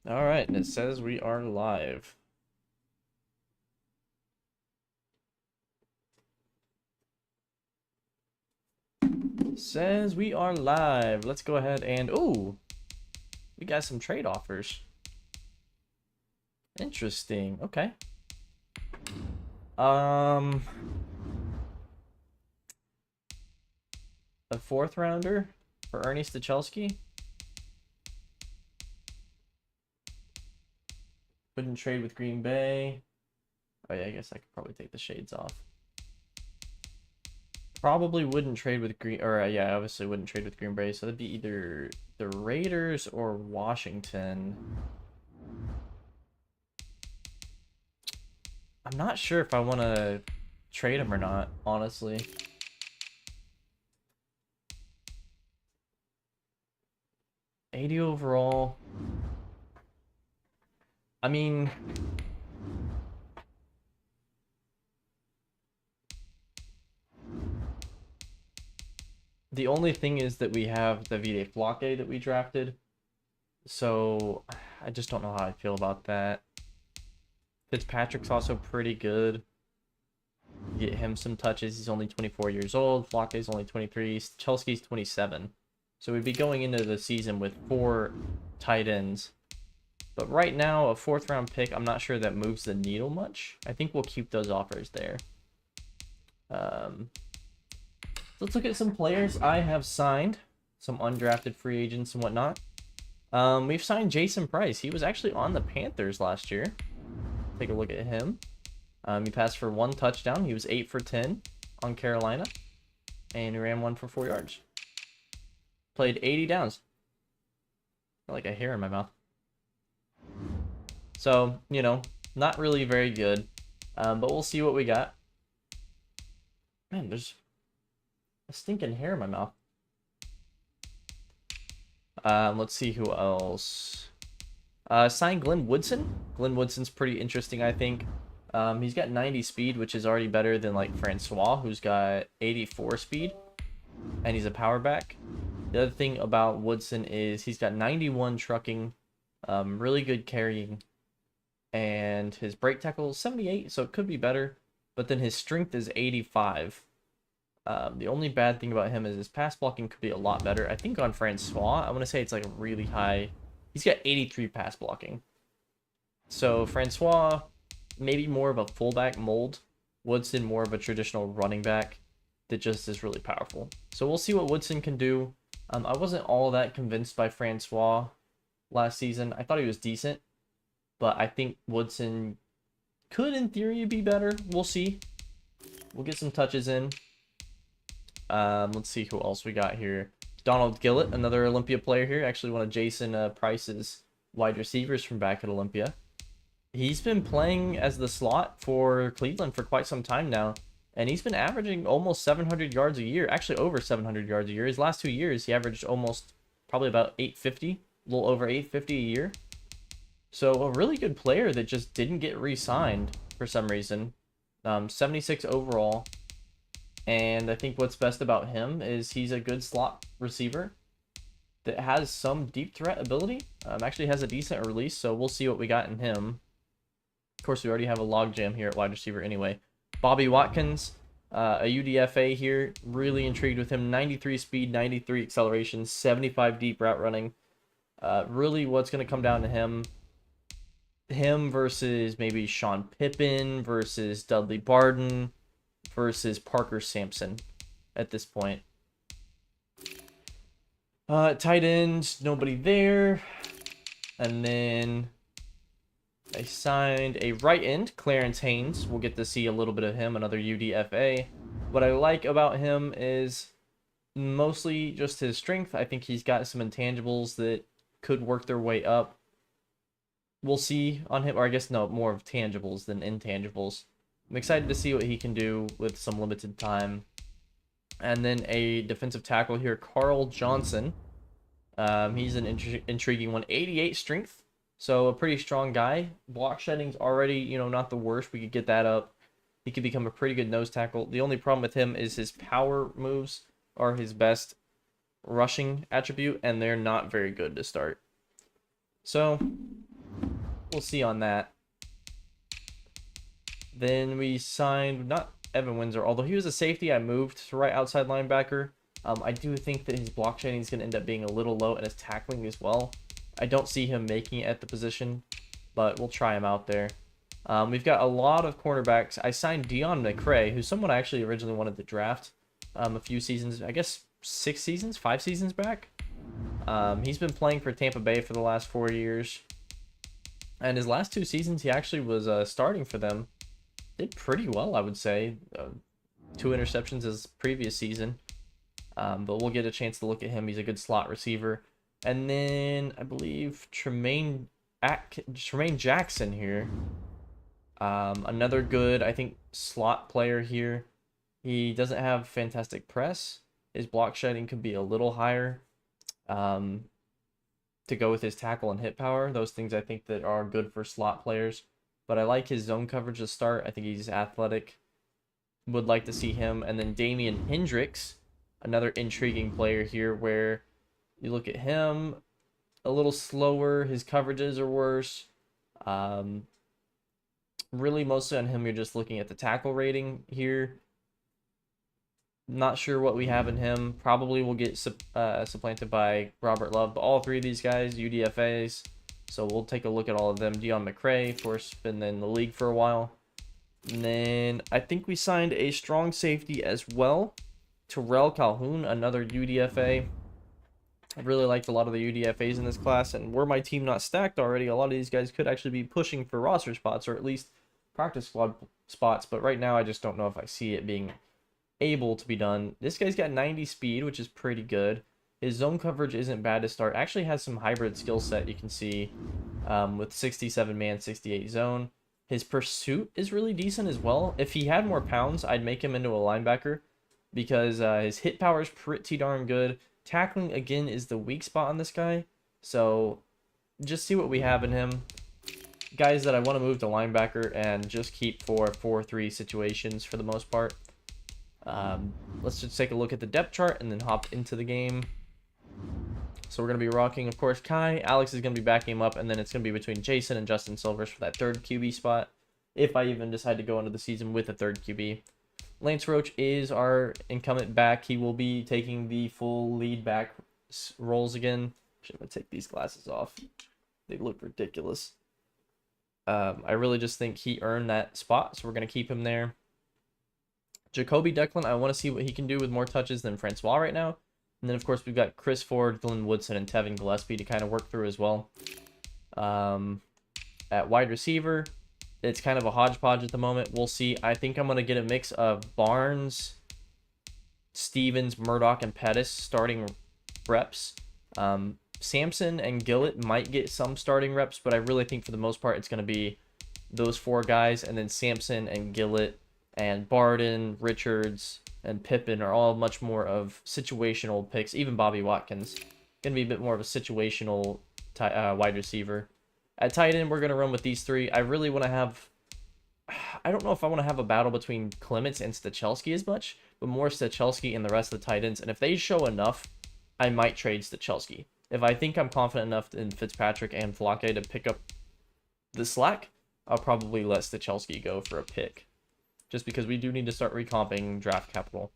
All right, and it says we are live. Says we are live. Let's go ahead and ooh, we got some trade offers. Interesting. Okay. A fourth rounder for Ernie Stachelski. Wouldn't trade with Green Bay. Oh yeah, I guess I could probably take the shades off. Probably wouldn't trade with Green, or yeah, obviously wouldn't trade with Green Bay. So that'd be either the Raiders or Washington. I'm not sure if I want to trade him or not, honestly. $80 overall. I mean, the only thing is that we have the Davide Flake that we drafted. So I just don't know how I feel about that. Fitzpatrick's also pretty good. Get him some touches. He's only 24 years old. Flake's only 23. Chelsea's 27. So we'd be going into the season with 4 tight ends. But right now, a 4th round pick, I'm not sure that moves the needle much. I think we'll keep those offers there. Let's look at some players I have signed. Some undrafted free agents and whatnot. We've signed Jason Price. He was actually on the Panthers last year. Take a look at him. He passed for 1 touchdown. He was 8 for 10 on Carolina. And he ran 1 for 4 yards. Played 80 downs. I feel like I hair in my mouth. So, you know, not really very good. But we'll see what we got. Man, there's a stinking hair in my mouth. Let's see who else. Signed Glenn Woodson. Glenn Woodson's pretty interesting, I think. He's got 90 speed, which is already better than like Francois, who's got 84 speed. And he's a power back. The other thing about Woodson is he's got 91 trucking, really good carrying, and his break tackle is 78, so it could be better. But then his strength is 85. The only bad thing about him is his pass blocking could be a lot better. I think on Francois, I want to say it's like a really high. He's got 83 pass blocking. So Francois, maybe more of a fullback mold. Woodson, more of a traditional running back that just is really powerful. So we'll see what Woodson can do. I wasn't all that convinced by Francois last season. I thought he was decent, but I think Woodson could, in theory, be better. We'll see. We'll get some touches in. Let's see who else we got here. Donald Gillett, another Olympia player here. Actually, one of Jason Price's wide receivers from back at Olympia. He's been playing as the slot for Cleveland for quite some time now. And he's been averaging almost 700 yards a year. Actually, over 700 yards a year. His last 2 years, he averaged almost, probably about 850. A little over 850 a year. So, a really good player that just didn't get re-signed for some reason. 76 overall. And I think what's best about him is he's a good slot receiver that has some deep threat ability. Actually has a decent release, so we'll see what we got in him. Of course, we already have a logjam here at wide receiver anyway. Bobby Watkins, a UDFA here. Really intrigued with him. 93 speed, 93 acceleration, 75 deep route running. Really what's going to come down to him versus maybe Sean Pippen versus Dudley Barden versus Parker Sampson at this point. Tight ends, nobody there. And then I signed a right end, Clarence Haynes. We'll get to see a little bit of him, another UDFA. What I like about him is mostly just his strength. I think he's got some intangibles that could work their way up. We'll see on him, or I guess no, more of tangibles than intangibles. I'm excited to see what he can do with some limited time. And then a defensive tackle here, Carl Johnson. He's an intriguing one. 88 strength, so a pretty strong guy. Block shedding's already, you know, not the worst. We could get that up. He could become a pretty good nose tackle. The only problem with him is his power moves are his best rushing attribute, and they're not very good to start. So We'll see on that. Then we signed, not Evan Windsor, although he was a safety, I moved to right outside linebacker. I do think that his block shedding is going to end up being a little low and his tackling as well. I don't see him making it at the position, but we'll try him out there. We've got a lot of cornerbacks. I signed Deon McCray, who's someone I actually originally wanted to draft a few seasons, I guess 5 seasons back. He's been playing for Tampa Bay for the last 4 years. And his last 2 seasons, he actually was starting for them. Did pretty well, I would say. 2 interceptions his previous season. But we'll get a chance to look at him. He's a good slot receiver. And then I believe Tremaine Jackson here. Another good, I think, slot player here. He doesn't have fantastic press. His block shedding could be a little higher to go with his tackle and hit power. Those things I think that are good for slot players. But I like his zone coverage to start. I think he's athletic. Would like to see him. And then Damian Hendricks, another intriguing player here where you look at him, a little slower. His coverages are worse. Really, mostly on him, you're just looking at the tackle rating here. Not sure what we have in him. Probably will get supplanted by Robert Love. But all 3 of these guys, UDFAs. So we'll take a look at all of them. Deon McCray, of course, been in the league for a while. And then I think we signed a strong safety as well. Terrell Calhoun, another UDFA. I really liked a lot of the UDFAs in this class. And were my team not stacked already, a lot of these guys could actually be pushing for roster spots or at least practice squad spots. But right now, I just don't know if I see it being able to be done. This guy's got 90 speed, which is pretty good. His zone coverage isn't bad to start. Actually has some hybrid skill set you can see with 67 man, 68 zone. His pursuit is really decent as well. If he had more pounds, I'd make him into a linebacker because his hit power is pretty darn good. Tackling, again, is the weak spot on this guy. So just see what we have in him. Guys that I want to move to linebacker and just keep for 4-3 situations for the most part. Let's just take a look at the depth chart and then hop into the game. So we're going to be rocking, of course, Kai. Alex is going to be backing him up, and then it's going to be between Jason and Justin Silvers for that 3rd QB spot, if I even decide to go into the season with a 3rd QB. Lance Roach is our incumbent back. He will be taking the full lead back roles again. Actually, I'm going to take these glasses off. They look ridiculous. I really just think he earned that spot, so we're going to keep him there. Jacoby Declan, I want to see what he can do with more touches than Francois right now. And then, of course, we've got Chris Ford, Glenn Woodson, and Tevin Gillespie to kind of work through as well. At wide receiver, it's kind of a hodgepodge at the moment. We'll see. I think I'm going to get a mix of Barnes, Stevens, Murdoch, and Pettis starting reps. Sampson and Gillett might get some starting reps, but I really think for the most part it's going to be those 4 guys. And then Sampson and Gillett and Barden, Richards, and Pippen are all much more of situational picks. Even Bobby Watkins going to be a bit more of a situational wide receiver. At tight end, we're going to run with these 3. I really want to have... I don't know if I want to have a battle between Clements and Stachelski as much, but more Stachelski and the rest of the tight ends. And if they show enough, I might trade Stachelski. If I think I'm confident enough in Fitzpatrick and Flake to pick up the slack, I'll probably let Stachelski go for a pick. Just because we do need to start recomping draft capital.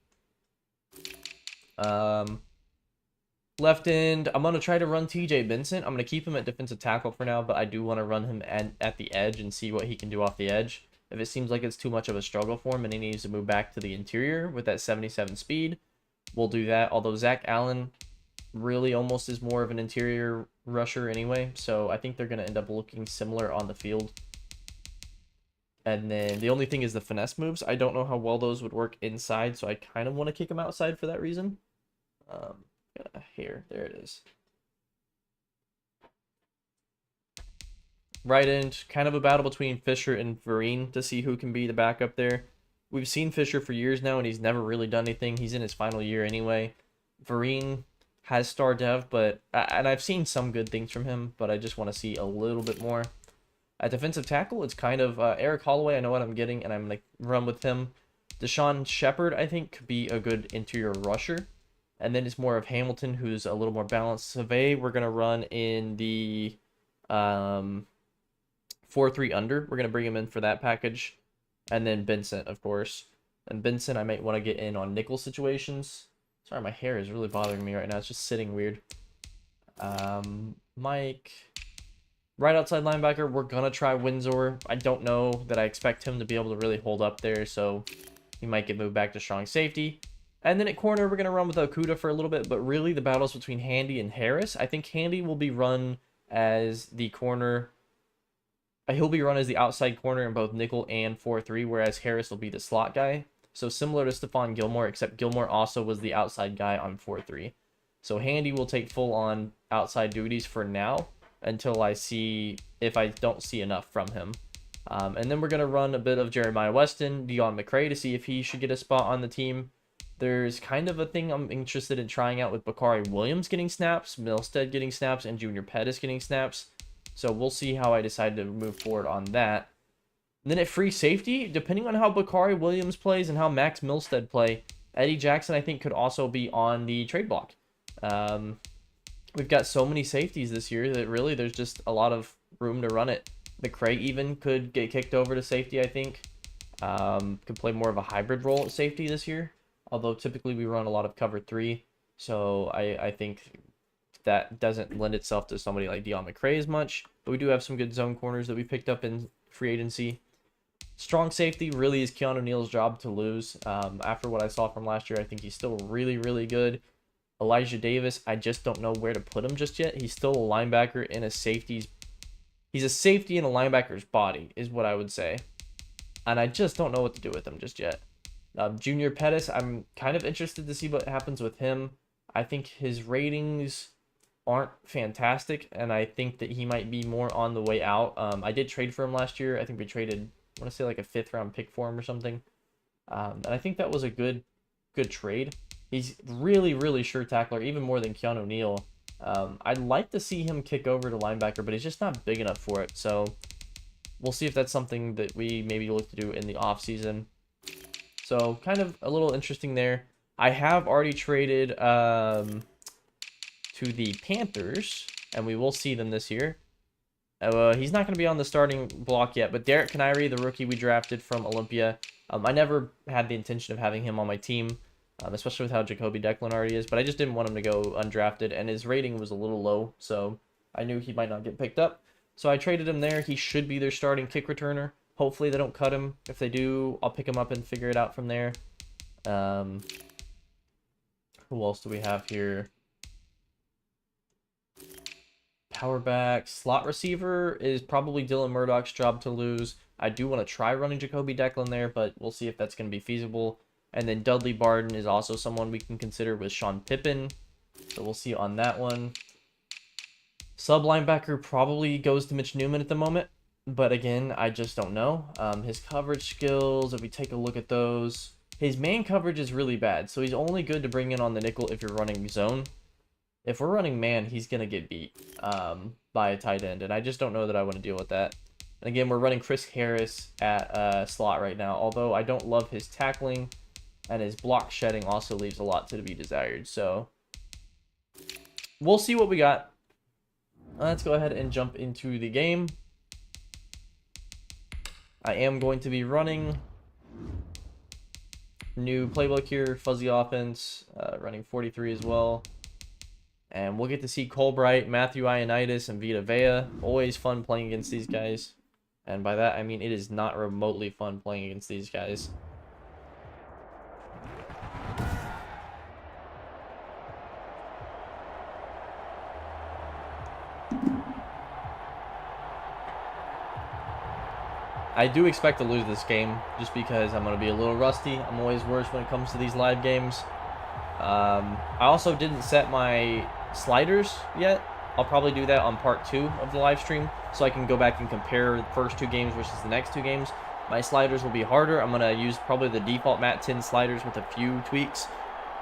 Left end, I'm going to try to run TJ Vincent. I'm going to keep him at defensive tackle for now, but I do want to run him at the edge and see what he can do off the edge. If it seems like it's too much of a struggle for him and he needs to move back to the interior with that 77 speed, we'll do that. Although Zach Allen really almost is more of an interior rusher anyway, so I think they're going to end up looking similar on the field. And then the only thing is the finesse moves. I don't know how well those would work inside, so I kind of want to kick him outside for that reason. Here, there it is. Right end, kind of a battle between Fisher and Vereen to see who can be the backup there. We've seen Fisher for years now, and he's never really done anything. He's in his final year anyway. Vereen has star dev, and I've seen some good things from him, but I just want to see a little bit more. At defensive tackle, it's kind of Eric Holloway. I know what I'm getting, and I'm going to run with him. Deshaun Shepard, I think, could be a good interior rusher. And then it's more of Hamilton, who's a little more balanced. Survey, we're going to run in the 4-3 under. We're going to bring him in for that package. And then Benson, of course. And Benson, I might want to get in on nickel situations. Sorry, my hair is really bothering me right now. It's just sitting weird. Mike. Right outside linebacker, we're going to try Windsor. I don't know that I expect him to be able to really hold up there, so he might get moved back to strong safety. And then at corner, we're going to run with Okuda for a little bit, but really the battle's between Handy and Harris. I think Handy will be run as the corner. He'll be run as the outside corner in both nickel and 4-3, whereas Harris will be the slot guy. So similar to Stephon Gilmore, except Gilmore also was the outside guy on 4-3. So Handy will take full-on outside duties for now until I see if I don't see enough from him. And then we're going to run a bit of Jeremiah Weston, Deon McCray to see if he should get a spot on the team. There's kind of a thing I'm interested in trying out with Bakari Williams getting snaps, Milstead getting snaps, and Junior Pettis getting snaps. So we'll see how I decide to move forward on that. And then at free safety, depending on how Bakari Williams plays and how Max Milstead play, Eddie Jackson, I think, could also be on the trade block. We've got so many safeties this year that really there's just a lot of room to run it. McCray even could get kicked over to safety, I think. Could play more of a hybrid role at safety this year. Although typically we run a lot of cover 3. So I think that doesn't lend itself to somebody like Deon McCray as much. But we do have some good zone corners that we picked up in free agency. Strong safety really is Keanu Neal's job to lose. After what I saw from last year, I think he's still really, really good. Elijah Davis, I just don't know where to put him just yet. He's still a linebacker in a safety's... He's a safety in a linebacker's body, is what I would say. And I just don't know what to do with him just yet. Junior Pettis, I'm kind of interested to see what happens with him. I think his ratings aren't fantastic, and I think that he might be more on the way out. I did trade for him last year. I think we traded, I want to say like a 5th round pick for him or something. And I think that was a good trade. He's really, really sure tackler, even more than Keanu Neal. I'd like to see him kick over to linebacker, but he's just not big enough for it. So we'll see if that's something that we maybe look to do in the offseason. So kind of a little interesting there. I have already traded to the Panthers, and we will see them this year. He's not going to be on the starting block yet, but Derek Canary, the rookie we drafted from Olympia, I never had the intention of having him on my team. Especially with how Jacoby Declan already is, but I just didn't want him to go undrafted, and his rating was a little low, so I knew he might not get picked up. So I traded him there. He should be their starting kick returner. Hopefully they don't cut him. If they do, I'll pick him up and figure it out from there. Who else do we have here? Power back. Slot receiver is probably Dylan Murdoch's job to lose. I do want to try running Jacoby Declan there, but we'll see if that's going to be feasible. And then Dudley Barden is also someone we can consider with Sean Pippen. So we'll see on that one. Sub linebacker probably goes to Mitch Newman at the moment. But again, I just don't know. His coverage skills, if we take a look at those, his man coverage is really bad. So he's only good to bring in on the nickel if you're running zone. If we're running man, he's going to get beat by a tight end. And I just don't know that I want to deal with that. And again, we're running Chris Harris at slot right now. Although I don't love his tackling. And his block shedding also leaves a lot to be desired. So we'll see what we got. Let's go ahead and jump into the game. I am going to be running new playbook here, fuzzy offense, running 43 as well. And we'll get to see Colbright, Matthew Ioannidis, and Vita Vea. Always fun playing against these guys. And by that, I mean it is not remotely fun playing against these guys. I do expect to lose this game just because I'm going to be a little rusty. I'm always worse when it comes to these live games. I also didn't set my sliders yet. I'll probably do that on part 2 of the live stream so I can go back and compare the first 2 games versus the next 2 games. My sliders will be harder. I'm going to use probably the default Mat 10 sliders with a few tweaks.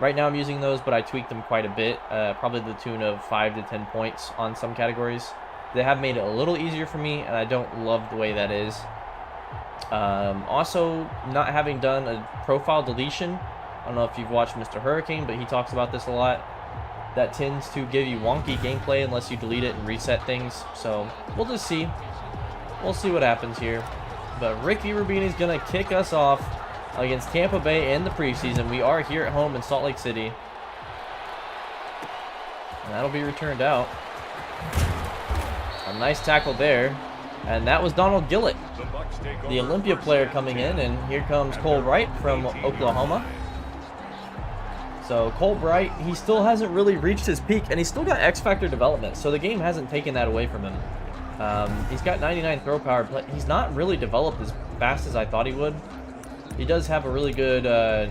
Right now I'm using those, but I tweaked them quite a bit, probably to the tune of 5 to 10 points on some categories. They have made it a little easier for me, and I don't love the way that is. Also, not having done a profile deletion, I don't know if you've watched Mr. Hurricane, but he talks about this a lot. That tends to give you wonky gameplay unless you delete it and reset things. So we'll just see. We'll see what happens here. But Ricky Rubini's going to kick us off against Tampa Bay in the preseason. We are here at home in Salt Lake City. And that'll be returned out. A nice tackle there. And that was Donald Gillett, the Olympia player, coming in. And here comes Cole Bright from Oklahoma. So Cole Bright, he still hasn't really reached his peak, and he's still got X Factor development, so the game hasn't taken that away from him. He's got 99 throw power, but he's not really developed as fast as I thought he would. He does have a really good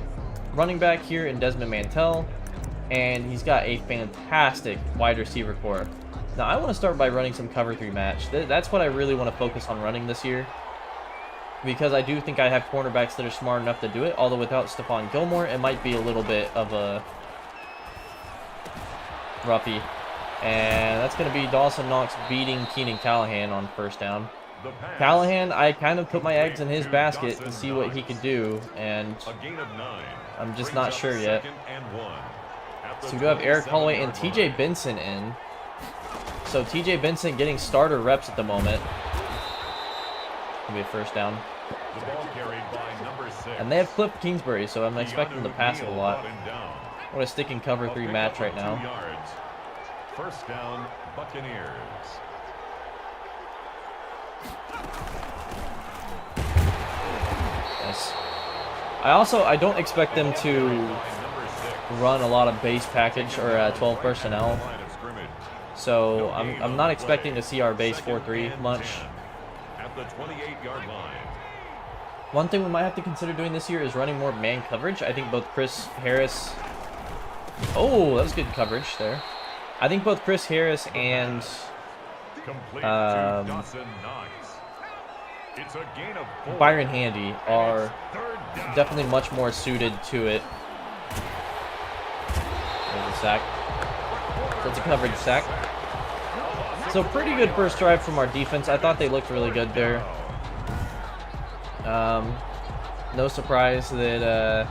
running back here in Desmond Mantell, and he's got a fantastic wide receiver core. Now, I want to start by running some cover 3 match. That's what I really want to focus on running this year, because I do think I have cornerbacks that are smart enough to do it, although without Stephon Gilmore, it might be a little bit of a roughie. And that's going to be Dawson Knox beating Keenan Callahan on first down. Callahan, I kind of put my eggs in his basket to see what he could do, and I'm just not sure yet. So we do have Eric Holloway and TJ Benson in. So TJ Benson getting starter reps at the moment. Gonna be a first down. And they have Cliff Kingsbury, so I'm expecting them to pass it a lot. I'm going to stick in cover 3 match right now. First down, Buccaneers. Yes. I don't expect them to run a lot of base package or 12 personnel. So I'm not expecting to see our base 4-3 much. At the 28-yard line. One thing we might have to consider doing this year is running more man coverage. I think both Chris Harris... Oh, that was good coverage there. I think both Chris Harris and Byron Handy are definitely much more suited to it. There's a sack. That's a coverage sack. So pretty good first drive from our defense. I thought they looked really good there. No surprise that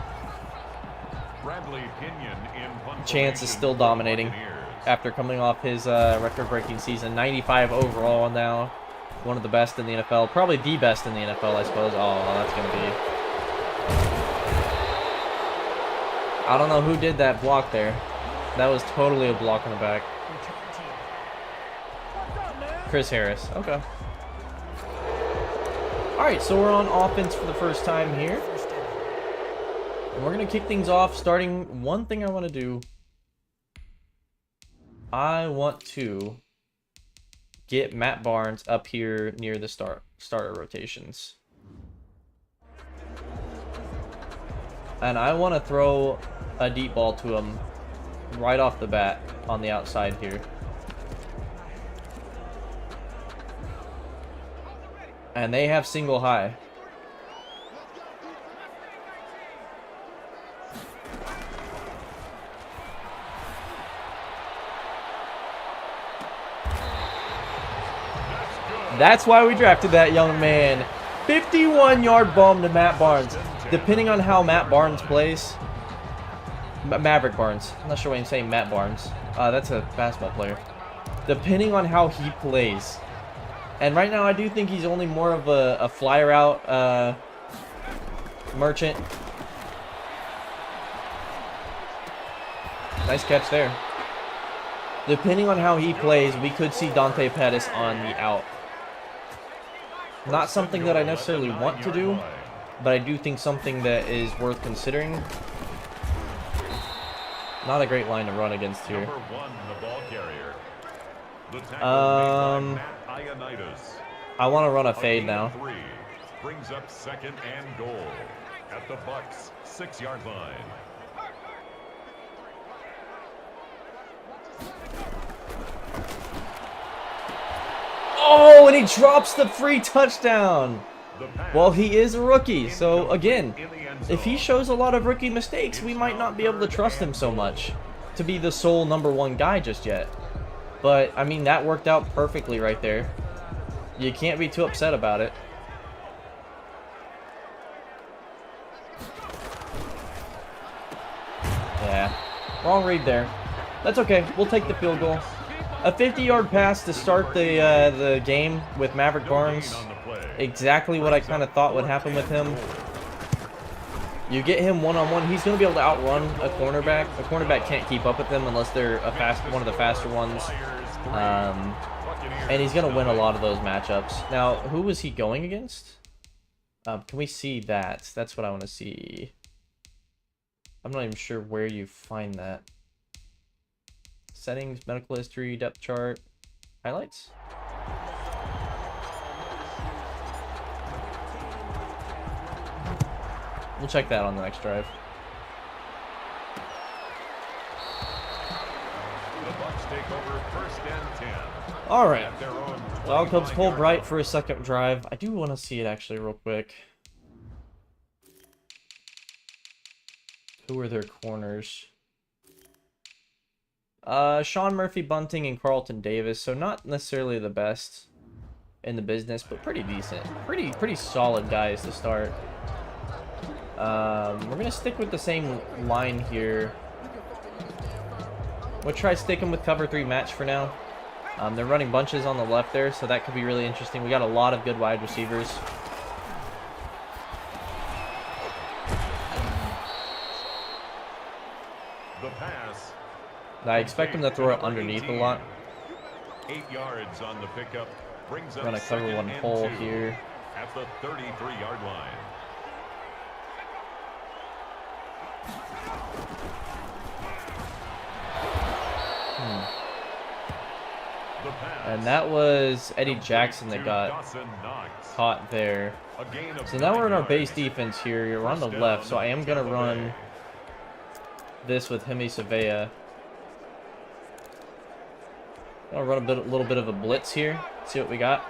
Chance is still dominating after coming off his record-breaking season. 95 overall now. One of the best in the NFL. Probably the best in the NFL, I suppose. Oh, that's going to be... I don't know who did that block there. That was totally a block on the back. Chris Harris. Okay. Alright, so we're on offense for the first time here. And we're going to kick things off, starting one thing I want to do. I want to get Matt Barnes up here near the starter rotations. And I want to throw a deep ball to him right off the bat on the outside here. And they have single high. That's why we drafted that young man. 51-yard bomb to Matt Barnes. Depending on how Matt Barnes plays. Maverick Barnes. I'm not sure why I'm saying Matt Barnes. That's a basketball player. Depending on how he plays. And right now I do think he's only more of a flyer out merchant. Nice catch there. Depending on how he plays, we could see Dante Pettis on the out. Not something that I necessarily want to do, but I do think something that is worth considering. Not a great line to run against here. I want to run a fade now. Brings up second and goal at the Bucs 6-yard line. Oh, and he drops the free touchdown. Well, he is a rookie, so again, if he shows a lot of rookie mistakes, we might not be able to trust him so much to be the sole #1 guy just yet. But, I mean, that worked out perfectly right there. You can't be too upset about it. Yeah, wrong read there. That's okay. We'll take the field goal. A 50-yard pass to start the game with Maverick Barnes. Exactly what I kind of thought would happen with him. You get him one-on-one, he's going to be able to outrun a cornerback. A cornerback can't keep up with them unless they're one of the faster ones. And he's going to win a lot of those matchups. Now, who was he going against? Can we see that? That's what I want to see. I'm not even sure where you find that. Settings, medical history, depth chart, highlights. We'll check that on the next drive. The Bucs take over 1st and 10. All right. Wild Cubs pull Bright for a second drive. I do want to see it actually real quick. Who are their corners? Sean Murphy Bunting and Carlton Davis. So not necessarily the best in the business, but pretty decent. Pretty solid guys to start. We're going to stick with the same line here. We'll try sticking with cover 3 match for now. They're running bunches on the left there, so that could be really interesting. We got a lot of good wide receivers. The pass. I expect him to throw it underneath a lot. 8 yards on the pickup. Brings up Run a cover 1 hole here. At the 33-yard line. And that was Eddie Jackson that got caught there. So now we're in our base defense here. We're on the left, so I am going to run this with Hemi Savea. I'll run a little bit of a blitz here. See what we got.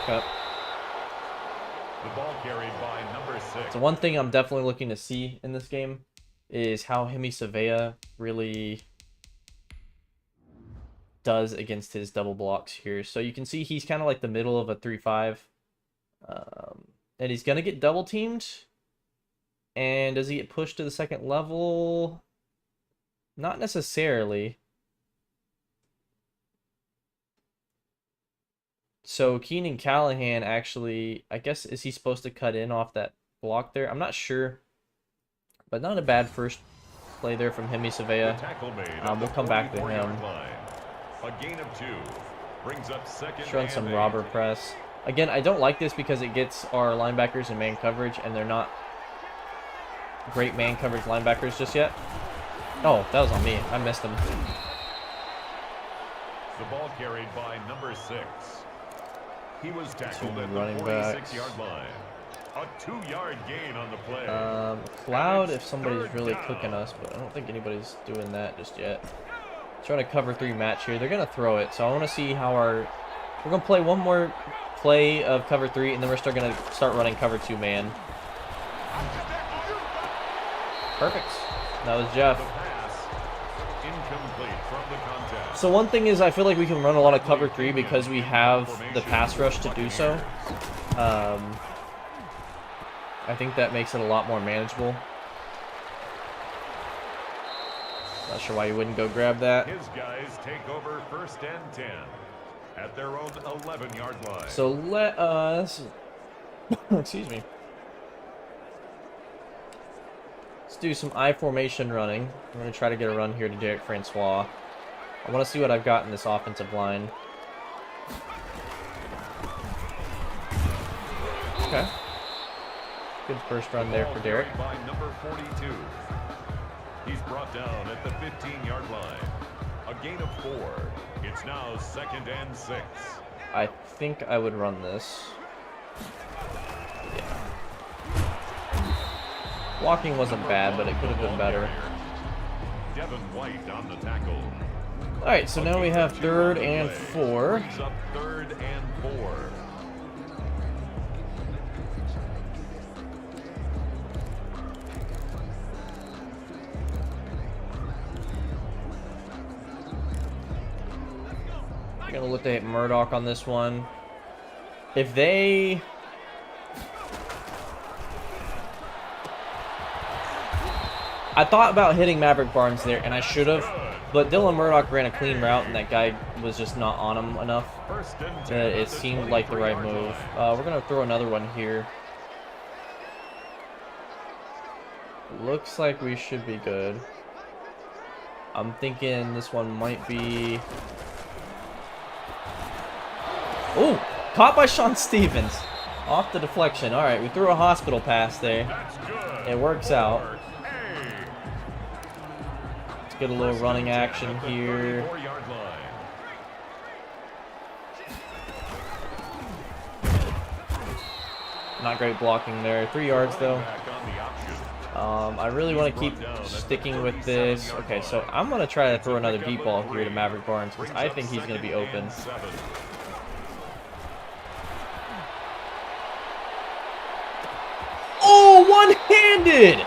Okay. The ball carried by number 6. So one thing I'm definitely looking to see in this game is how Hemi Savea really does against his double blocks here. So you can see he's kind of like the middle of a 3-5. And he's going to get double teamed. And does he get pushed to the second level? Not necessarily. So Keenan Callahan actually, I guess, is he supposed to cut in off that block there? I'm not sure. But not a bad first play there from Hemi Savea. We'll come back to him. A gain of 2. Brings up second. Let's run some robber press. Again, I don't like this because it gets our linebackers in man coverage, and they're not great man coverage linebackers just yet. Oh, that was on me. I missed him. The ball carried by number 6. He was tackled at the 46-yard line. A 2-yard gain on the play. Cloud if somebody's really cooking us, but I don't think anybody's doing that just yet. Trying to cover 3 match here. They're going to throw it, so I want to see how our... We're going to play one more play of cover 3, and then we're going to start running cover 2 man. Perfect. That was Jeff. So one thing is I feel like we can run a lot of cover 3 because we have the pass rush to do so. I think that makes it a lot more manageable. Not sure why you wouldn't go grab that. His guys take over 1st and 10 at their own 11-yard line. So let us excuse me. Let's do some I formation running. I'm going to try to get a run here to Derek Francois. I want to see what I've got in this offensive line. Okay. Good first run there for Derek. By number 42. He's brought down at the 15-yard line. A gain of 4. It's now 2nd and 6. I think I would run this. Yeah. Blocking wasn't bad, but it could have been better. Devin White on the tackle. All right, so now we have 3rd and 4. Brings up 3rd and 4. I'm gonna look at Murdoch on this one. If they I thought about hitting Maverick Barnes there, and I should have, but Dylan Murdoch ran a clean route, and that guy was just not on him enough. It seemed like the right move. We're going to throw another one here. Looks like we should be good. I'm thinking this one might be... Oh, caught by Sean Stevens. Off the deflection. All right, we threw a hospital pass there. It works out. Let's get a little running action here. Not great blocking there. 3 yards though. I really want to keep sticking with this. Okay, so I'm going to try to throw another deep ball here to Maverick Barnes because I think he's going to be open. Oh, one-handed!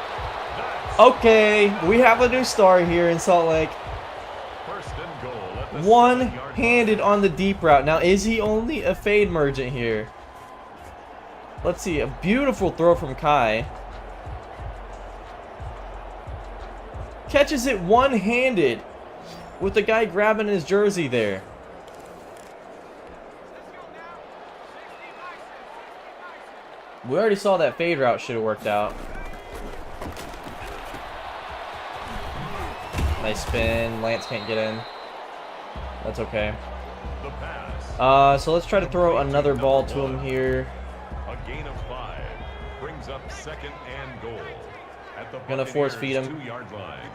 Okay, we have a new star here in Salt Lake. One-handed on the deep route. Now, is he only a fade merchant here? Let's see, a beautiful throw from Kai. Catches it one-handed with the guy grabbing his jersey there. We already saw that fade route should have worked out. Nice spin. Lance can't get in. That's okay. So let's try to throw another ball to him here. A gain of 5 brings up 2nd and goal. At the Gonna force feed him. 2-yard line.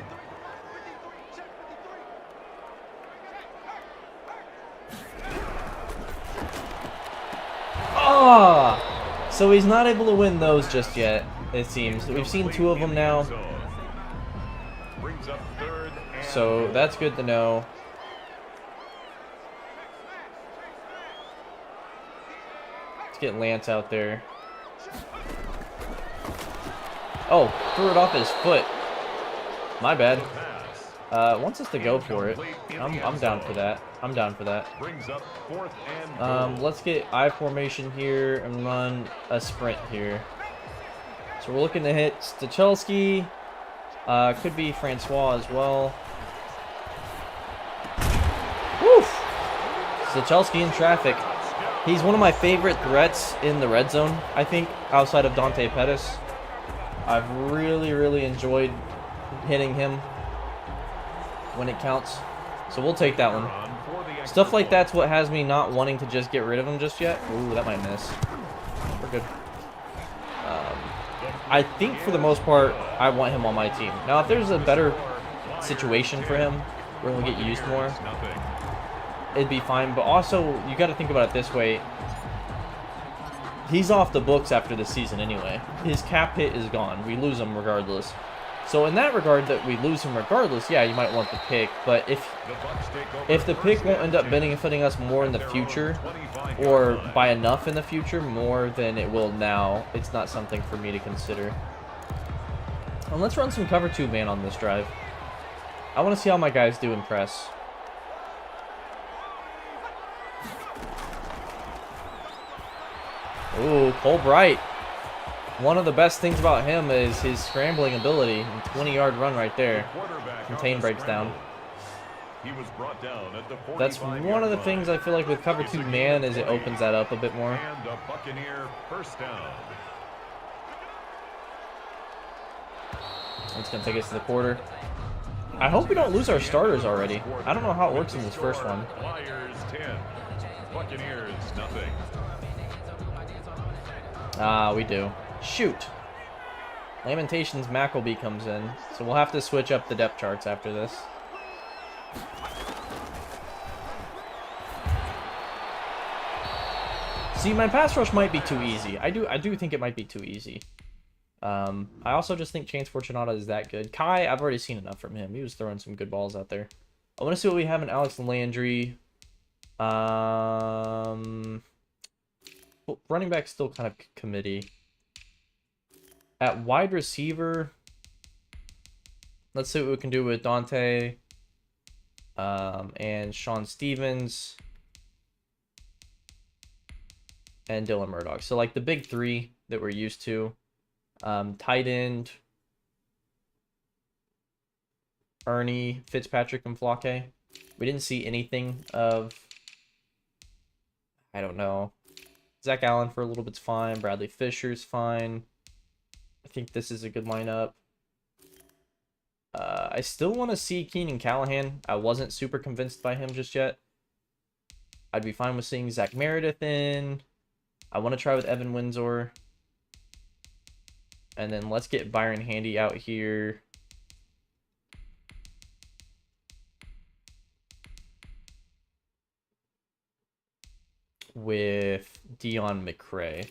Ah! So he's not able to win those just yet, it seems. We've seen 2 of them now. So that's good to know. Let's get Lance out there. Oh, threw it off his foot. My bad. Wants us to go for it. I'm down for that. I'm down for that. Let's get I formation here and run a sprint here. So we're looking to hit Stachelski. Could be Francois as well. Woof! Stachelski in traffic. He's one of my favorite threats in the red zone, I think, outside of Dante Pettis. I've really enjoyed hitting him when it counts. So we'll take that one. Stuff like that's what has me not wanting to just get rid of him just yet. Ooh, that might miss. We're good. I think for the most part, I want him on my team. Now, if there's a better situation for him, where he'll get used more, it'd be fine. But also, you got to think about it this way. He's off the books after the season anyway. His cap hit is gone. We lose him regardless. So in that regard, that we lose him regardless, yeah, you might want the pick. But if the pick won't end up benefiting us more in the future, or by enough in the future, more than it will now, it's not something for me to consider. And let's run some cover 2 man on this drive. I want to see how my guys do in press. Ooh, Cole Bright. One of the best things about him is his scrambling ability. 20-yard run right there. Contain breaks down. That's one of the things I feel like with cover 2 man is it opens that up a bit more. It's going to take us to the quarter. I hope we don't lose our starters already. I don't know how it works in this first one. Ah, we do. Shoot. Lamentations Mackleby comes in, so we'll have to switch up the depth charts after this. See, my pass rush might be too easy. I do think it might be too easy. I also just think Chance Fortunata is that good. Kai, I've already seen enough from him. He was throwing some good balls out there. I want to see what we have in Alex Landry. Running back still kind of committee. At wide receiver, let's see what we can do with Dante and Sean Stevens and Dylan Murdoch. So like the big 3 that we're used to. Tight end. Ernie, Fitzpatrick, and Flake. We didn't see anything of, I don't know. Zach Allen for a little bit's fine. Bradley Fisher's fine. I think this is a good lineup. I still want to see Keenan Callahan. I wasn't super convinced by him just yet. I'd be fine with seeing Zach Meredith in. I want to try with Evan Windsor. And then let's get Byron Handy out here. With Dion McCray,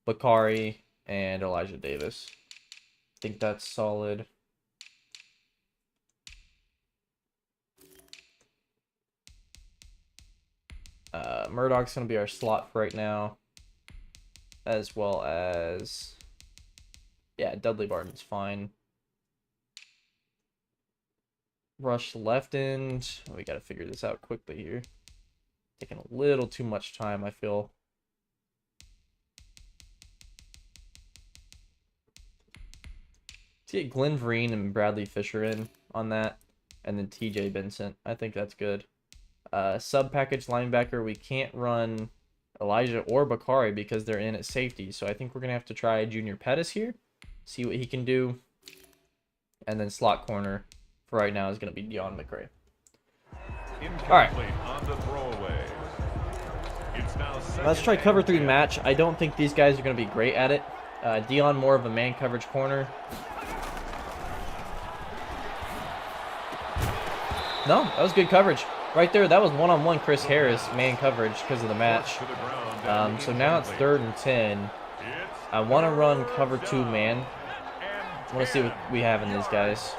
Bakari, and Elijah Davis. I think that's solid. Murdoch's going to be our slot for right now. As well as... yeah, Dudley Barton's fine. Rush left end. We got to figure this out quickly here. Taking a little too much time, I feel. Let's get Glenn Vereen and Bradley Fisher in on that. And then TJ Vincent. I think that's good. Sub-package linebacker, we can't run Elijah or Bakari because they're in at safety. So I think we're going to have to try Junior Pettis here. See what he can do. And then slot corner for right now is going to be Dion McCray. All right. On the throwaway. It's now Let's try cover 3 match. I don't think these guys are going to be great at it. Dion more of a man coverage corner. No, that was good coverage. Right there, that was one-on-one Chris Harris, man coverage because of the match. So now it's 3rd and 10. I want to run cover 2 man. I want to see what we have in these guys.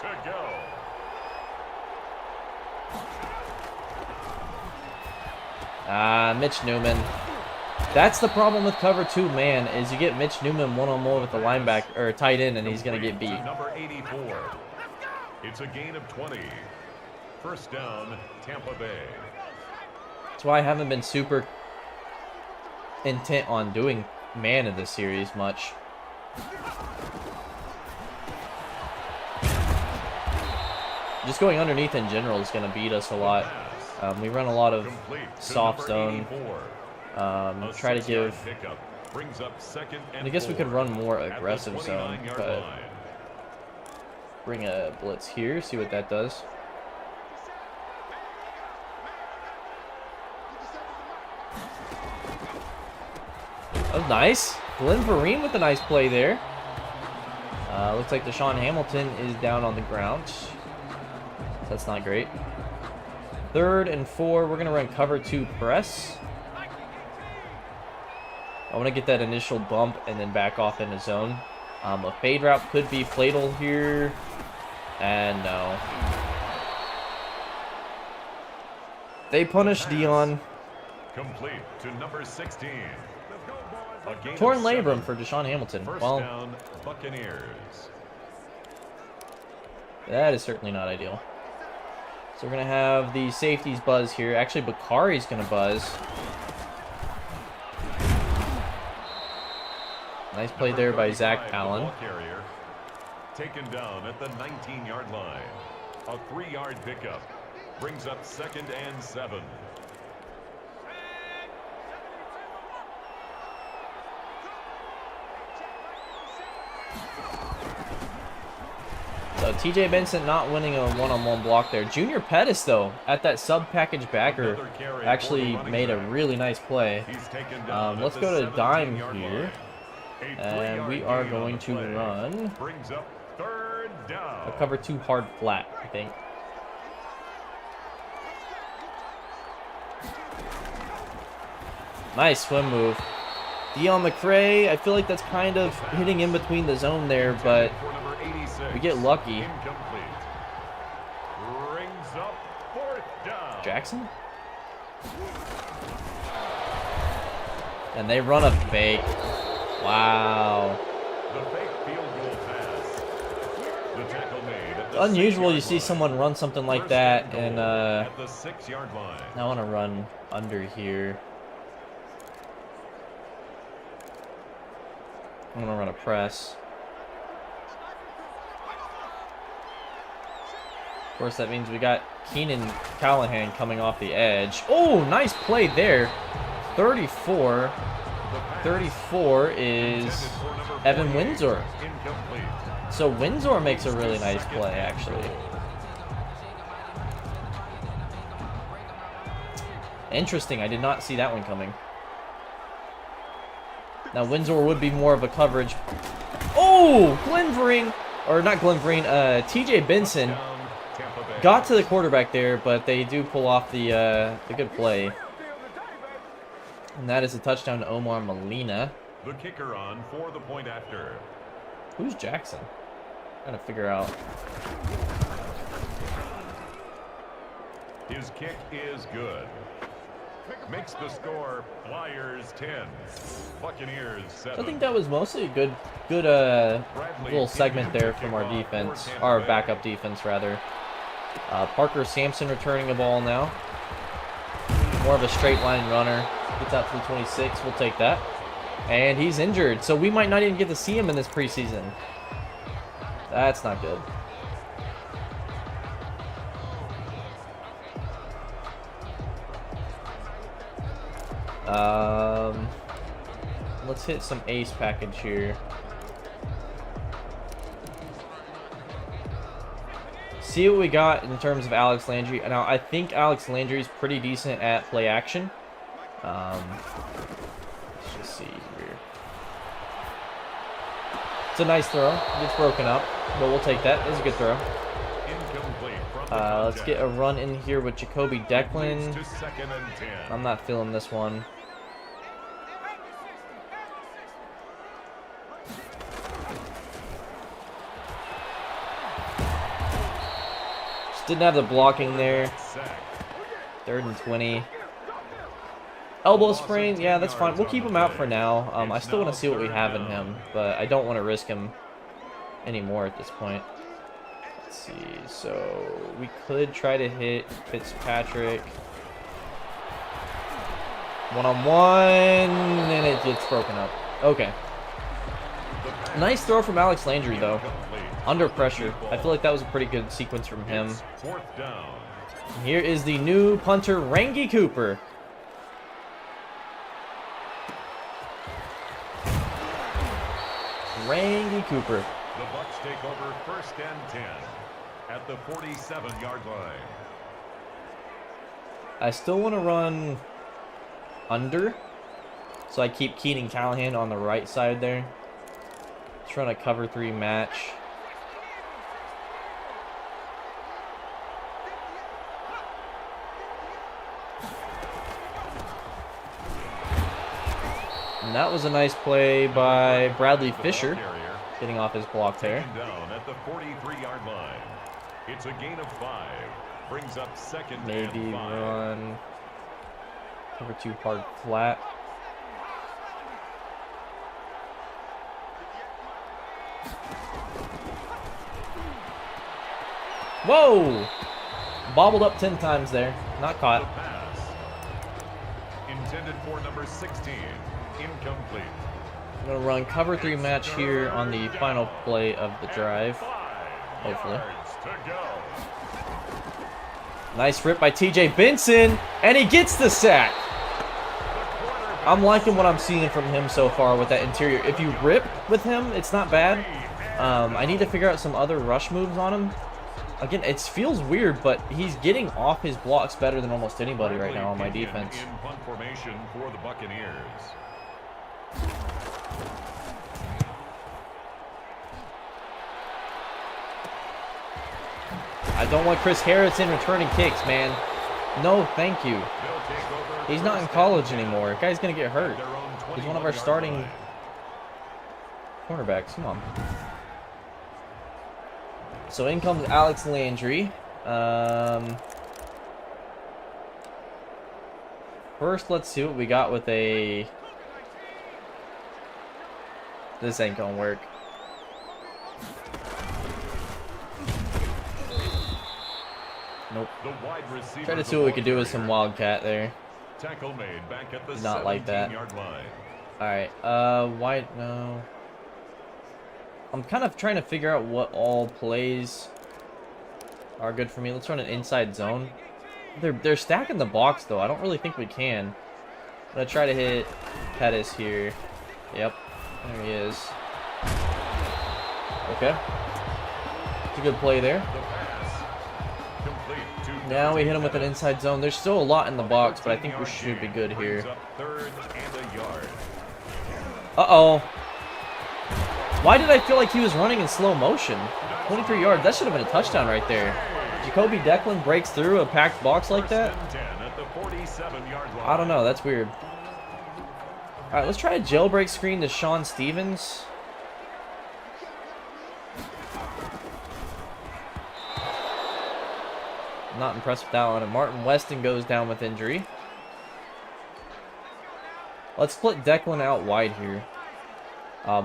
Mitch Newman. That's the problem with cover 2 man, is you get Mitch Newman one-on-one with the linebacker or tight end, and he's going to get beat. Number 84. It's a gain of 20. First down, Tampa Bay. That's why I haven't been super intent on doing man in this series much. Just going underneath in general is going to beat us a lot. We run a lot of soft zone. Try to give... I guess we could run more aggressive zone, but bring a blitz here, see what that does. Oh, nice. Glenn Vereen with a nice play there. Looks like Deshaun Hamilton is down on the ground. That's not great. 3rd and 4. We're going to run cover 2 press. I want to get that initial bump and then back off into zone. A fade route could be Fladel here. And no. They punish Dion. Complete to number 16. Torn labrum for Deshaun Hamilton. Well, down, Buccaneers. That is certainly not ideal. So we're going to have the safeties buzz here. Actually, Bakari's going to buzz. Nice play there by Zach Allen. Carrier, taken down at the 19-yard line. A 3-yard pickup brings up 2nd and 7. So TJ Benson not winning a one-on-one block there. Junior Pettis, though, at that sub-package backer, actually made a really nice play. Let's go to dime here. And we are going to run a cover 2 hard flat, I think. Nice swim move. Dion McCray, I feel like that's kind of hitting in between the zone there, but we get lucky. Jackson? And they run a fake. Wow. Unusual you see someone run something like that, and I want to run under here. I'm going to run a press. course, that means we got Keenan Callahan coming off the edge. Oh, nice play there. 34. 34 is Evan Windsor. So Windsor makes a really nice play, actually. Interesting. I did not see that one coming. Now, Windsor would be more of a coverage. Oh, Glenverine, or not Glenverine, TJ Benson got to the quarterback there, but they do pull off the good play. And that is a touchdown to Omar Molina. The kicker on for the point after. Who's Jackson? Trying to figure out. His kick is good. Makes the score Flyers 10, Buccaneers 7. I think that was mostly a good little segment there from our defense, our backup defense rather. Parker Sampson returning the ball now. More of a straight line runner. Gets out to the 26. We'll take that. And he's injured, so we might not even get to see him in this preseason. That's not good. Let's hit some ace package here. See what we got in terms of Alex Landry. Now, I think Alex Landry is pretty decent at play action. Let's just see here. It's a nice throw. It gets broken up, but we'll take that. It's a good throw. Let's get a run in here with Jacoby Declan. I'm not feeling this one. Just didn't have the blocking there. 3rd and 20. Elbow sprain, yeah, that's fine. We'll keep him out for now. I still want to see what we have in him, but I don't want to risk him anymore at this point. Let's see, so we could try to hit Fitzpatrick. One-on-one, and it gets broken up. Okay. Nice throw from Alex Landry, though. Under pressure. I feel like that was a pretty good sequence from him. And here is the new punter, Rangy Cooper. Rangy Cooper. The Bucs take over 1st and 10 at the 47-yard line. I still want to run under, so I keep Keenan Callahan on the right side there. Just run a cover 3 match. And that was a nice play by Bradley Fisher, getting off his block there. Down at the 43-yard line. It's a gain of 5. Brings up 2nd Maybe and 5. run cover 2 hard flat. Whoa! Bobbled up 10 times there. Not caught. The pass. Intended for number 16. Incomplete. I'm going to run cover 3 match here on the final play of the drive. Hopefully. Nice rip by TJ Benson, and he gets the sack. I'm liking what I'm seeing from him so far with that interior. If you rip with him, it's not bad. I need to figure out some other rush moves on him. Again, it feels weird, but he's getting off his blocks better than almost anybody right now on my defense. In punt formation for the Buccaneers. I don't want Chris Harrison returning kicks, man. No, thank you. He's not in college anymore. The guy's going to get hurt. He's one of our starting cornerbacks. Come on. So in comes Alex Landry. First, let's see what we got with a... This ain't going to work. Nope. Try to see what we could do with some Wildcat there. Tackle made back at the Did not like that. 17-yard line. Alright, why no. I'm kind of trying to figure out what all plays are good for me. Let's run an inside zone. They're stacking the box though. I don't really think we can. I'm gonna try to hit Pettis here. Yep, there he is. Okay, it's a good play there. Now we hit him with an inside zone. There's still a lot in the box, but I think we should be good here. Uh-oh. Why did I feel like he was running in slow motion? 23 yards. That should have been a touchdown right there. Jacoby Declan breaks through a packed box like that? I don't know. That's weird. All right, let's try a jailbreak screen to Sean Stevens. Not impressed with that one. And Martin Weston goes down with injury. Let's split Declan out wide here.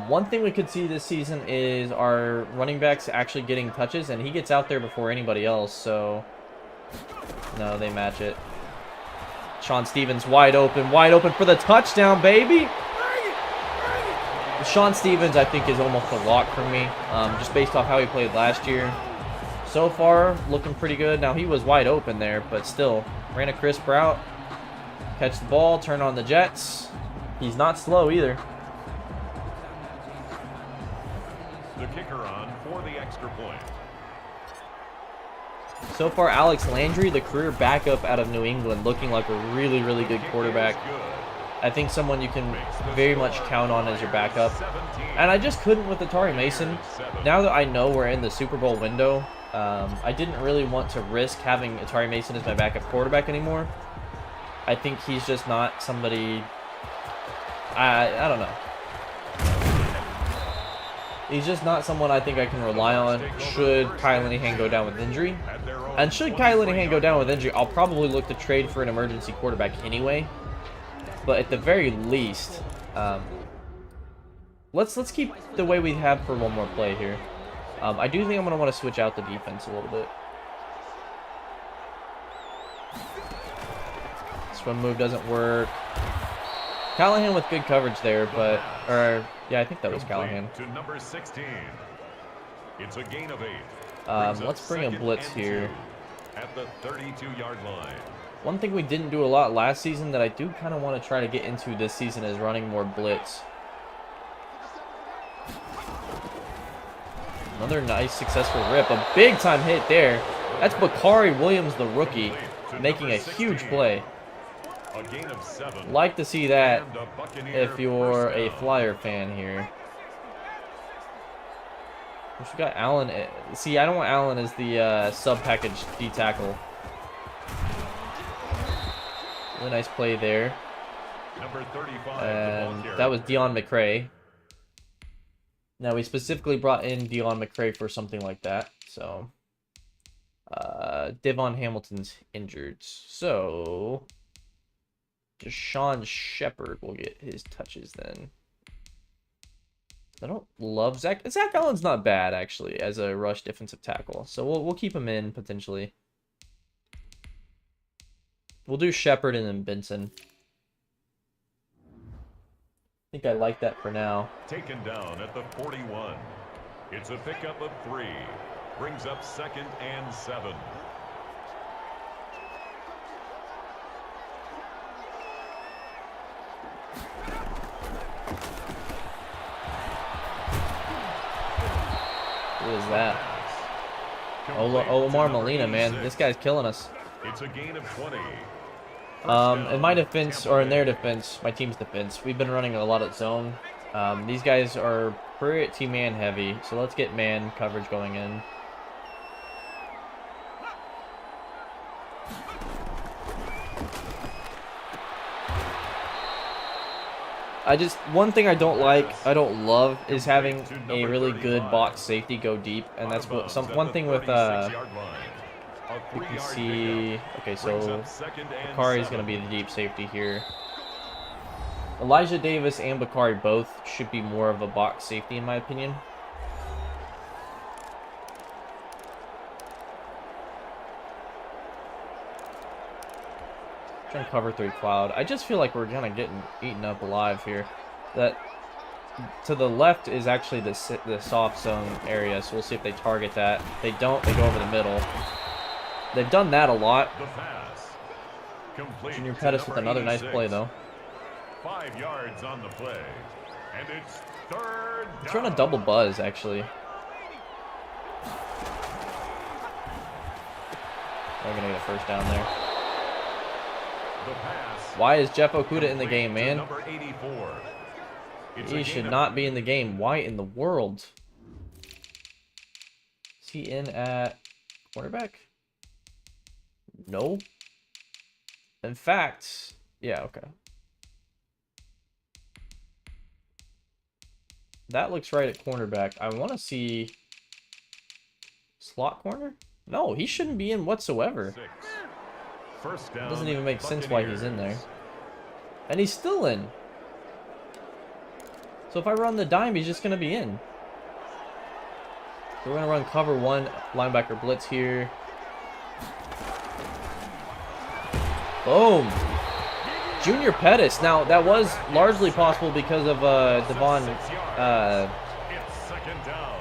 One thing we could see this season is our running backs actually getting touches, and he gets out there before anybody else, so no, they match it. Sean Stevens wide open for the touchdown, baby. Sean Stevens, I think, is almost a lock for me, just based off how he played last year. So far, looking pretty good. Now, he was wide open there, but still, ran a crisp route. Catch the ball, turn on the Jets. He's not slow either. The kicker on for the extra point. So far, Alex Landry, the career backup out of New England, looking like a really, really good quarterback. I think someone you can very much count on as your backup. And I just couldn't with Atari Mason. Now that I know we're in the Super Bowl window, I didn't really want to risk having Atari Mason as my backup quarterback anymore. I think he's just not somebody... I don't know. He's just not someone I think I can rely on should Kyle Linehan go down with injury. And should Kyle Linehan go down with injury, I'll probably look to trade for an emergency quarterback anyway. But at the very least, let's keep the way we have for one more play here. I do think I'm going to want to switch out the defense a little bit. Swim move doesn't work. Callahan with good coverage there, but... yeah, I think that was Callahan. To number 16. It's a gain of 8. Let's bring a blitz here. At the 32-yard line. One thing we didn't do a lot last season that I do kind of want to try to get into this season is running more blitz. Another nice successful rip. A big time hit there. That's Bakari Williams, the rookie, making a huge play. A gain of 7. Like to see that if you're a Flyer fan here. We got Allen. See, I don't want Allen as the sub-package D-tackle. Really nice play there. Number 35, and that was Deion McCray. Now, we specifically brought in Deion McCray for something like that. So, Devon Hamilton's injured. So, Deshaun Shepard will get his touches then. I don't love Zach Allen's not bad, actually, as a rush defensive tackle. So, we'll keep him in, potentially. We'll do Shepard and then Benson. I think I like that for now. Taken down at the 41. It's a pickup of 3. Brings up 2nd and 7. Who is that? Omar Molina, man. This guy's killing us. It's a gain of 20. In my defense, or in their defense, my team's defense, we've been running a lot of zone. These guys are pretty man heavy, so let's get man coverage going in. One thing I don't love is having a really good box safety go deep, and that's one thing with you can see. Okay, so Bakari is going to be the deep safety here. Elijah Davis and Bakari both should be more of a box safety in my opinion. Trying to cover through cloud. I just feel like we're kind of getting eaten up alive here. That to the left is actually the soft zone area, so we'll see if they target that. If they don't, they go over the middle. They've done that a lot. The pass. Complete Junior to Pettis with number another nice 86. play, though. 5 yards on the play. And it's third down. Let's run a double buzz, actually. We're going to get a first down there. The pass. Why is Jeff Okuda in the game, Complete to man? Number 84. It's a He gain should of- not be in the game. Why in the world? Is he in at quarterback? No. In fact, yeah, okay. That looks right at cornerback. I want to see slot corner? No, he shouldn't be in whatsoever. 6. First down. Doesn't even make sense why he's in there. Buccaneers. And he's still in. So if I run the dime, he's just going to be in. So we're going to run cover 1 linebacker blitz here. Boom. Junior Pettis. Now, that was largely possible because of Devon. 6 yards. It's second down.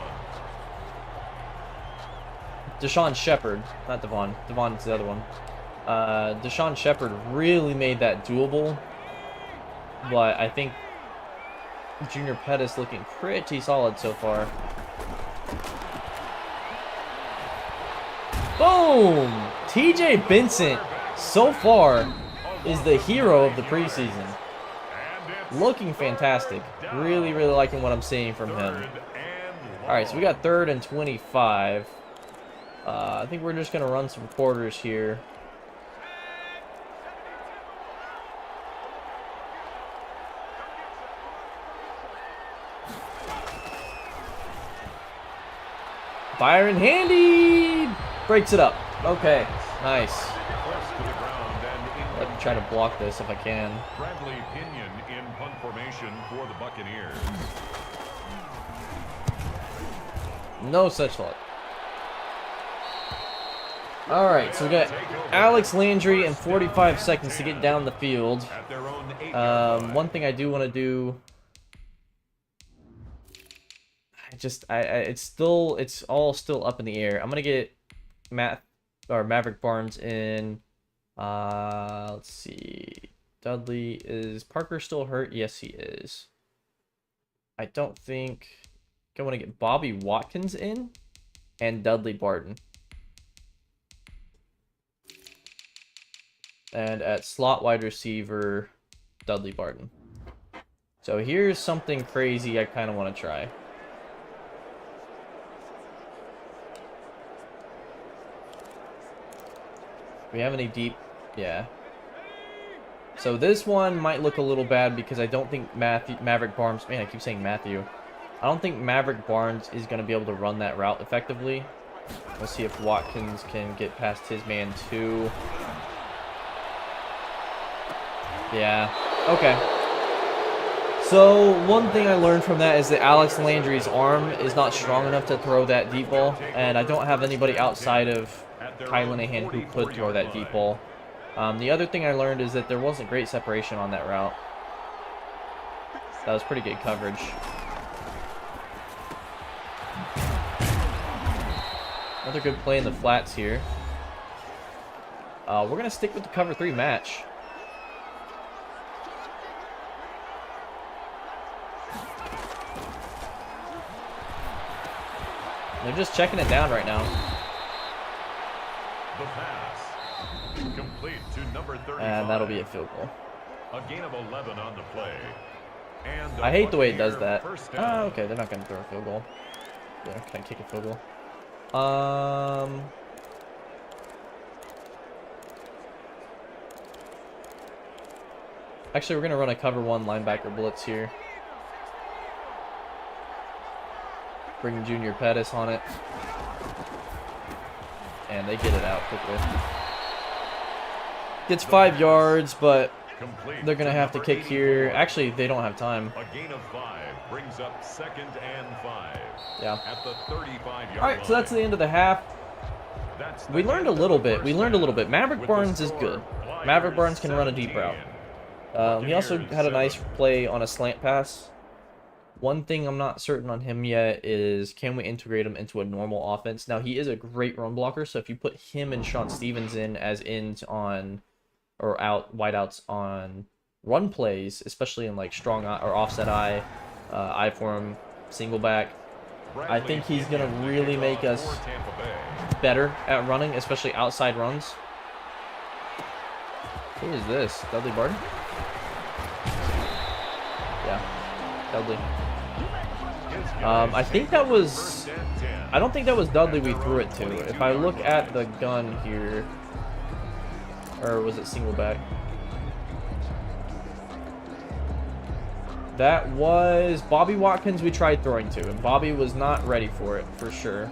Deshaun Shepard. Not Devon. Devon's the other one. Deshaun Shepard really made that doable. But I think Junior Pettis looking pretty solid so far. Boom! TJ Benson, so far, is the hero of the preseason. And it's Looking fantastic. Really, really liking what I'm seeing from him. third and Alright, so we got 3rd and 25. I think we're just going to run some quarters here. Byron Handy breaks it up. Okay, nice. Forced to the ground and Let me try to block this if I can. Bradley Pinion in punt formation for the Buccaneers. No such luck. Alright, so we got Alex Landry and 45 seconds to get down the field. At their own 8-yard line. One thing I do want to do... it's all still up in the air. I'm gonna get Maverick Barnes in. Let's see. Dudley, is Parker still hurt? Yes, he is. I don't think I want to get Bobby Watkins in and Dudley Barton. And at slot wide receiver, Dudley Barton. So here's something crazy I kind of want to try. We have any deep? Yeah. So this one might look a little bad because I don't think Maverick Barnes... Man, I keep saying Matthew. I don't think Maverick Barnes is going to be able to run that route effectively. Let's see if Watkins can get past his man too. Yeah. Okay. So one thing I learned from that is that Alex Landry's arm is not strong enough to throw that deep ball. And I don't have anybody outside of Kai Linehan who could throw that deep ball. The other thing I learned is that there wasn't great separation on that route. That was pretty good coverage. Another good play in the flats here. We're going to stick with the cover 3 match. They're just checking it down right now. The pass. Complete to number 35. And that'll be a field goal. A gain of 11 on the play. And I hate the way it does Buccaneer that. first Oh, down. okay, they're not going to throw a field goal. They're going to kick a field goal. Actually, we're going to run a cover 1 linebacker blitz here. Bring Junior Pettis on it. And they get it out quickly. Gets 5 yards, but Complete they're going to have to number kick here. 84. Actually, they don't have time. A gain of 5 brings up 2nd and 5. Yeah. At the 35-yard Alright, so that's the end of the half. That's the We learned a end of little the bit. We first learned a half. little bit. Maverick With the Barnes is score, good. Flyers Maverick Barnes can run a deep 17. route. He also had a nice play on a slant pass. One thing I'm not certain on him yet is can we integrate him into a normal offense? Now, he is a great run blocker, so if you put him and Sean Stevens in as ins on or out wideouts on run plays, especially in like strong eye or offset I form, single back, I think he's going to really make us better at running, especially outside runs. Who is this? Dudley Barton? Yeah, Dudley. I think that was... I don't think that was Dudley we threw it to. If I look at the gun here... Or was it single back? That was Bobby Watkins we tried throwing to, and Bobby was not ready for it, for sure.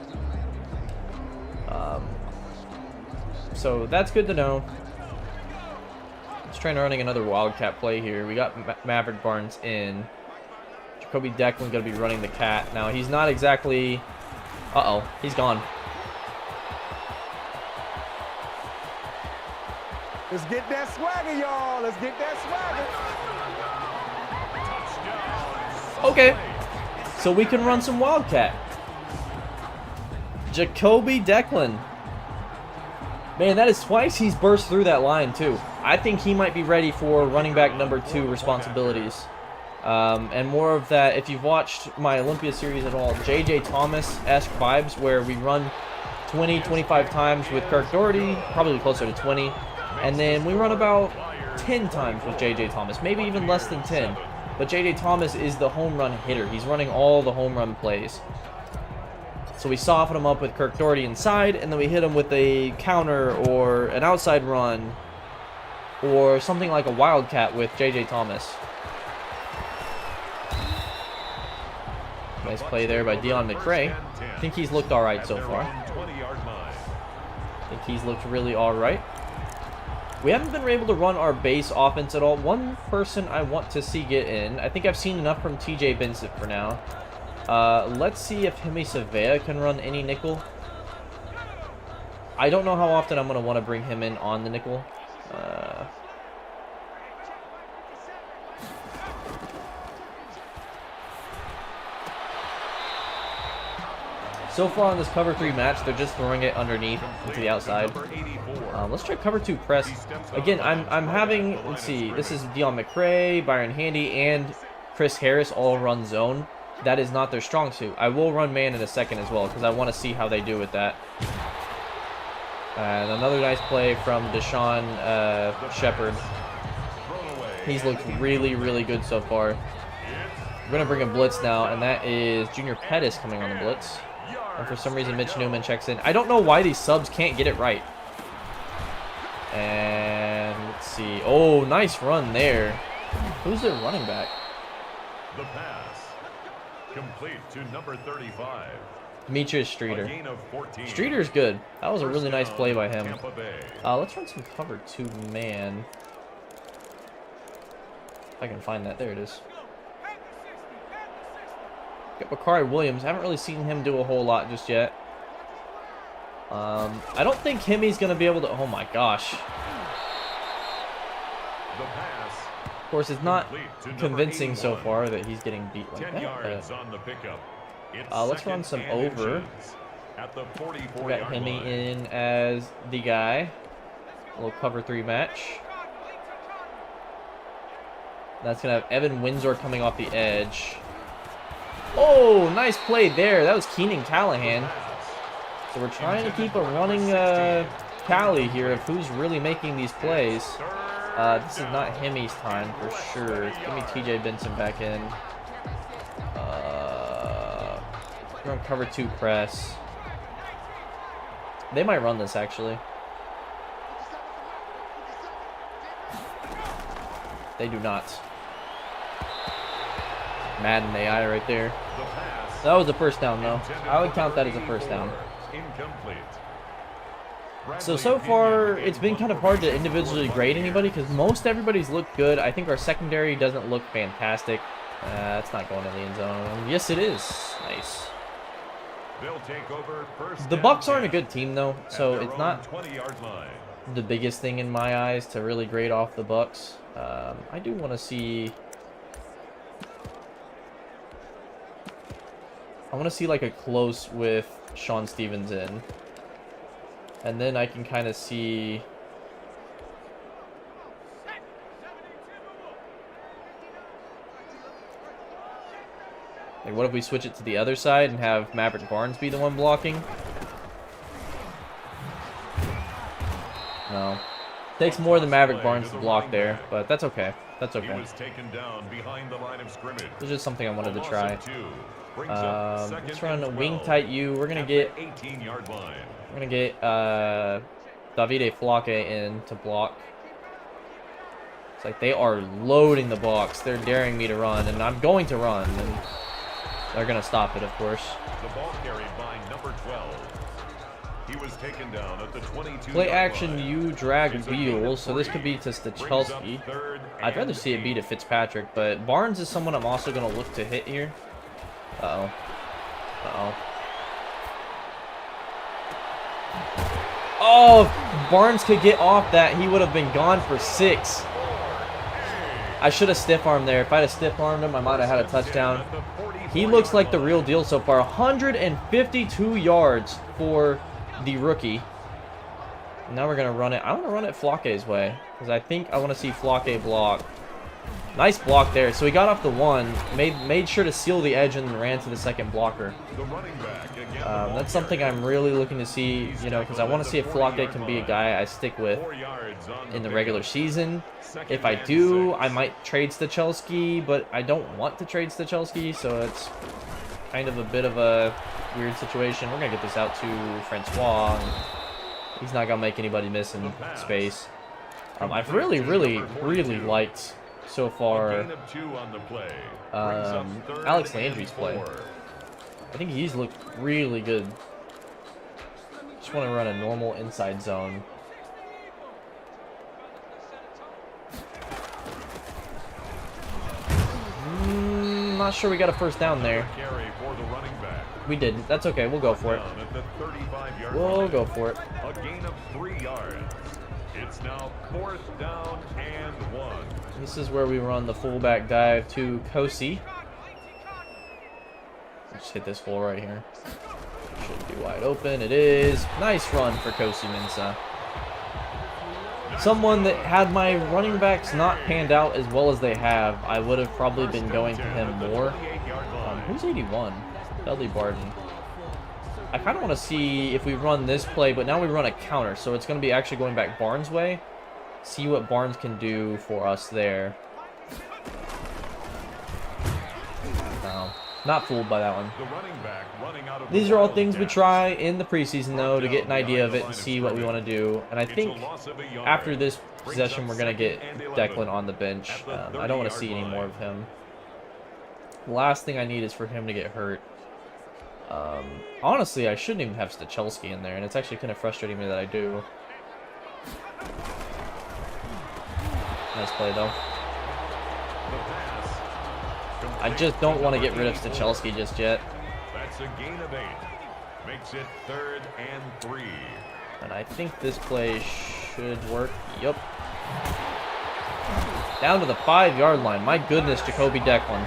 So that's good to know. Let's try running another Wildcat play here. We got Maverick Barnes in. Jacoby Declan going to be running the cat. Now, he's not exactly... Uh-oh, he's gone. Let's get that swagger, y'all. Let's get that swagger. Okay, so we can run some Wildcat. Jacoby Declan. Man, that is twice he's burst through that line, too. I think he might be ready for running back number 2 responsibilities. And more of that, if you've watched my Olympia series at all, J.J. Thomas-esque vibes where we run 20, 25 times with Kirk Doherty, probably closer to 20. And then we run about 10 times with J.J. Thomas, maybe even less than 10. But J.J. Thomas is the home run hitter. He's running all the home run plays. So we soften him up with Kirk Doherty inside, and then we hit him with a counter or an outside run or something like a Wildcat with J.J. Thomas. Nice play there by Deon McCray. I think he's looked all right so far. I think he's looked really all right. We haven't been able to run our base offense at all. One person I want to see get in. I think I've seen enough from TJ Vincent for now. Let's see if Hemi Savea can run any nickel. I don't know how often I'm going to want to bring him in on the nickel. So far on this cover 3 match, they're just throwing it underneath into the outside. Let's try cover 2 press. Again, I'm having, let's see, this is Deon McCray, Byron Handy, and Chris Harris all run zone. That is not their strong suit. I will run man in a second as well because I want to see how they do with that. And another nice play from Deshaun Shepard. He's looked really, really good so far. We're going to bring a blitz now, and that is Junior Pettis coming on the blitz. And for some reason, Mitch Newman checks in. I don't know why these subs can't get it right. And let's see. Oh, nice run there. Who's their running back? The pass complete to number 35. Demetrius Streeter. Streeter's good. That was a really nice play by him. Let's run some cover 2 man. If I can find that. There it is. Got Bakari Williams. Haven't really seen him do a whole lot just yet. I don't think Hemi's going to be able to... Oh my gosh. Of course, it's not convincing so far that he's getting beat like that. Let's run some over. We got Hemi in as the guy. A little cover 3 match. That's going to have Evan Windsor coming off the edge. Oh, nice play there. That was Keenan Callahan. So we're trying to keep a running tally here of who's really making these plays. This is not Hemi's time for sure. Give me TJ Benson back in. We're on cover 2 press. They might run this actually. They do not. Madden AI right there. That was a first down though. I would count that as a first down. So far, it's been kind of hard to individually grade anybody because most everybody's looked good. I think our secondary doesn't look fantastic. It's not going in the end zone. Yes, it is. Nice. The Bucs aren't a good team though, so it's not the biggest thing in my eyes to really grade off the Bucs. I do want to see. I want to see like a close with Sean Stevens in. And then I can kind of see... Like, what if we switch it to the other side and have Maverick Barnes be the one blocking? No. Takes more than Maverick Barnes to block there, but that's okay. That's okay. He was taken down behind the line of scrimmage. It's just something I wanted to try. Let's run a wing 12 tight U. We're gonna get 18-yard line. we're gonna get Davide Flake in to block. It's like they are loading the box. They're daring me to run, and I'm going to run, and they're gonna stop it, of course. The ball carried by number 12. He was taken down at the 22. Play action U drag wheel, so this could be to Stachelski. I'd rather see it be to Fitzpatrick, but Barnes is someone I'm also gonna look to hit here. Uh-oh. Uh-oh. Oh, if Barnes could get off that, he would have been gone for 6. I should have stiff-armed there. If I had stiff-armed him, I might have had a touchdown. He looks like the real deal so far. 152 yards for the rookie. Now we're going to run it. I want to run it Flake's way, because I think I want to see Flake block. Nice block there. So he got off the 1, made sure to seal the edge, and then ran to the second blocker. That's something I'm really looking to see, you know, because I want to see if Flake can be a guy I stick with in the regular season. If I do, I might trade Stachelski, but I don't want to trade Stachelski, so it's kind of a bit of a weird situation. We're going to get this out to Francois. And he's not going to make anybody miss in space. I've really liked so far Alex Landry's play. I think he's looked really good. Just want to run a normal inside zone. Not sure we got a first down there. We didn't. That's okay. We'll go for it. We'll go for it. A gain of 3 yards. It's now 4th down and 1. This is where we run the fullback dive to Kosi. Just hit this hole right here. Should be wide open. It is. Nice run for Kosi Mensah. Someone that had my running backs not panned out as well as they have, I would have probably been going to him more. Who's 81? Dudley Barden. I kind of want to see if we run this play, but now we run a counter, so it's going to be actually going back Barnes' way. See what Barnes can do for us there. No, not fooled by that one. These are all things we try in the preseason, though, to get an idea of it and see what we want to do. And I think after this possession, we're going to get Declan on the bench. I don't want to see any more of him. The last thing I need is for him to get hurt. Honestly, I shouldn't even have Stachelski in there, and it's actually kind of frustrating me that I do. Nice play, though. I just don't want to get rid of Stachelski just yet. That's a gain of 8. Makes it 3rd and 3. And I think this play should work. Yup. Down to the 5-yard line. My goodness, Jacoby Declan.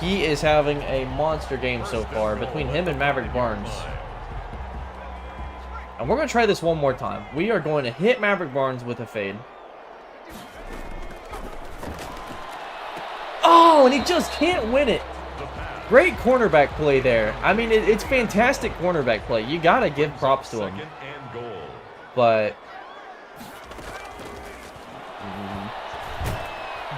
He is having a monster game so far between him and Maverick Barnes. And we're going to try this one more time. We are going to hit Maverick Barnes with a fade. Oh, and he just can't win it. Great cornerback play there. I mean, it's fantastic cornerback play. You got to give props to him. But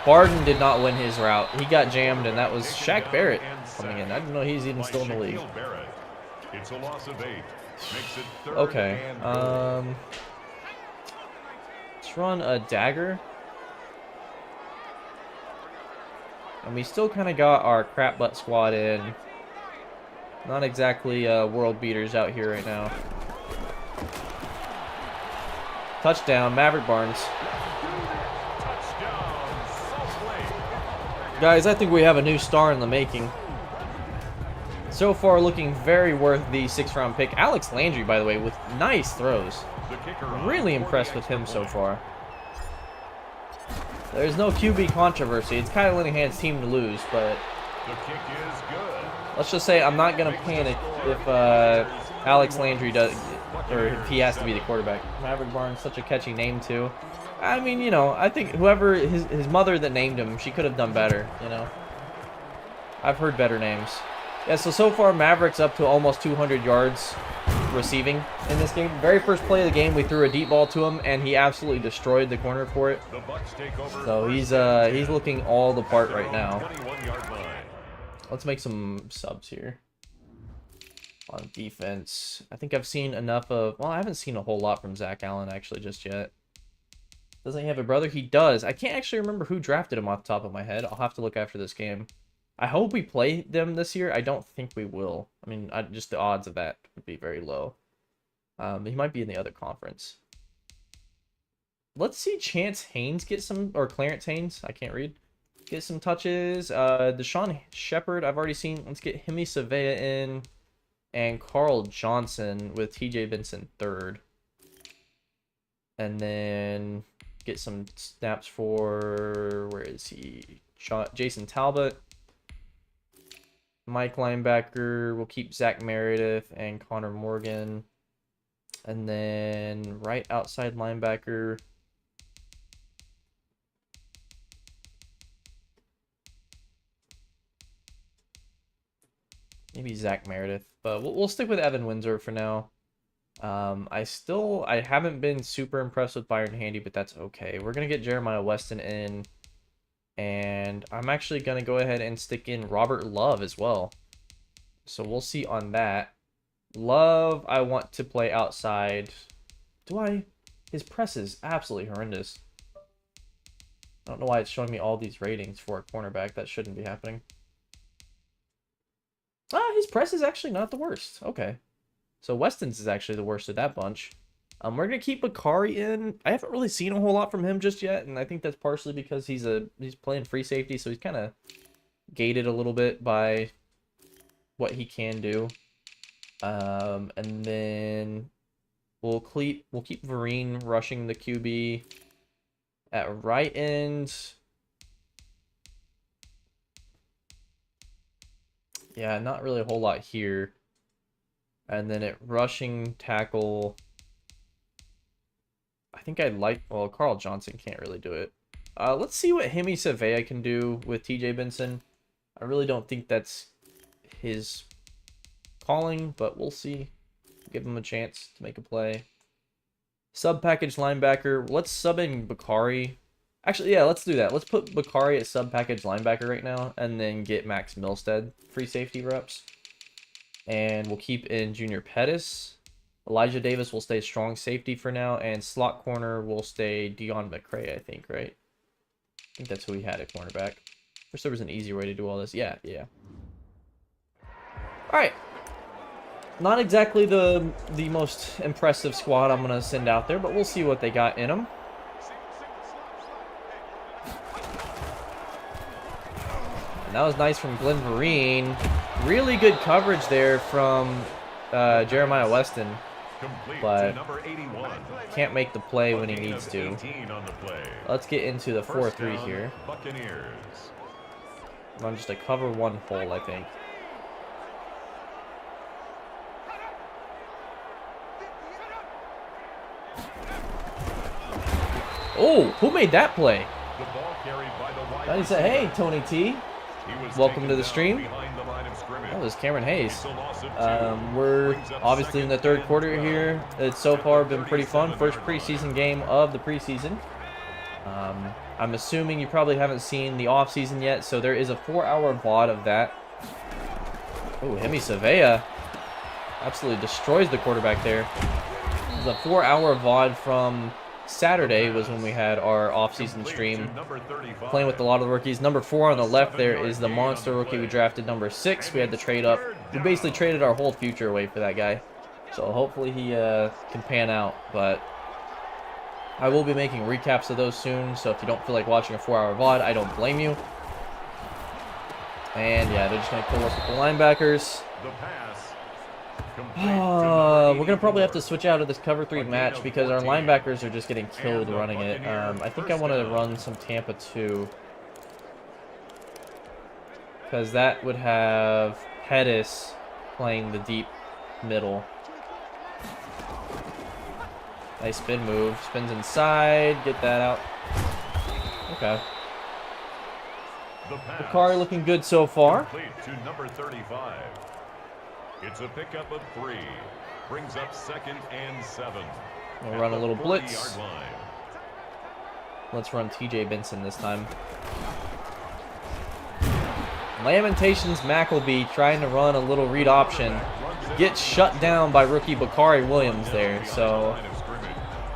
Barden did not win his route. He got jammed, and that was Shaq Barrett coming in. I didn't know he's even still in the league. It's a loss of 8. Makes it 3rd Okay. and Let's run a dagger. And we still kind of got our crap butt squad in. Not exactly world beaters out here right now. Touchdown, Maverick Barnes. Guys, I think we have a new star in the making. So far, looking very worth the 6th-round pick. Alex Landry, by the way, with nice throws. Really impressed with him so far. There's no QB controversy. It's Kyle Linehan's team to lose, but the kick is good. let's just say I'm not gonna panic if Alex Landry does, or if he has to be the quarterback. Maverick Barnes, such a catchy name too. I mean, you know, I think whoever his mother that named him, she could have done better. You know, I've heard better names. Yeah, so far Mavericks up to almost 200 yards receiving in this game. Very first play of the game, we threw a deep ball to him, and he absolutely destroyed the corner for it. So he's looking all the part right now. Let's make some subs here on defense. I think I've seen enough of. Well, I haven't seen a whole lot from Zach Allen actually just yet. Doesn't he have a brother? He does. I can't actually remember who drafted him off the top of my head. I'll have to look after this game. I hope we play them this year. I don't think we will. I mean, just the odds of that would be very low. He might be in the other conference. Let's see Chance Haynes get some, or Clarence Haynes, I can't read, get some touches. Deshaun Shepard, I've already seen. Let's get Hemi Savea in, and Carl Johnson with TJ Benson third. And then get some snaps for, where is he? Jason Talbot. Mike linebacker, we'll keep Zach Meredith and Connor Morgan. And then right outside linebacker, maybe Zach Meredith. But we'll stick with Evan Windsor for now. I haven't been super impressed with Byron Handy, but that's okay. We're going to get Jeremiah Weston in. And I'm actually going to go ahead and stick in Robert Love as well. So we'll see on that. Love, I want to play outside. Do I? His press is absolutely horrendous. I don't know why it's showing me all these ratings for a cornerback. That shouldn't be happening. His press is actually not the worst. Okay. So Weston's is actually the worst of that bunch. We're going to keep Bakari in. I haven't really seen a whole lot from him just yet, and I think that's partially because he's playing free safety, so he's kind of gated a little bit by what he can do. And then we'll keep Vereen rushing the QB at right end. Yeah, not really a whole lot here. And then at rushing tackle, I think I'd like, well, Carl Johnson can't really do it. Let's see what Hemi Savea can do with TJ Benson. I really don't think that's his calling, but we'll see. Give him a chance to make a play. Sub-package linebacker. Let's sub in Bakari. Actually, yeah, let's do that. Let's put Bakari at sub-package linebacker right now, and then get Max Milstead free safety reps. And we'll keep in Junior Pettis. Elijah Davis will stay strong safety for now, and slot corner will stay Dion McCray, I think, right? I think that's who we had at cornerback. Wish there was an easier way to do all this. Yeah. Alright. Not exactly the most impressive squad I'm going to send out there, but we'll see what they got in them. And that was nice from Glenn Vereen. Really good coverage there from Jeremiah Weston, but can't make the play when he needs to. Let's get into the 4-3 here. Run just a cover one hole, I think. Oh, who made that play? He said, hey, Tony T. Welcome to the stream. That was Cameron Hayes. We're obviously in the third quarter here. It's so far been pretty fun. First preseason game of the preseason. I'm assuming you probably haven't seen the off-season yet, so there is a 4-hour VOD of that. Oh, Hemi Savea absolutely destroys the quarterback there. There's a 4-hour VOD from Saturday was when we had our off-season stream playing with a lot of the rookies. Number 4 on the left there is the monster rookie we drafted. Number 6, we had to trade up. We basically traded our whole future away for that guy. So hopefully he can pan out. But I will be making recaps of those soon. So if you don't feel like watching a 4-hour VOD, I don't blame you. And yeah, they're just going to kill us with the linebackers. We're going to probably have to switch out of this cover 3 match because our linebackers are just getting killed running it. I think I want to run some Tampa 2. Because that would have Pettis playing the deep middle. Nice spin move. Spins inside. Get that out. Okay. Bakari looking good so far. Complete to number 35. It's a pickup of 3. Brings up 2nd and 7. We'll run a little blitz. 40-yard line. Let's run TJ Benson this time. Lamentations McElby trying to run a little read option. Gets shut down by rookie Bakari Williams there. So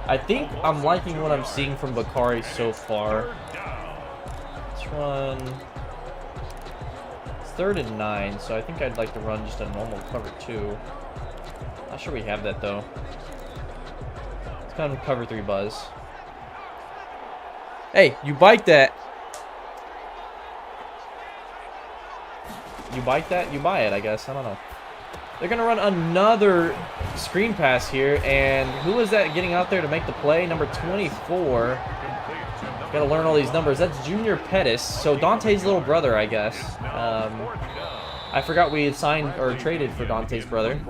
I think I'm liking what I'm seeing from Bakari so far. Let's run. It's 3rd and 9, so I think I'd like to run just a normal cover 2. Not sure we have that though. It's kind of cover 3 buzz. Hey, you bite that. You bite that, you buy it, I guess. I don't know. They're going to run another screen pass here. And who is that getting out there to make the play? Number 24. Got to learn all these numbers. That's Junior Pettis. So Dante's little brother, I guess. I forgot we had signed or traded for Dante's brother.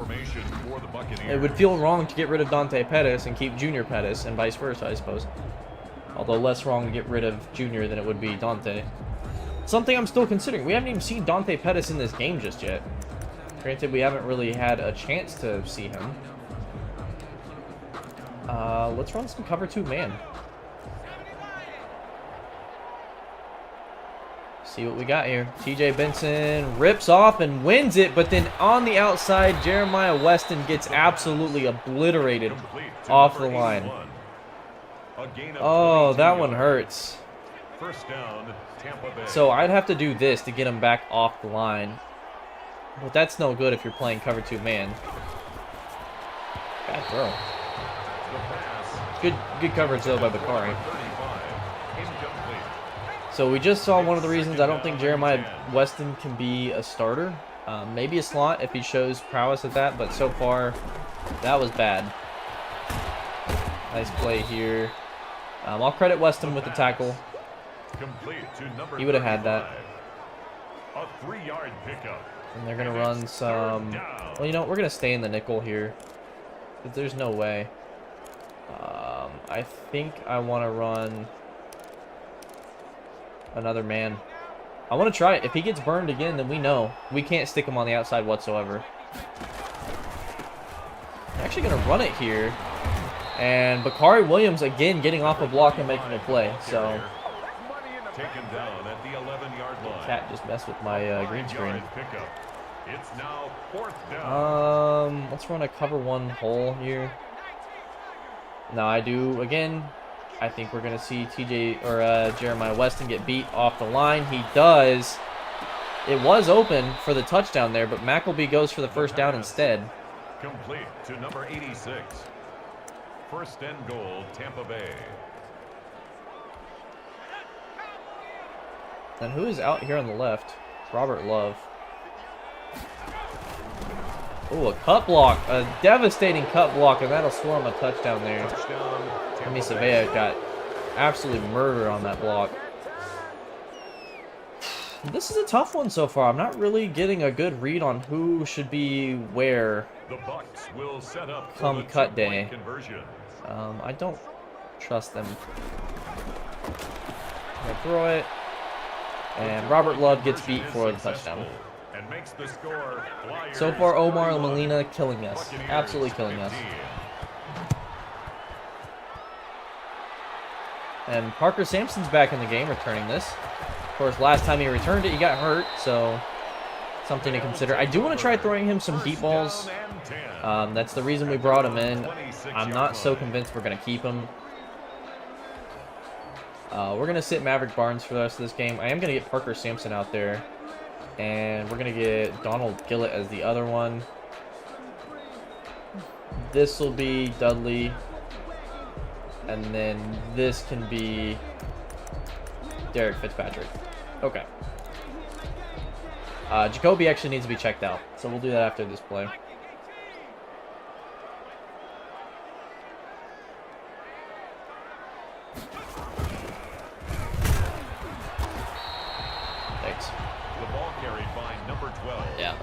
It would feel wrong to get rid of Dante Pettis and keep Junior Pettis, and vice versa, I suppose. Although less wrong to get rid of Junior than it would be Dante. Something I'm still considering. We haven't even seen Dante Pettis in this game just yet. Granted, we haven't really had a chance to see him. Let's run some cover 2 man. See what we got here. TJ Benson rips off and wins it, but then on the outside, Jeremiah Weston gets absolutely obliterated off the line. Oh, that one hurts. First down, Tampa Bay. So I'd have to do this to get him back off the line. But that's no good if you're playing cover 2 man. Bad throw. Good coverage though by Bakari. So we just saw one of the reasons I don't think Jeremiah Weston can be a starter. Maybe a slot if he shows prowess at that, but so far that was bad. Nice play here. I'll credit Weston with the tackle. He would have had that. A 3-yard pickup. And they're going to run some... Well, you know what? We're going to stay in the nickel here. But there's no way. I think I want to run another man. I want to try it. If he gets burned again, then we know. We can't stick him on the outside whatsoever. I'm actually going to run it here. And Bakari Williams, again, getting off a block and making a play. So... Taken down at the 11-yard line. Cat just messed with my green screen. It's now 4th down. Let's run a cover 1 hole here. Now I do again. I think we're gonna see Jeremiah Weston get beat off the line. He does. It was open for the touchdown there, but McElby goes for the first down instead. Complete to number 86. 1st and goal, Tampa Bay. And who is out here on the left? Robert Love. Oh, a cut block. A devastating cut block, and that'll score him a touchdown there. Jimmy Savea got absolutely murdered on that block. This is a tough one so far. I'm not really getting a good read on who should be where come cut day. I don't trust them. I'm gonna throw it. And Robert Love gets beat for the touchdown. So far, Omar Molina killing us. Absolutely killing us. And Parker Sampson's back in the game, returning this. Of course, last time he returned it, he got hurt, so something to consider. I do want to try throwing him some deep balls. That's the reason we brought him in. I'm not so convinced we're going to keep him. We're going to sit Maverick Barnes for the rest of this game. I am going to get Parker Sampson out there. And we're going to get Donald Gillett as the other one. This will be Dudley. And then this can be Derek Fitzpatrick. Okay. Jacoby actually needs to be checked out. So we'll do that after this play.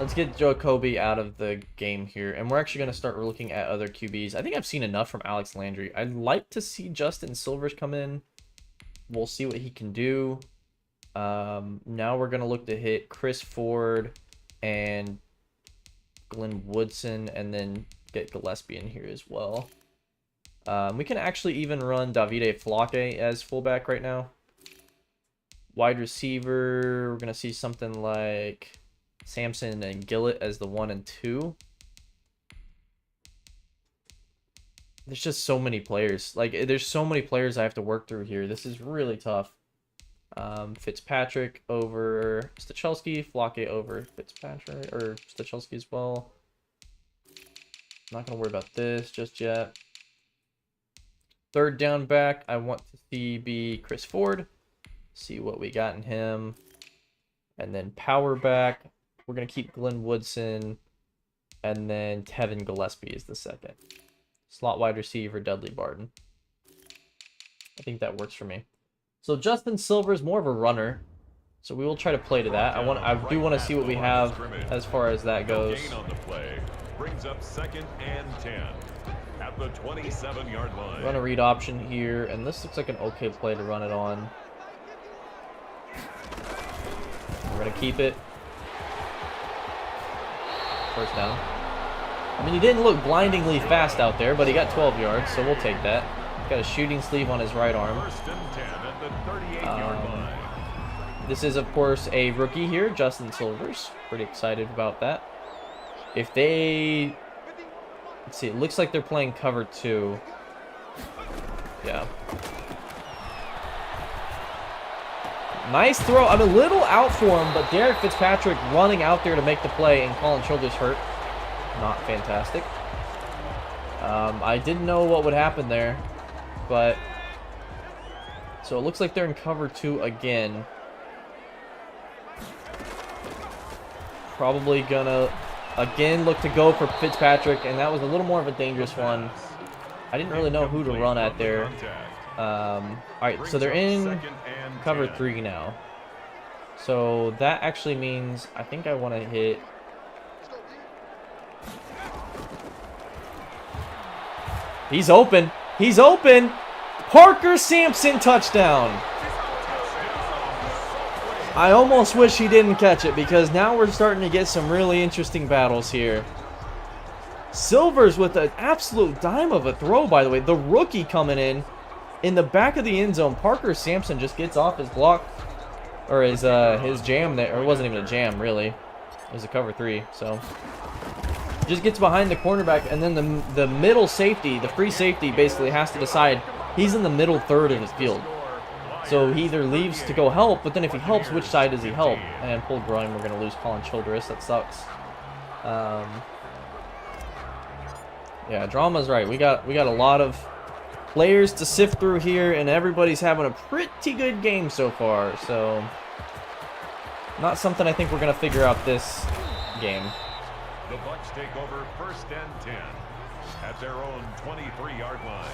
Let's get Jacoby out of the game here. And we're actually going to start looking at other QBs. I think I've seen enough from Alex Landry. I'd like to see Justin Silvers come in. We'll see what he can do. Now we're going to look to hit Chris Ford and Glenn Woodson, and then get Gillespie in here as well. We can actually even run Davide Flake as fullback right now. Wide receiver, we're going to see something like Sampson and Gillett as the 1 and 2. There's just so many players. Like, there's so many players I have to work through here. This is really tough. Fitzpatrick over Stachelski, Flake over Fitzpatrick, or Stachelski as well. Not going to worry about this just yet. Third down back, I want to see be Chris Ford. See what we got in him. And then power back, we're going to keep Glenn Woodson. And then Tevin Gillespie is the second. Slot wide receiver, Dudley Barton. I think that works for me. So Justin Silver is more of a runner. So we will try to play to that. I do want to see what we have as far as that goes. Brings up 2nd and 10 at the 27-yard line. Run a read option here, and this looks like an okay play to run it on. We're going to keep it. First down. I mean, he didn't look blindingly fast out there, but he got 12 yards, so we'll take that. Got a shooting sleeve on his right arm. First and 10 at the 38-yard line. This is, of course, a rookie here, Justin Silvers. Pretty excited about that. If they... Let's see, it looks like they're playing cover 2. Yeah. Nice throw. I'm a little out for him, but Derek Fitzpatrick running out there to make the play, and Colin Childress hurt. Not fantastic. I didn't know what would happen there, but... So it looks like they're in cover 2 again. Probably gonna... Again, look to go for Fitzpatrick, and that was a little more of a dangerous one. I didn't really know who to run at there. Alright, so they're in cover 3 now. So that actually means I think I want to hit... He's open! He's open! Parker Sampson touchdown! I almost wish he didn't catch it, because now we're starting to get some really interesting battles here. Silvers with an absolute dime of a throw, by the way. The rookie coming in the back of the end zone. Parker Sampson just gets off his block, or his jam there, or it wasn't even a jam, really. It was a cover 3, so. Just gets behind the cornerback, and then the middle safety, the free safety, basically has to decide. He's in the middle third of his field. So he either leaves to go help, but then if he helps, which side does he help? And pulled groin, we're going to lose Colin Childress. That sucks. Yeah, drama's right. We got a lot of players to sift through here, and everybody's having a pretty good game so far. So not something I think we're going to figure out this game. The Bucs take over 1st and 10 at their own 23-yard line.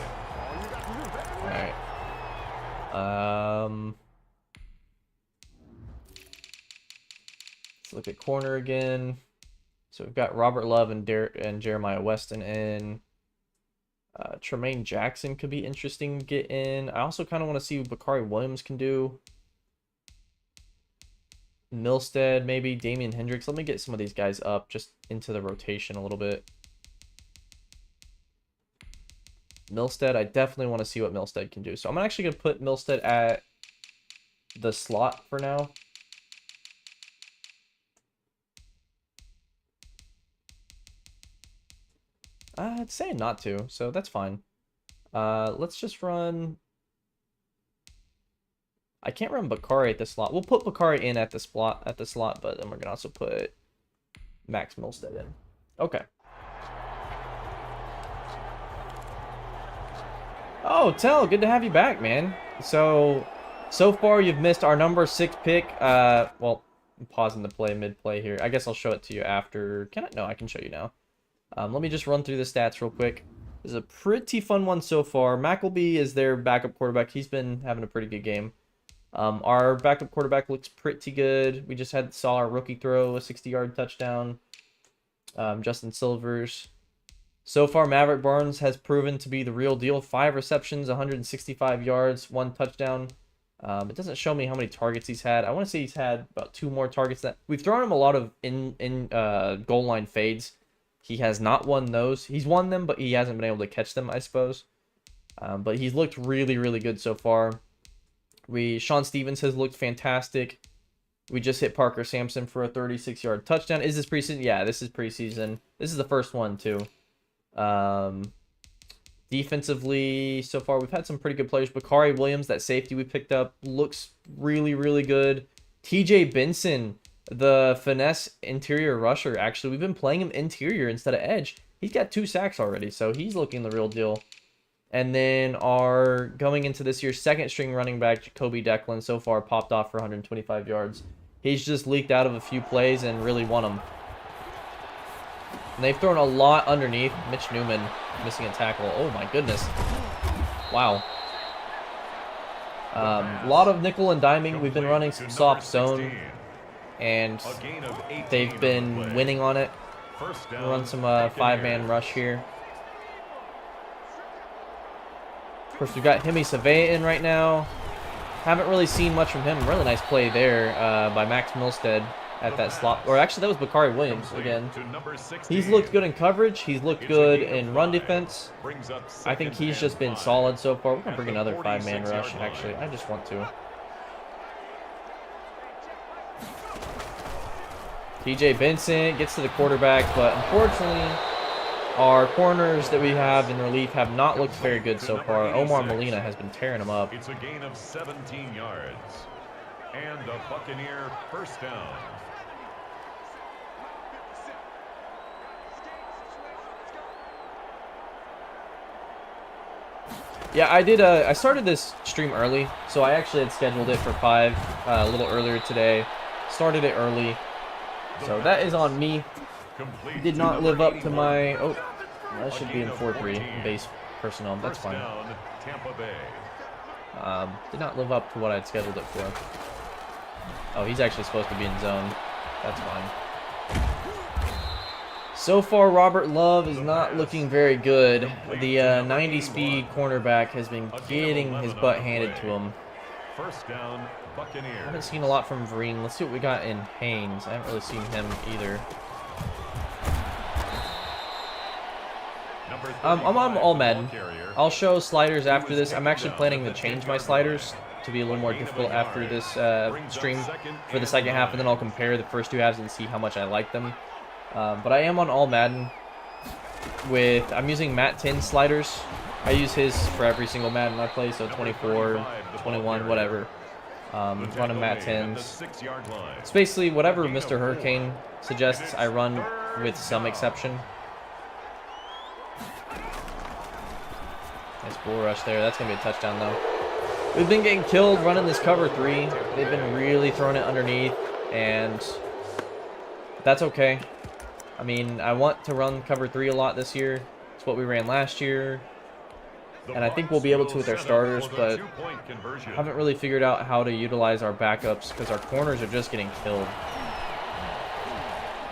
All right. Let's look at corner again. So we've got Robert Love and Jeremiah Weston in. Tremaine Jackson could be interesting to get in. I also kind of want to see what Bakari Williams can do. Milstead, maybe Damian Hendricks. Let me get some of these guys up just into the rotation a little bit. Milstead, I definitely want to see what Milstead can do. So I'm actually going to put Milstead at the slot for now. It's saying not to, so that's fine. Let's just run... I can't run Bakari at the slot. We'll put Bakari in at the slot, but then we're going to also put Max Milstead in. Okay. Oh, Tell, good to have you back, man. So far you've missed our number 6 pick. Well, I'm pausing the play mid-play here. I guess I'll show it to you after. Can I? No, I can show you now. Let me just run through the stats real quick. This is a pretty fun one so far. McElby is their backup quarterback. He's been having a pretty good game. Our backup quarterback looks pretty good. We just saw our rookie throw a 60-yard touchdown. Justin Silvers. So far, Maverick Barnes has proven to be the real deal. 5 receptions, 165 yards, 1 touchdown. It doesn't show me how many targets he's had. I want to say he's had about 2 more targets. We've thrown him a lot of goal line fades. He has not won those. He's won them, but he hasn't been able to catch them, I suppose. But he's looked really, really good so far. Sean Stevens has looked fantastic. We just hit Parker Sampson for a 36-yard touchdown. Is this preseason? Yeah, this is preseason. This is the first one, too. Defensively, so far, we've had some pretty good players. Bakari Williams, that safety we picked up, looks really, really good. TJ Benson, the finesse interior rusher, actually. We've been playing him interior instead of edge. He's got 2 sacks already, so he's looking the real deal. And then our going into this year's second string running back, Jacoby Declan, so far popped off for 125 yards. He's just leaked out of a few plays and really won them. And they've thrown a lot underneath. Mitch Newman missing a tackle. Oh my goodness. Wow. A lot of nickel and diming. We've been running some soft zone, and they've been winning on it. We'll run some 5-man rush here. Of course, we've got Hemi Savea in right now. Haven't really seen much from him. Really nice play there by Max Milstead at that slot. Or actually, that was Bakari Williams again. He's looked good in coverage. He's looked good in run defense. I think he's just been solid so far. We're going to bring another 5-man rush, actually. I just want to. TJ Benson gets to the quarterback, but unfortunately, our corners that we have in relief have not looked very good so far. Omar Molina has been tearing them up. It's a gain of 17 yards. And the Buccaneer first down. Yeah, I did. I started this stream early, so I actually had scheduled it for 5 a little earlier today. Started it early, so that is on me. Did not live up to my... Oh, that should be in 4-3 base personnel. That's fine. Did not live up to what I'd scheduled it for. Oh, he's actually supposed to be in zone. That's fine. So far, Robert Love is not looking very good. The 90-speed cornerback has been getting his butt handed to him. First down, Buccaneers. I haven't seen a lot from Vereen. Let's see what we got in Haynes. I haven't really seen him either. I'm on all Madden. I'll show sliders after this. I'm actually planning to change my sliders to be a little more difficult after this stream for the second half, and then I'll compare the first 2 halves and see how much I like them. But I am on all Madden I'm using Matt 10 sliders. I use his for every single Madden I play, so 24, 21, whatever. Running Matt 10s. It's basically whatever Mr. Hurricane suggests I run with some exception. Nice bull rush there. That's going to be a touchdown, though. We've been getting killed running this cover 3. They've been really throwing it underneath, and that's okay. I mean, I want to run cover 3 a lot this year. It's what we ran last year, and I think we'll be able to with our starters, but I haven't really figured out how to utilize our backups because our corners are just getting killed.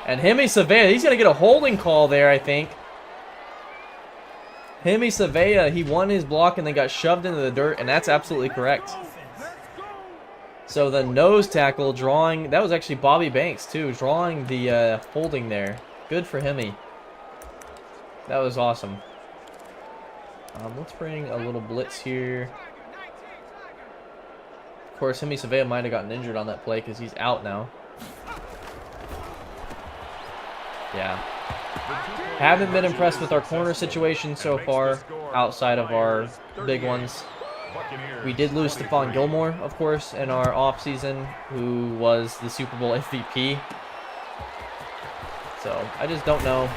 And Hemi Savea, he's going to get a holding call there, I think. Hemi Savea, he won his block and then got shoved into the dirt, and that's absolutely correct. So the nose tackle drawing, that was actually Bobby Banks too, drawing the holding there. Good for Hemi. That was awesome. Let's bring a little blitz here. Of course, Hemi Savea might have gotten injured on that play because he's out now. Yeah. Haven't been impressed with our corner situation so far, outside of our big ones. We did lose Stephon Gilmore, of course, in our offseason, who was the Super Bowl MVP. So, I just don't know.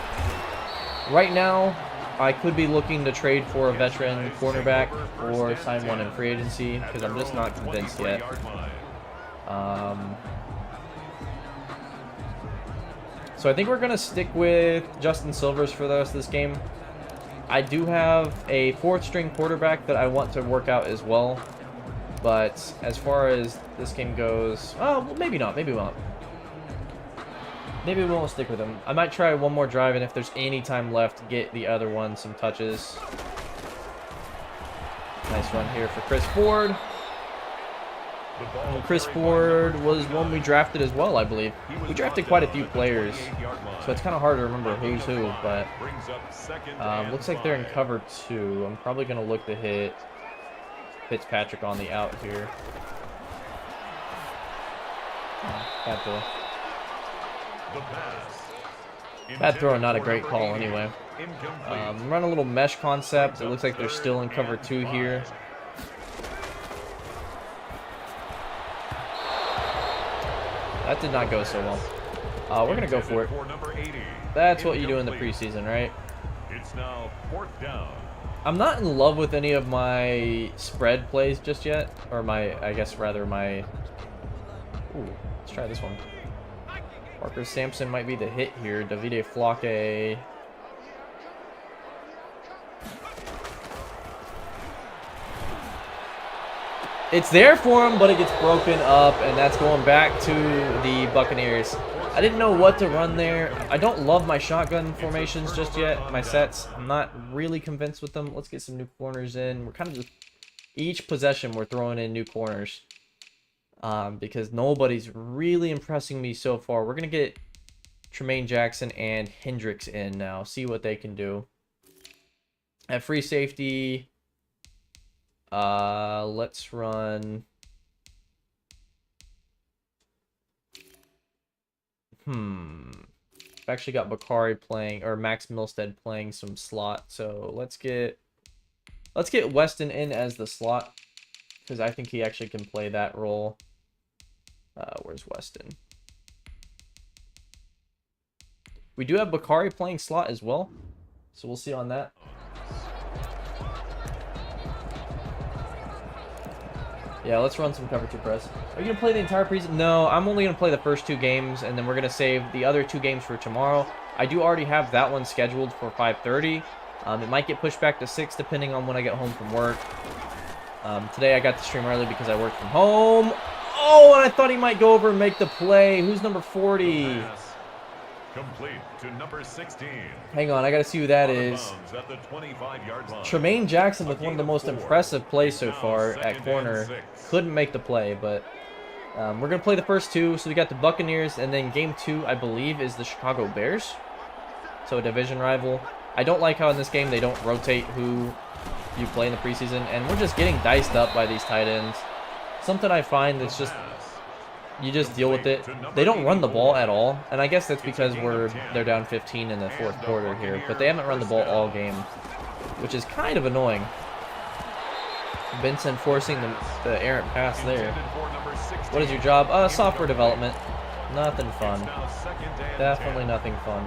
Right now, I could be looking to trade for a veteran cornerback or sign one in free agency, because I'm just not convinced yet. So I think we're going to stick with Justin Silvers for the rest of this game. I do have a 4th string quarterback that I want to work out as well. But as far as this game goes, oh, well, maybe not. Maybe we won't. Maybe we won't stick with him. I might try one more drive, and if there's any time left, get the other one some touches. Nice run here for Chris Ford. And Chris Ford was one we drafted as well, I believe. We drafted quite a few players, so it's kind of hard to remember who's who, but looks like they're in cover 2. I'm probably going to look to hit Fitzpatrick on the out here. Bad throw. Bad throw, not a great call anyway. Run a little mesh concept. It looks like they're still in cover 2 here. That did not go so well. We're going to go for it. That's what you do in the preseason, right? It's now 4th down. I'm not in love with any of my spread plays just yet. Or my, I guess rather my... Ooh, let's try this one. Parker Sampson might be the hit here. Davide Flocke. It's there for him, but it gets broken up, and that's going back to the Buccaneers. I didn't know what to run there. I don't love my shotgun formations just yet, my sets. I'm not really convinced with them. Let's get some new corners in. We're kind of just... Each possession, we're throwing in new corners. Because nobody's really impressing me so far. We're going to get Tremaine Jackson and Hendricks in now. See what they can do. At free safety... let's run... I've actually got Bakari playing, or Max Milstead playing some slot, so let's get Weston in as the slot, because I think he actually can play that role. Where's Weston? We do have Bakari playing slot as well, so we'll see on that. Yeah, let's run some cover 2 press. Are you going to play the entire preseason? No, I'm only going to play the first 2 games, and then we're going to save the other 2 games for tomorrow. I do already have that one scheduled for 5:30. It might get pushed back to 6 depending on when I get home from work. Today I got to stream early because I worked from home. Oh, and I thought he might go over and make the play. Who's number 40? Complete to number 16. Hang on, I gotta see who that is. Tremaine Jackson with one of the most impressive plays so far at corner. Couldn't make the play, but we're gonna play the first 2. So we got the Buccaneers, and then game 2, I believe, is the Chicago Bears. So a division rival. I don't like how in this game they don't rotate who you play in the preseason, and we're just getting diced up by these tight ends. Something I find that's just... You just deal with it. They don't run the ball at all, and I guess that's because they're down 15 in the 4th quarter here, but they haven't run the ball all game, which is kind of annoying. Benson forcing the errant pass there. What is your job? Software development. Nothing fun. Definitely nothing fun.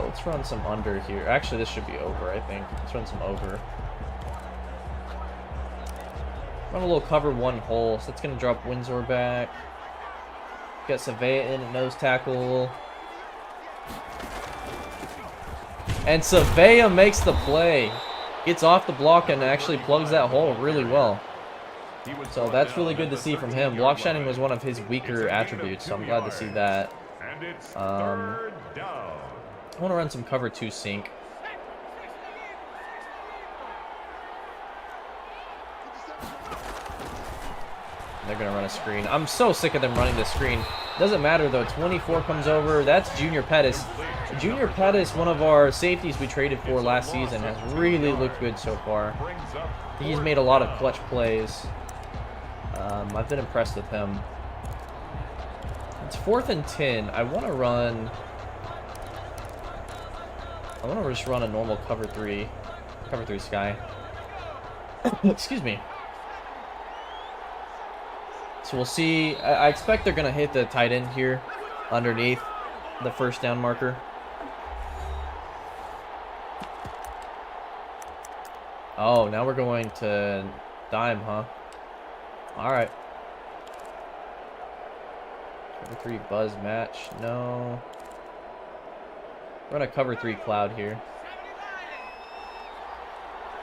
Let's run some under here. Actually, this should be over, I think. Let's run some over. Run a little cover 1 hole, so that's going to drop Windsor back. Got Savea in at nose tackle. And Savea makes the play. Gets off the block and actually plugs that hole really well. So that's really good to see from him. Block shining was one of his weaker attributes, so I'm glad to see that. I want to run some cover 2 sink. They're going to run a screen. I'm so sick of them running this screen. Doesn't matter, though. 24 comes over. That's Junior Pettis. Junior Pettis, one of our safeties we traded for last season, has really looked good so far. He's made a lot of clutch plays. I've been impressed with him. It's 4th and 10. I want to just run a normal cover 3 sky. Excuse me. So we'll see. I expect they're going to hit the tight end here underneath the first down marker. Oh, now we're going to dime, huh? All right. Cover 3 buzz match. No. We're going to cover 3 cloud here.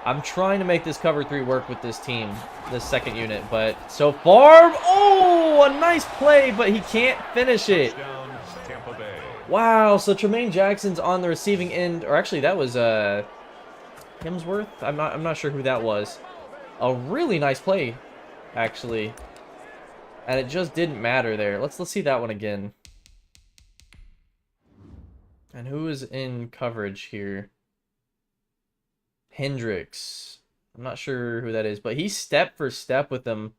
I'm trying to make this cover 3 work with this team, this second unit, but so far, oh, a nice play, but he can't finish it. Touchdown, Tampa Bay. Wow, so Tremaine Jackson's on the receiving end, or actually that was Hemsworth. I'm not sure who that was. A really nice play, actually, and it just didn't matter there. Let's see that one again. And who is in coverage here? Hendricks. I'm not sure who that is, but he's step for step with them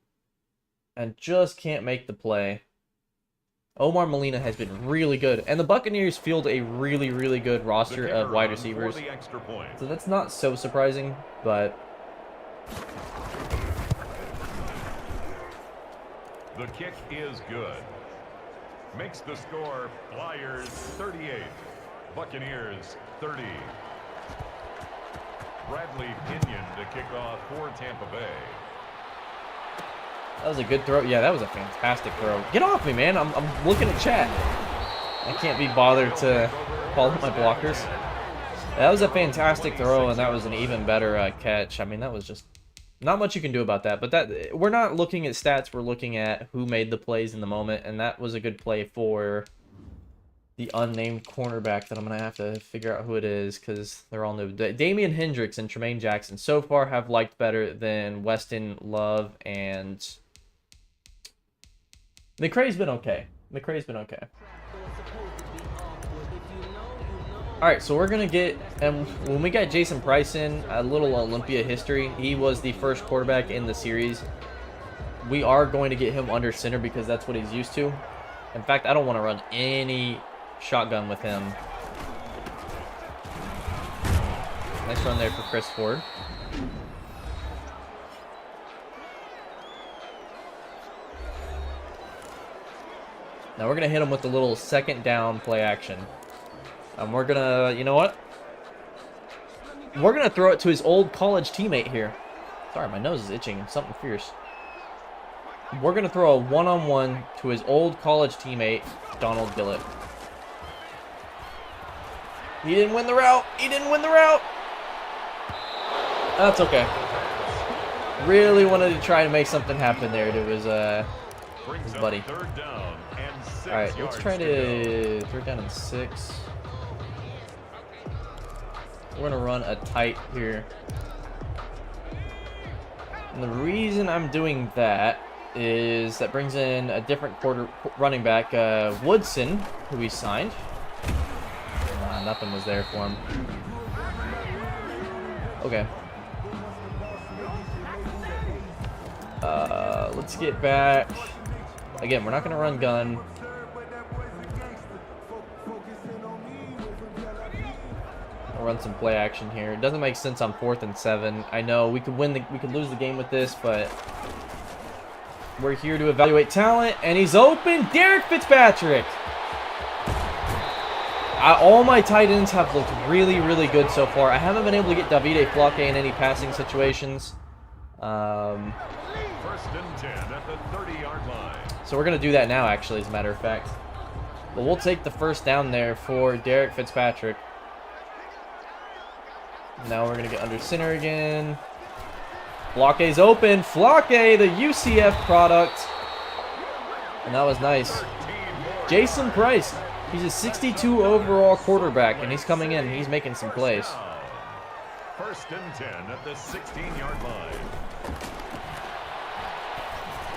and just can't make the play. Omar Molina has been really good, and the Buccaneers field a really, really good roster of wide receivers. So that's not so surprising, but The kick is good. Makes the score Flyers 38, Buccaneers 30. Bradley Pinion to kick off for Tampa Bay. that was a good throw. Yeah, that was a fantastic throw. Get off me, man. I'm looking at chat. I can't be bothered to follow my blockers. That was a fantastic throw, and that was an even better catch. I mean, that was just not much you can do about that. But that we're not looking at stats. We're looking at who made the plays in the moment, and that was a good play for the unnamed cornerback that I'm going to have to figure out who it is because they're all new. Damian Hendricks and Tremaine Jackson so far have liked better than Weston, Love, and McCray's been okay. McCray's been okay. Alright, so we're going to get, and when we got Jason Price in, a little Olympia history, he was the first quarterback in the series. We are going to get him under center because that's what he's used to. In fact, I don't want to run any shotgun with him. Nice run there for Chris Ford. Now we're going to hit him with a little second down play action. We're going to, you know what? We're going to throw it to his old college teammate here. Sorry, my nose is itching. Something fierce. We're going to throw a one-on-one to his old college teammate, Donald Gillett. He didn't win the route. He didn't win the route. That's okay. Really wanted to try to make something happen there to his buddy. All right, let's try to third down and 6. We're going to run a tight here. And the reason I'm doing that is that brings in a different running back, Woodson, who we signed. Nothing was there for him. Okay. Let's get back. Again, we're not going to run gun. We'll run some play action here. It doesn't make sense on 4th and 7. I know we could lose the game with this, but we're here to evaluate talent, and he's open. Derek Fitzpatrick. All my tight ends have looked really, really good so far. I haven't been able to get Davide Flake in any passing situations. First and 10 at the 30-yard line. So we're going to do that now, actually, as a matter of fact. But we'll take the first down there for Derek Fitzpatrick. Now we're going to get under center again. Flake's open. Flake, the UCF product. And that was nice. Jason Price. He's a 62 overall quarterback, and he's coming in. He's making some plays. First and 10 at the 16-yard line.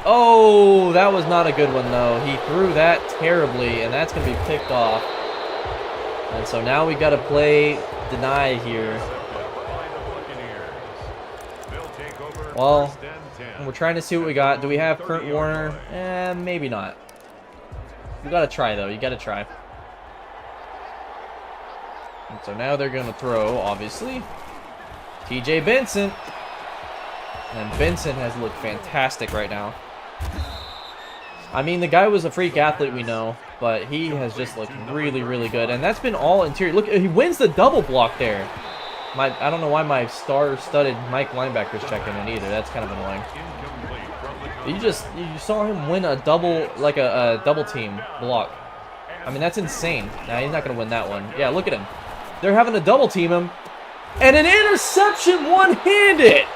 Oh, that was not a good one, though. He threw that terribly, and that's going to be picked off. And so now we got to play deny here. Well, we're trying to see what we got. Do we have Kurt Warner? Maybe not. You got to try, though. You got to try. And so now they're going to throw, obviously, TJ Benson. And Benson has looked fantastic right now. I mean, the guy was a freak athlete, we know, but he has just looked really, really good. And that's been all interior. Look, he wins the double block there. I don't know why my star-studded Mike linebacker's checking in either. That's kind of annoying. You saw him win a double, like a double team block. I mean, that's insane. Nah, he's not going to win that one. Yeah, look at him. They're having to double team him. And an interception one-handed.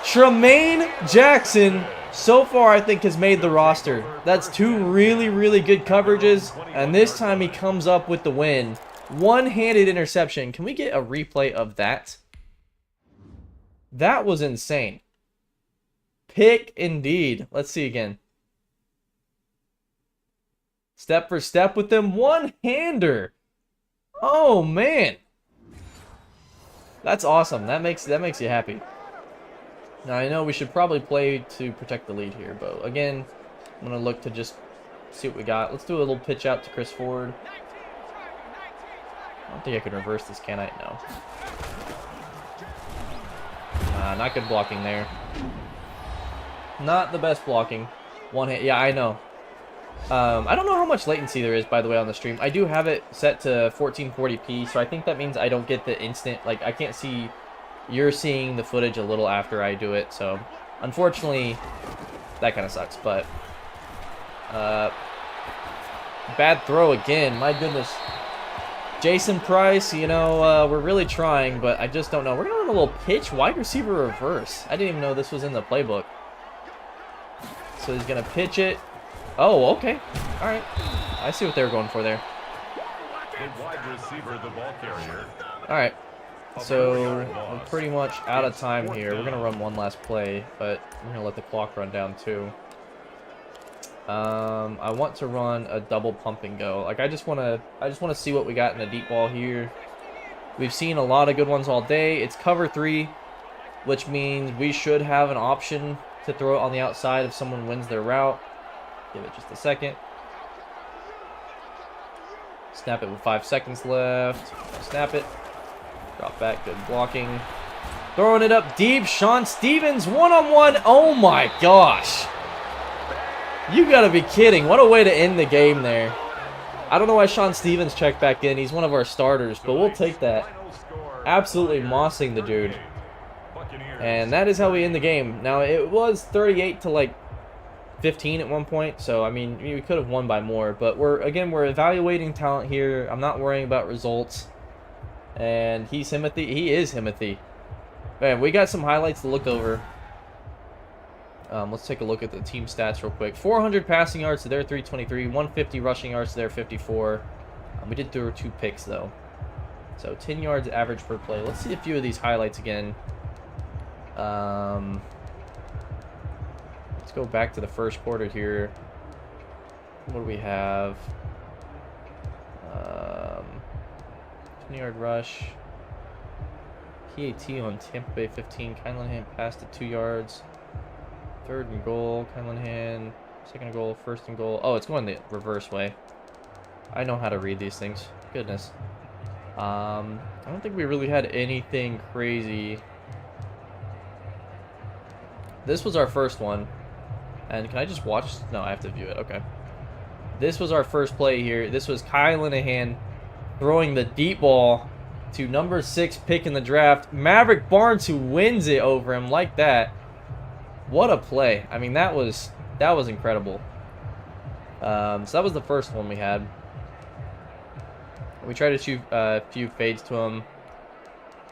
Tremaine Jackson, so far, I think, has made the roster. That's two really, really good coverages. And this time he comes up with the win. One-handed interception. Can we get a replay of that? That was insane. Pick indeed. Let's see again. Step for step with them. One-hander. Oh, man. That's awesome. That makes you happy. Now, I know we should probably play to protect the lead here, but again, I'm going to look to just see what we got. Let's do a little pitch out to Chris Ford. I don't think I can reverse this, can I? No. Not good blocking there. Not the best blocking. One hand. Yeah, I know. I don't know how much latency there is, by the way, on the stream. I do have it set to 1440p, so I think that means I don't get the instant, like, I can't see, you're seeing the footage a little after I do it, so unfortunately, that kind of sucks, but, bad throw again, my goodness. Jason Price, you know, we're really trying, but I just don't know. We're going to run a little pitch, wide receiver reverse. I didn't even know this was in the playbook. So he's going to pitch it. Oh, okay. All right. I see what they were going for there. Wide receiver, the ball carrier. All right. So we're pretty much out of time here. We're going to run one last play, but we're going to let the clock run down too. I want to run a double pump and go. Like I just want to see what we got in the deep ball here. We've seen a lot of good ones all day. It's cover 3, which means we should have an option to throw it on the outside if someone wins their route. Give it just a second. Snap it with 5 seconds left. Snap it. Drop back. Good blocking. Throwing it up deep. Sean Stevens one-on-one. Oh my gosh. You gotta be kidding. What a way to end the game there. I don't know why Sean Stevens checked back in. He's one of our starters, but we'll take that. Absolutely mossing the dude. And that is how we end the game. Now, it was 38 to like 15 at one point, so I mean, we could have won by more, but we're evaluating talent here. I'm not worrying about results. And he's Himothy. He is Himothy. Man, we got some highlights to look over. Let's take a look at the team stats real quick. 400 passing yards to their 323, 150 rushing yards to their 54. We did throw 2 picks though, so 10 yards average per play. Let's see a few of these highlights again. Let's go back to the first quarter here. What do we have? 20-yard rush. PAT on Tampa Bay 15. Kindlinham passed to 2 yards. 3rd and goal. Kindlinham. 2nd and goal. 1st and goal. Oh, it's going the reverse way. I know how to read these things. Goodness. I don't think we really had anything crazy. This was our first one. And can I just watch? No, I have to view it. Okay. This was our first play here. This was Kyle Linehan throwing the deep ball to number 6 pick in the draft, Maverick Barnes, who wins it over him like that. What a play. I mean, that was incredible. So that was the first one we had. We tried to shoot a few fades to him.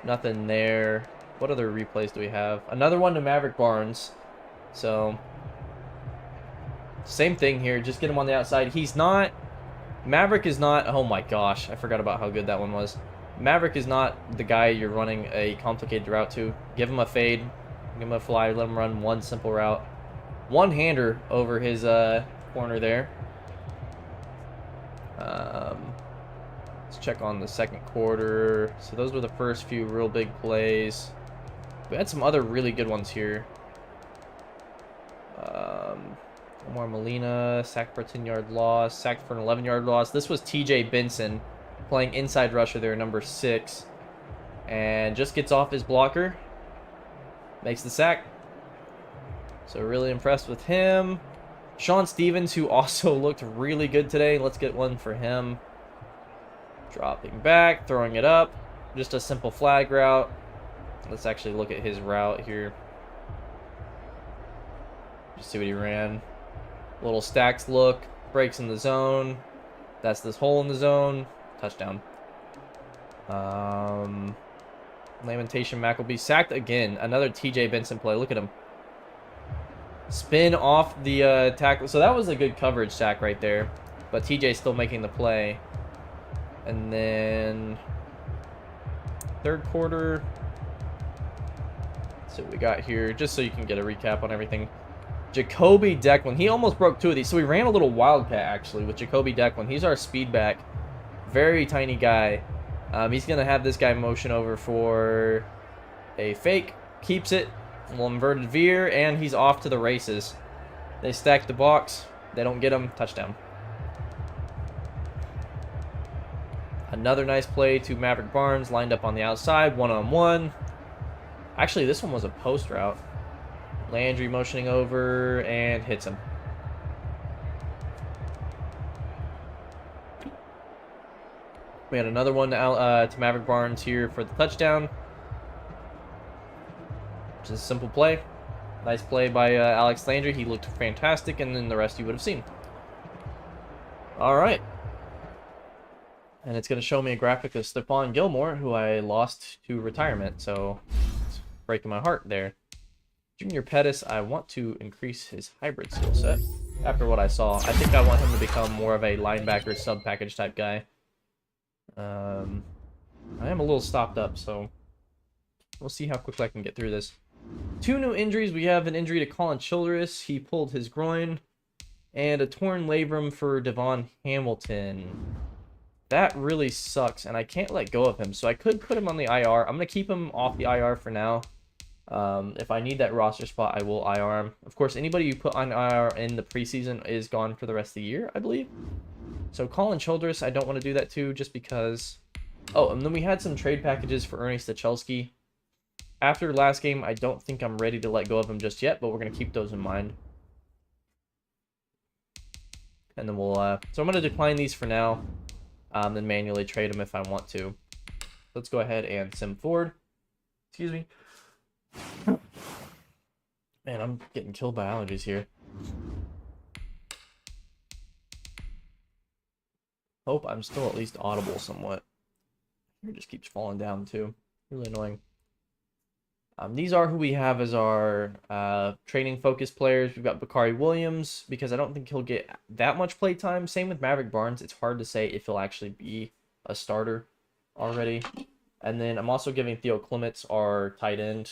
Nothing there. What other replays do we have? Another one to Maverick Barnes. So same thing here. Just get him on the outside. Maverick is not. Oh my gosh. I forgot about how good that one was. Maverick is not the guy you're running a complicated route to. Give him a fade. Give him a fly. Let him run one simple route. One-hander over his corner there. Let's check on the second quarter. So those were the first few real big plays. We had some other really good ones here. Omar Molina, sacked for a 10-yard loss, sacked for an 11-yard loss. This was TJ Benson playing inside rusher there, number 6. And just gets off his blocker. Makes the sack. So really impressed with him. Sean Stevens, who also looked really good today. Let's get one for him. Dropping back, throwing it up. Just a simple flag route. Let's actually look at his route here. Just see what he ran. Little stacks look. Breaks in the zone. That's this hole in the zone. Touchdown. Lamentation Mac will be sacked again. Another TJ Benson play. Look at him. Spin off the tackle. So that was a good coverage sack right there. But TJ still making the play. And then third quarter. Let's see what we got here. Just so you can get a recap on everything. Jacoby Declan. He almost broke 2 of these. So we ran a little wildcat actually with Jacoby Declan. He's our speed back. Very tiny guy. He's going to have this guy motion over for a fake. Keeps it. Little inverted veer. And he's off to the races. They stack the box. They don't get him. Touchdown. Another nice play to Maverick Barnes. Lined up on the outside. One-on-one. Actually, this one was a post route. Landry motioning over and hits him. We had another one to Maverick Barnes here for the touchdown. Just a simple play. Nice play by Alex Landry. He looked fantastic, and then the rest you would have seen. All right. And it's going to show me a graphic of Stephon Gilmore, who I lost to retirement. So it's breaking my heart there. Junior Pettis, I want to increase his hybrid skill set. After what I saw, I think I want him to become more of a linebacker sub-package type guy. I am a little stopped up, so we'll see how quickly I can get through this. 2 new injuries. We have an injury to Colin Childress. He pulled his groin. And a torn labrum for Devon Hamilton. That really sucks, and I can't let go of him. So I could put him on the IR. I'm going to keep him off the IR for now. If I need that roster spot, I will IR him. Of course, anybody you put on IR in the preseason is gone for the rest of the year, I believe. So Colin Childress, I don't want to do that too, just because... Oh, and then we had some trade packages for Ernie Stachelski. After last game, I don't think I'm ready to let go of him just yet, but we're going to keep those in mind. And then we'll... So I'm going to decline these for now, then manually trade them if I want to. Let's go ahead and sim forward. Excuse me. Man, I'm getting killed by allergies here. Hope I'm still at least audible somewhat. It just keeps falling down too. Really annoying. These are who we have as our training focused players. We've got Bakari Williams, because I don't think he'll get that much play time. Same with Maverick Barnes. It's hard to say if he'll actually be a starter already. And then I'm also giving Theo Clements, our tight end,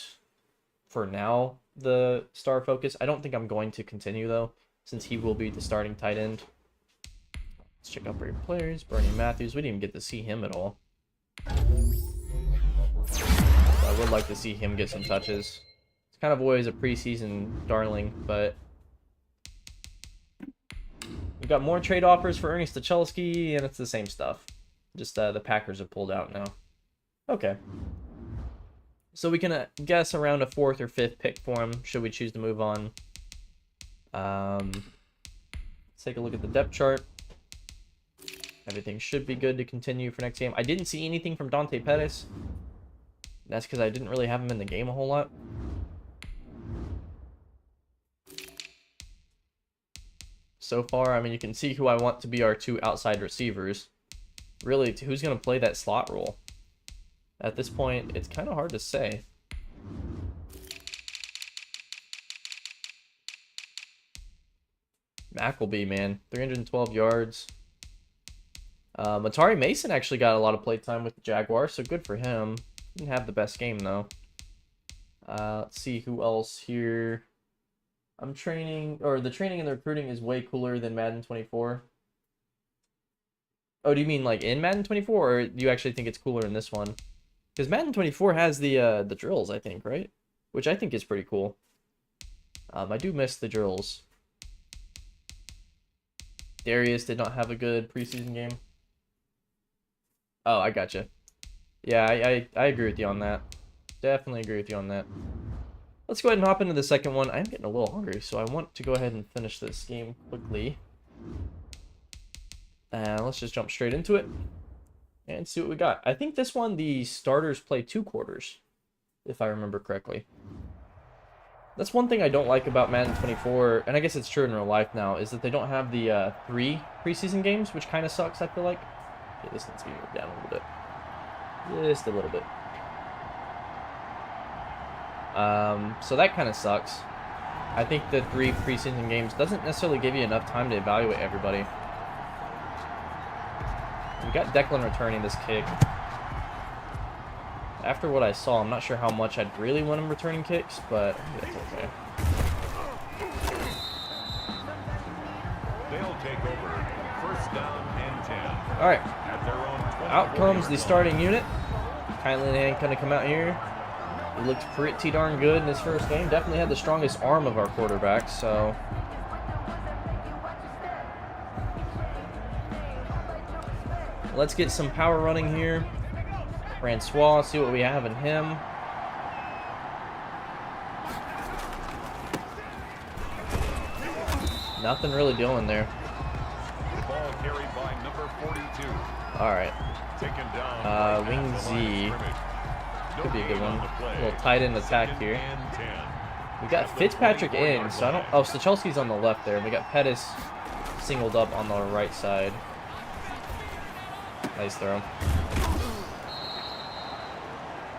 for now, the star focus. I don't think I'm going to continue, though, since he will be the starting tight end. Let's check out your players. Bernie Matthews. We didn't even get to see him at all. I would like to see him get some touches. It's kind of always a preseason darling, but we've got more trade offers for Ernie Stachelski, and it's the same stuff. Just the Packers have pulled out now. Okay. So we can guess around a 4th or 5th pick for him, should we choose to move on. Let's take a look at the depth chart. Everything should be good to continue for next game. I didn't see anything from Dante Pettis. That's because I didn't really have him in the game a whole lot. So far, I mean, you can see who I want to be our 2 outside receivers. Really, who's going to play that slot role? At this point, it's kind of hard to say. Mackleby, man. 312 yards. Matari Mason actually got a lot of play time with the Jaguars, so good for him. Didn't have the best game, though. Let's see who else here. The training and the recruiting is way cooler than Madden 24. Oh, do you mean like in Madden 24, or do you actually think it's cooler in this one? Because Madden 24 has the drills, I think, right? Which I think is pretty cool. I do miss the drills. Darius did not have a good preseason game. Oh, I gotcha. Yeah, I agree with you on that. Definitely agree with you on that. Let's go ahead and hop into the second one. I'm getting a little hungry, so I want to go ahead and finish this game quickly. Let's just jump straight into it and see what we got. I think this one, the starters play 2 quarters, if I remember correctly. That's one thing I don't like about Madden 24, and I guess it's true in real life now, is that they don't have the 3 preseason games, which kind of sucks, I feel like. Okay, this needs to be moved down a little bit. Just a little bit. So that kind of sucks. I think the 3 preseason games doesn't necessarily give you enough time to evaluate everybody. We got Declan returning this kick. After what I saw, I'm not sure how much I'd really want him returning kicks, but that's okay. They'll take over. First down and 10. All right. At their own 24 Out comes the yard starting unit. Kylan ain't gonna come out here. He looked pretty darn good in his first game. Definitely had the strongest arm of our quarterbacks, so. Let's get some power running here. Francois, see what we have in him. Nothing really doing there. The ball carried by number 42. All right. Taken down Wing at the Z. line of scrimmage. Could be a good No one. gain on the play. A little tight end attack Second here. and 10. We got At the Fitzpatrick 24 in, yard so I don't. line. Oh, Stachelski's on the left there. We got Pettis singled up on the right side. Nice throw.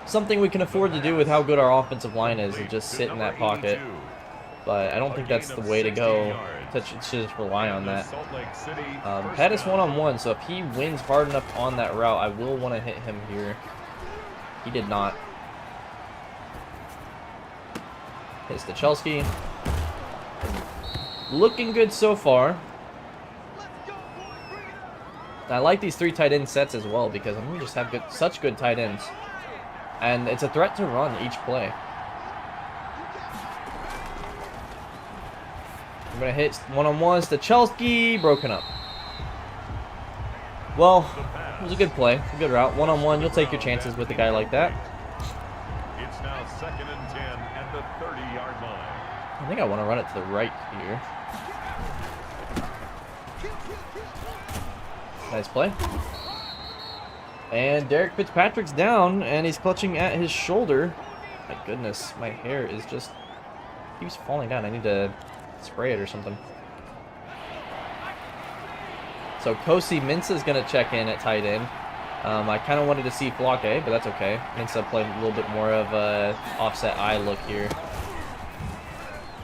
Something we can afford to do with how good our offensive line is just sit in that pocket. But I don't think that's the way to go. Should just rely on that. Pettis one-on-one, so if he wins hard enough on that route, I will want to hit him here. He did not. Hits Stachelski. Looking good so far. I like these 3 tight end sets as well because I'm gonna just have such good tight ends, and it's a threat to run each play. I'm gonna hit one-on-one. Stachelski broken up. Well, it was a good play, a good route. One-on-one, you'll take your chances with a guy like that. It's now 2nd and 10 at the 30-yard line. I think I want to run it to the right here. Nice play. And Derek Fitzpatrick's down, and he's clutching at his shoulder. My goodness, my hair is just keeps falling down. I need to spray it or something. So Kosi Mensah is going to check in at tight end. I kind of wanted to see Flock A, but that's okay. Mensah played a little bit more of a offset eye look here.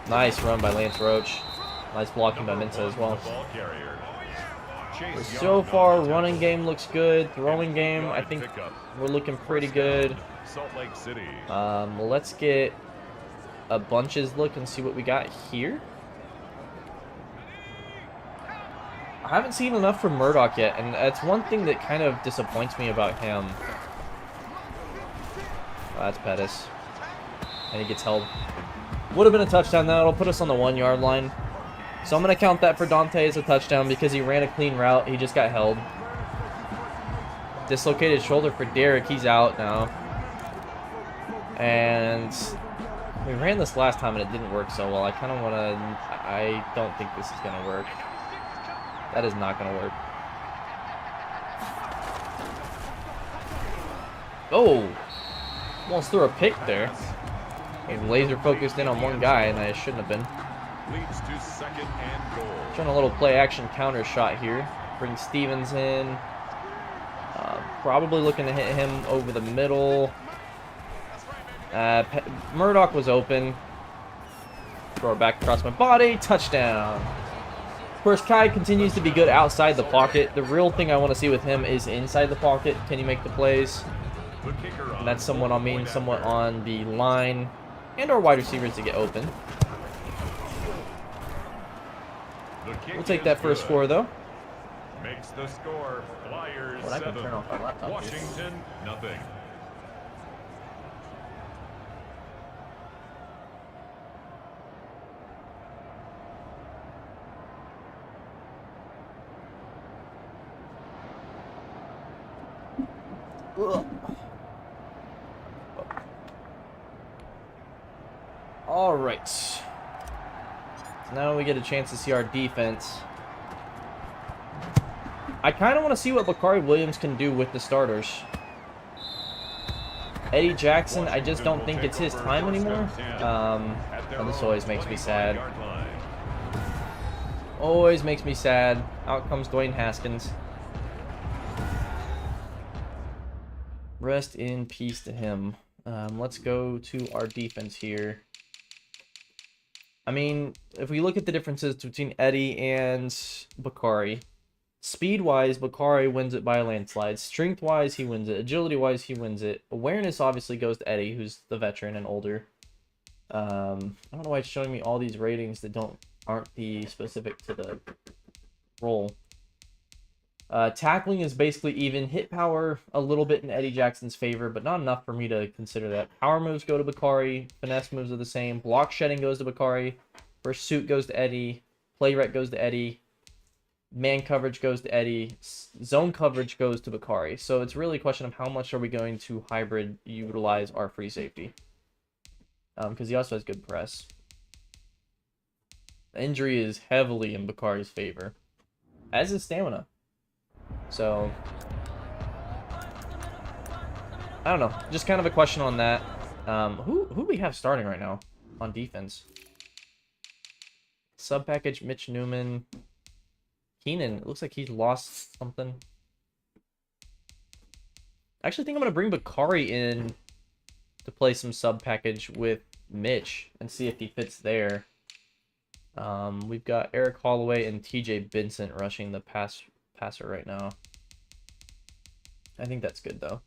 Nice run by Lance Roach. Nice blocking by Mensah as well. So far, running game looks good. Throwing game, I think we're looking pretty good. Let's get a bunches look and see what we got here. I haven't seen enough from Murdoch yet, and that's one thing that kind of disappoints me about him. Oh, that's Pettis. And he gets held. Would have been a touchdown. That'll put us on the 1-yard line. So I'm going to count that for Dante as a touchdown because he ran a clean route. He just got held. Dislocated shoulder for Derek. He's out now. And we ran this last time and it didn't work so well. I kind of want to... I don't think this is going to work. That is not going to work. Oh! Almost threw a pick there. And laser focused in on one guy and I shouldn't have been. Leads to 2nd and goal. Trying a little play action counter shot here. Bring Stevens in. Probably looking to hit him over the middle. Murdoch was open. Throw it back across my body. Touchdown. Of course, Kai continues to be good outside the pocket. The real thing I want to see with him is inside the pocket. Can he make the plays? And that's somewhat on me, somewhat on the line and our wide receivers to get open. We'll take that first score, though. Makes the score Flyers Well, I can 7. turn off my laptop here. Washington nothing. Ugh. All right. So now we get a chance to see our defense. I kind of want to see what Bakari Williams can do with the starters. Eddie Jackson, I just don't think it's his time anymore. And this always makes me sad. Always makes me sad. Out comes Dwayne Haskins. Rest in peace to him. Let's go to our defense here. I mean, if we look at the differences between Eddie and Bakari, speed-wise, Bakari wins it by a landslide. Strength-wise, he wins it. Agility-wise, he wins it. Awareness obviously goes to Eddie, who's the veteran and older. I don't know why it's showing me all these ratings that aren't the specific to the role. Tackling is basically even. Hit power a little bit in Eddie Jackson's favor, but not enough for me to consider that. Power moves go to Bakari. Finesse moves are the same. Block shedding goes to Bakari. Pursuit goes to Eddie. Play rec goes to Eddie. Man coverage goes to Eddie. Zone coverage goes to Bakari. So it's really a question of how much are we going to hybrid utilize our free safety. Because he also has good press. The injury is heavily in Bakari's favor. As is stamina. So, I don't know. Just kind of a question on that. Who do we have starting right now on defense? Sub package, Mitch Newman. Keenan, it looks like he's lost something. I actually think I'm going to bring Bakari in to play some sub package with Mitch and see if he fits there. We've got Eric Holloway and TJ Vincent rushing the passer right now. I think that's good though.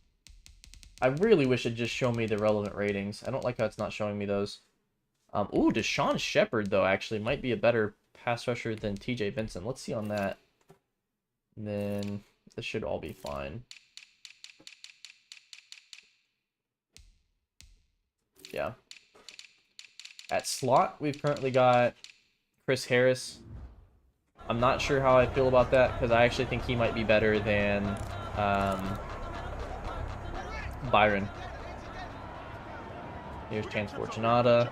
I really wish it'd just show me the relevant ratings. I don't like how it's not showing me those. Ooh, Deshaun Shepard though actually might be a better pass rusher than TJ Vincent. Let's see on that. And then this should all be fine. Yeah. At slot, we've currently got Chris Harris. I'm not sure how I feel about that because I actually think he might be better than Byron. Here's Chance Fortunata.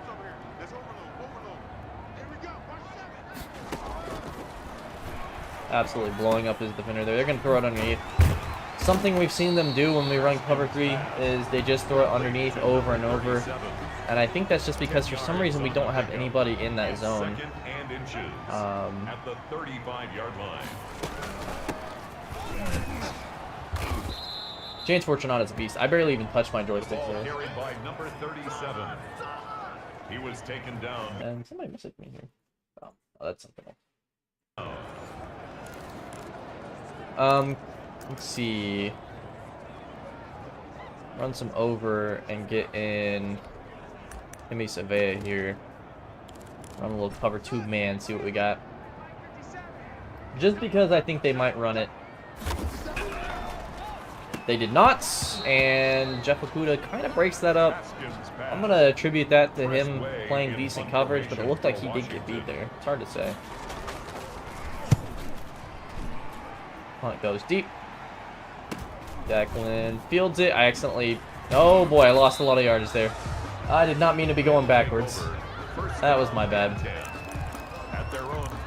Absolutely blowing up his defender there. They're going to throw it underneath. Something we've seen them do when we run cover 3 is they just throw it underneath over and over. And I think that's just because for some reason we don't have anybody in that zone. At the 35-yard line. James Fortunata's a beast. I barely even touched my joystick there. Carried by number 37. He was taken down. And somebody messaged me here. Oh, that's something else. Let's see. Run some over and get in Timmy Savea here. Run a little cover 2 man, see what we got. Just because I think they might run it. They did not, and Jeff Okuda kind of breaks that up. I'm going to attribute that to him playing decent coverage, but it looked like he did get beat there. It's hard to say. Punt goes deep. Declan fields it. I accidentally... Oh boy, I lost a lot of yardage there. I did not mean to be going backwards. That was my bad.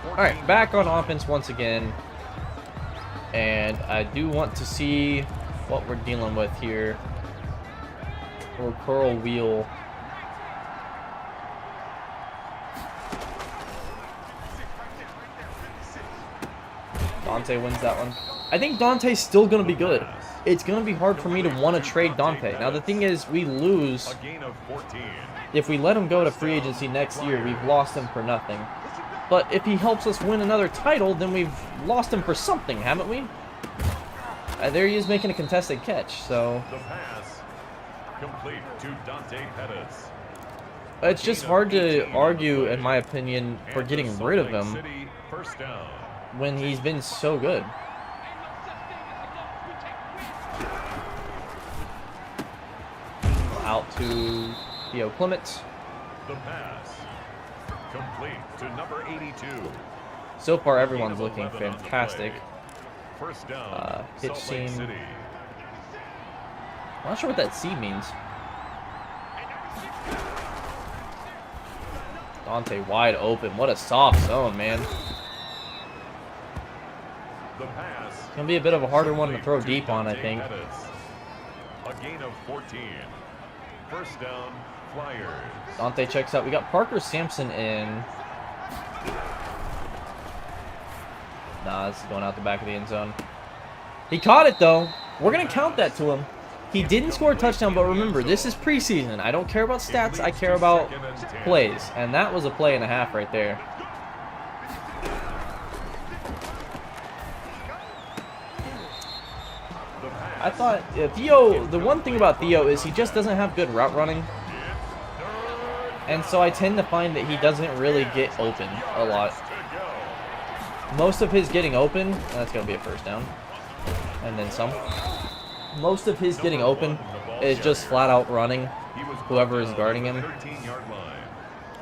Alright, back on offense once again. And I do want to see what we're dealing with here. Or curl wheel. Dante wins that one. I think Dante's still going to be good. It's going to be hard for me to want to trade Dante. Now, the thing is, we lose. If we let him go to free agency next year, we've lost him for nothing. But if he helps us win another title, then we've lost him for something, haven't we? There he is making a contested catch, so... The pass complete to Dante Pettis. It's just hard to argue, in my opinion, for getting rid of him when he's been so good. Out to Theo Clement. The pass complete to number 82. So far, everyone's looking fantastic. First down, Hitch Salt Lake seam. City. I'm not sure what that C means. Dante wide open. What a soft zone, man. The pass. It's gonna be a bit of a harder one to throw deep on, I think. A gain of 14. First down, Flyers. Dante checks out. We got Parker Sampson in. Nah, this is going out the back of the end zone. He caught it, though. We're going to count that to him. He didn't score a touchdown, but remember, this is preseason. I don't care about stats. I care about plays. And that was a play and a half right there. I thought Theo, the one thing about Theo is he just doesn't have good route running. And so I tend to find that he doesn't really get open a lot. Most of his getting open, that's going to be a first down. And then some. Most of his getting open is just flat out running whoever is guarding him.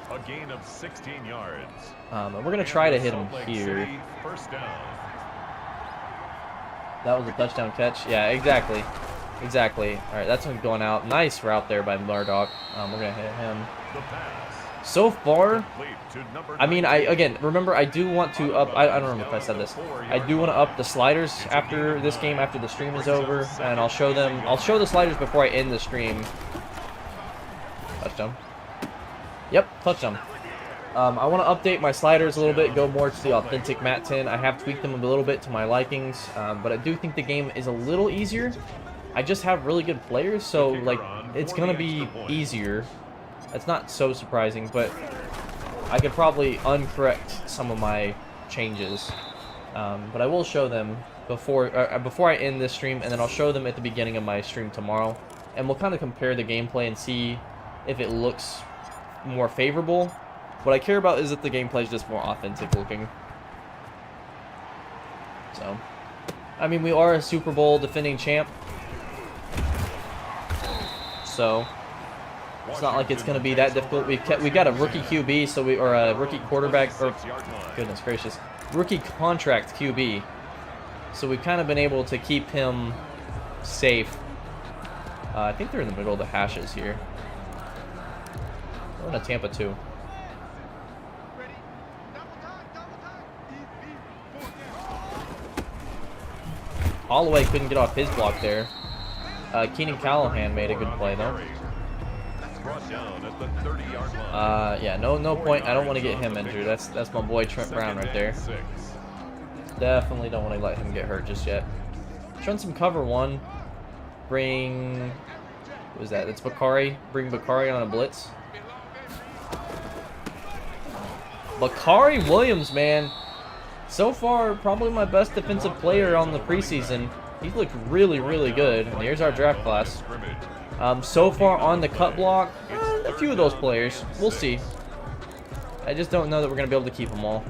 A gain of 16 yards. And we're going to try to hit him here. That was a touchdown catch. Yeah, exactly. Exactly. All right, that's one going out. Nice route there by Murdoch. We're going to hit him. So far, I mean, remember, I do want to up, I don't remember if I said this. I do want to up the sliders after this game, after the stream is over, and I'll show the sliders before I end the stream. Touchdown. Yep, touchdown. I want to update my sliders a little bit, go more to the authentic Mat 10. I have tweaked them a little bit to my likings, but I do think the game is a little easier. I just have really good players, so, like, it's going to be easier. It's not so surprising, but I could probably uncorrect some of my changes. But I will show them before I end this stream, and then I'll show them at the beginning of my stream tomorrow. And we'll kind of compare the gameplay and see if it looks more favorable. What I care about is that the gameplay is just more authentic looking. So, I mean, we are a Super Bowl defending champ. So it's not like it's going to be that difficult. We got a rookie QB, or a rookie quarterback, or goodness gracious, rookie contract QB. So we've kind of been able to keep him safe. I think they're in the middle of the hashes here. We're in a Tampa 2. Holloway couldn't get off his block there. Keenan Callahan made a good play though. Yeah, no point. I don't want to get him injured. That's my boy Trent Brown right there. Definitely don't want to let him get hurt just yet. Run some cover one. Bring, what was that? It's Bakari. Bring Bakari on a blitz. Bakari Williams, man. So far, probably my best defensive player on the preseason. He's looked really, really good. And here's our draft class. So far on the cut block, a few of those players. We'll see. I just don't know that we're going to be able to keep them all.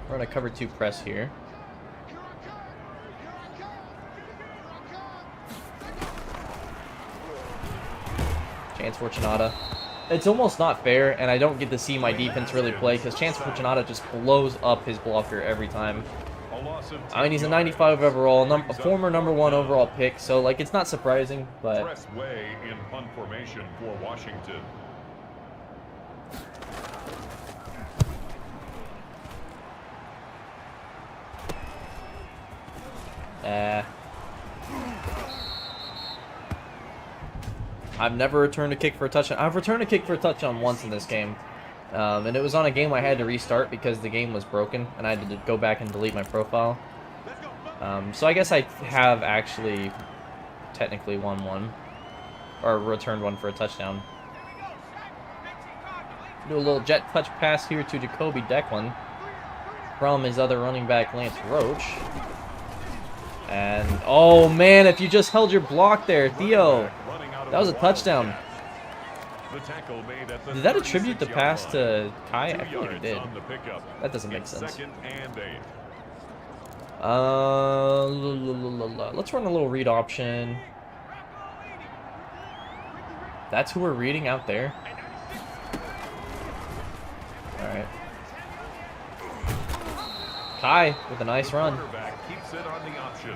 We're going to cover 2 press here. Chance Fortunata. It's almost not fair, and I don't get to see my defense really play because Chance Fortunata just blows up his blocker every time. I mean, he's a 95 overall, a former #1 overall pick, so like it's not surprising, but press way in punt formation for Washington. I've never returned a kick for a touchdown. I've returned a kick for a touchdown once in this game. And it was on a game I had to restart because the game was broken, and I had to go back and delete my profile. So I guess I have actually technically won one, or returned one for a touchdown. Do a little jet touch pass here to Jacoby Declan from his other running back, Lance Roach. And, oh man, if you just held your block there, Theo, that was a touchdown. Did that attribute the pass to Kai? I feel like it did. That doesn't make sense. Let's run a little read option. That's who we're reading out there. Alright. Kai with a nice run.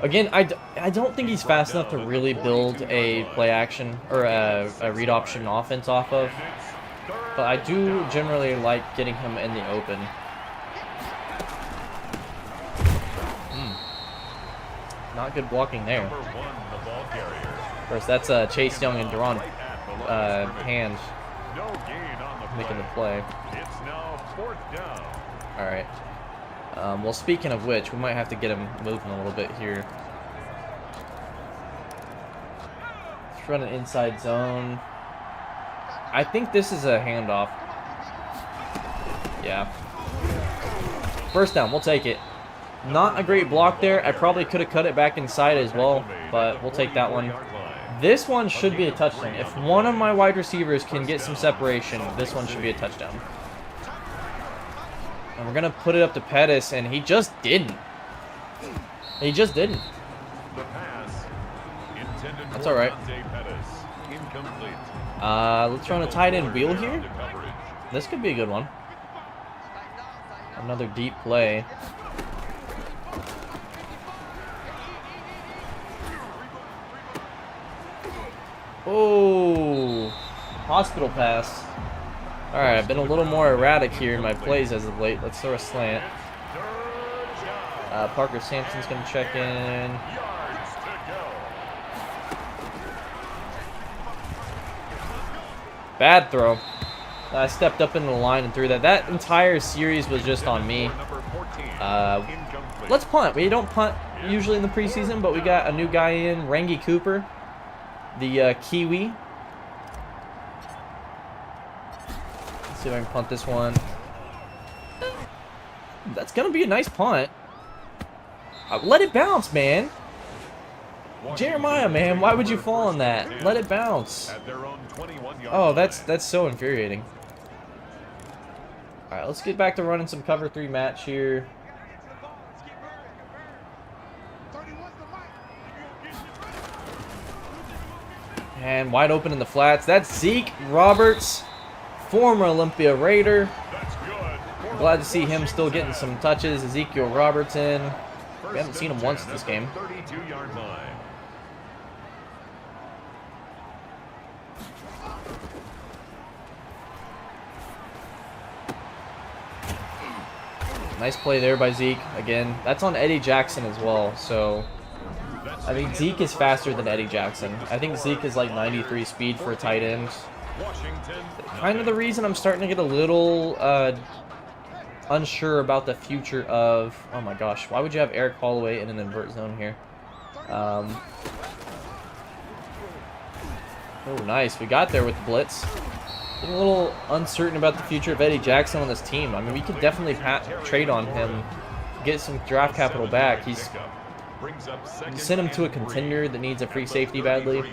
Again, I don't think he's fast enough to really build a play action or a read option offense off of. But I do generally like getting him in the open. Not good blocking there. Of course, that's Chase Young and Deron Hand making the play. Alright. Well, speaking of which, we might have to get him moving a little bit here. Let's run an inside zone. I think this is a handoff. Yeah. First down, we'll take it. Not a great block there. I probably could have cut it back inside as well, but we'll take that one. This one should be a touchdown. If one of my wide receivers can get some separation, this one should be a touchdown. And we're going to put it up to Pettis, and he just didn't. He just didn't. That's all right. Let's run a tight end wheel here. This could be a good one. Another deep play. Oh, hospital pass. All right, I've been a little more erratic here in my plays as of late. Let's throw a slant. Parker Sampson's going to check in. Bad throw. I stepped up into the line and threw that. That entire series was just on me. Let's punt. We don't punt usually in the preseason, but we got a new guy in, Rangi Cooper, the Kiwi. Let's see if I can punt this one. That's going to be a nice punt. Let it bounce, man. Jeremiah, man, why would you fall on that? Let it bounce. Oh, that's so infuriating. All right, let's get back to running some cover 3 match here. And wide open in the flats. That's Zeke Roberts, former Olympia Raider. Glad to see him still getting some touches. Ezekiel Robertson. We haven't seen him once this game. Nice play there by Zeke. Again, that's on Eddie Jackson as well. So, I mean, Zeke is faster than Eddie Jackson. I think Zeke is like 93 speed for a tight end. Kind of the reason I'm starting to get a little unsure about the future of... Oh my gosh, why would you have Eric Holloway in an invert zone here? Oh, nice. We got there with the blitz. Getting a little uncertain about the future of Eddie Jackson on this team. I mean, we could definitely trade on him, get some draft capital back. He's sent him to a contender that needs a free safety badly. Of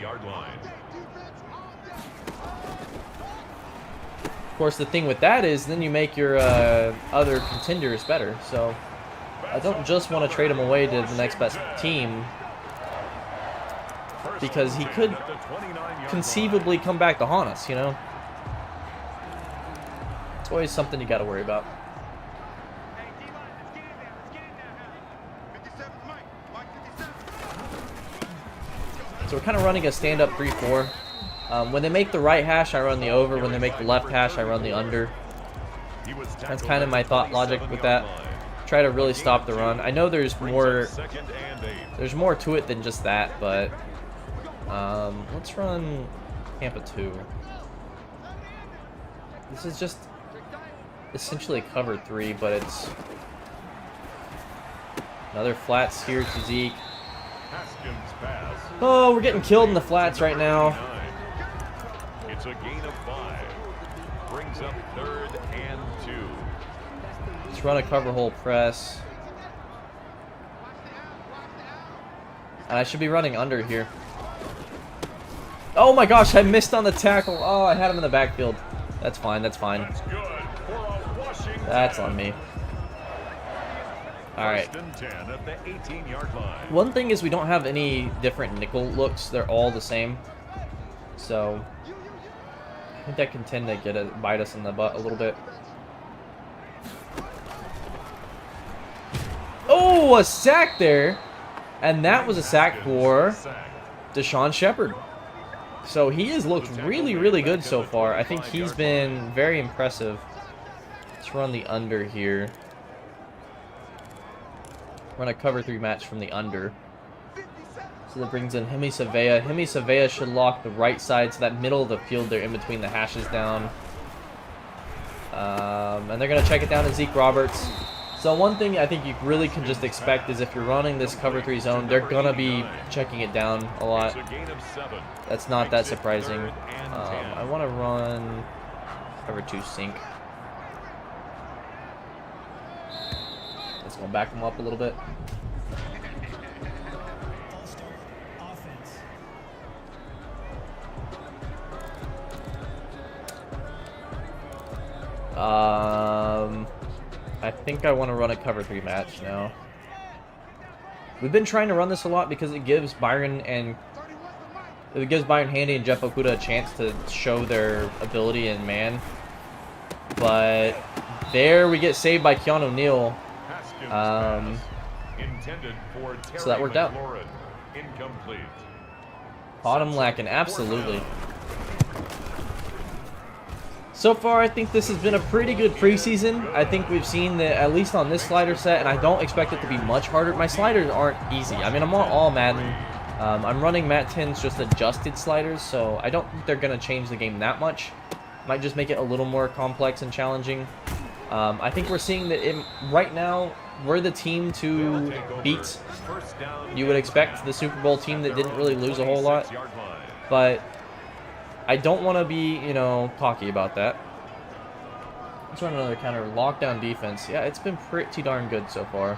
course, the thing with that is then you make your other contenders better. So I don't just want to trade him away to the next best team, because he could conceivably come back to haunt us, you know? It's always something you got to worry about. So we're kind of running a stand-up 3-4. When they make the right hash, I run the over. When they make the left hash, I run the under. That's kind of my thought logic with that. Try to really stop the run. I know there's more to it than just that, but let's run Tampa 2. This is just essentially cover 3, but it's another flats here to Zeke. Oh, we're getting killed in the flats right now. It's a gain of 5. Brings up 3rd and 2. Let's run a cover hole press. And I should be running under here. Oh my gosh, I missed on the tackle. Oh, I had him in the backfield. That's fine, that's fine. That's on me. Alright. One thing is we don't have any different nickel looks. They're all the same. So I think that can tend to bite us in the butt a little bit. Oh, a sack there. And that was a sack for Deshaun Shepard. So he has looked really, really good so far. I think he's been very impressive. Let's run the under here. Run a cover 3 match from the under. So that brings in Hemi Savea. Hemi Savea should lock the right side, so that middle of the field there in between the hashes down. And they're going to check it down to Zeke Roberts. So one thing I think you really can just expect is if you're running this cover 3 zone, they're gonna be checking it down a lot. That's not that surprising. I want to run cover 2 sink. Let's go back them up a little bit. I think I want to run a cover 3 match now. We've been trying to run this a lot because it gives Byron Handy and Jeff Okuda a chance to show their ability in man. But there we get saved by Keanu Neal. So that worked out. Bottom lacking, absolutely. So far, I think this has been a pretty good preseason. I think we've seen that, at least on this slider set, and I don't expect it to be much harder. My sliders aren't easy. I mean, I'm on all Madden. I'm running Matt 10's just adjusted sliders, so I don't think they're going to change the game that much. Might just make it a little more complex and challenging. I think we're seeing that right now, we're the team to beat. You would expect the Super Bowl team that didn't really lose a whole lot. But I don't want to be, you know, cocky about that. Let's run another counter. Lockdown defense. Yeah, it's been pretty darn good so far.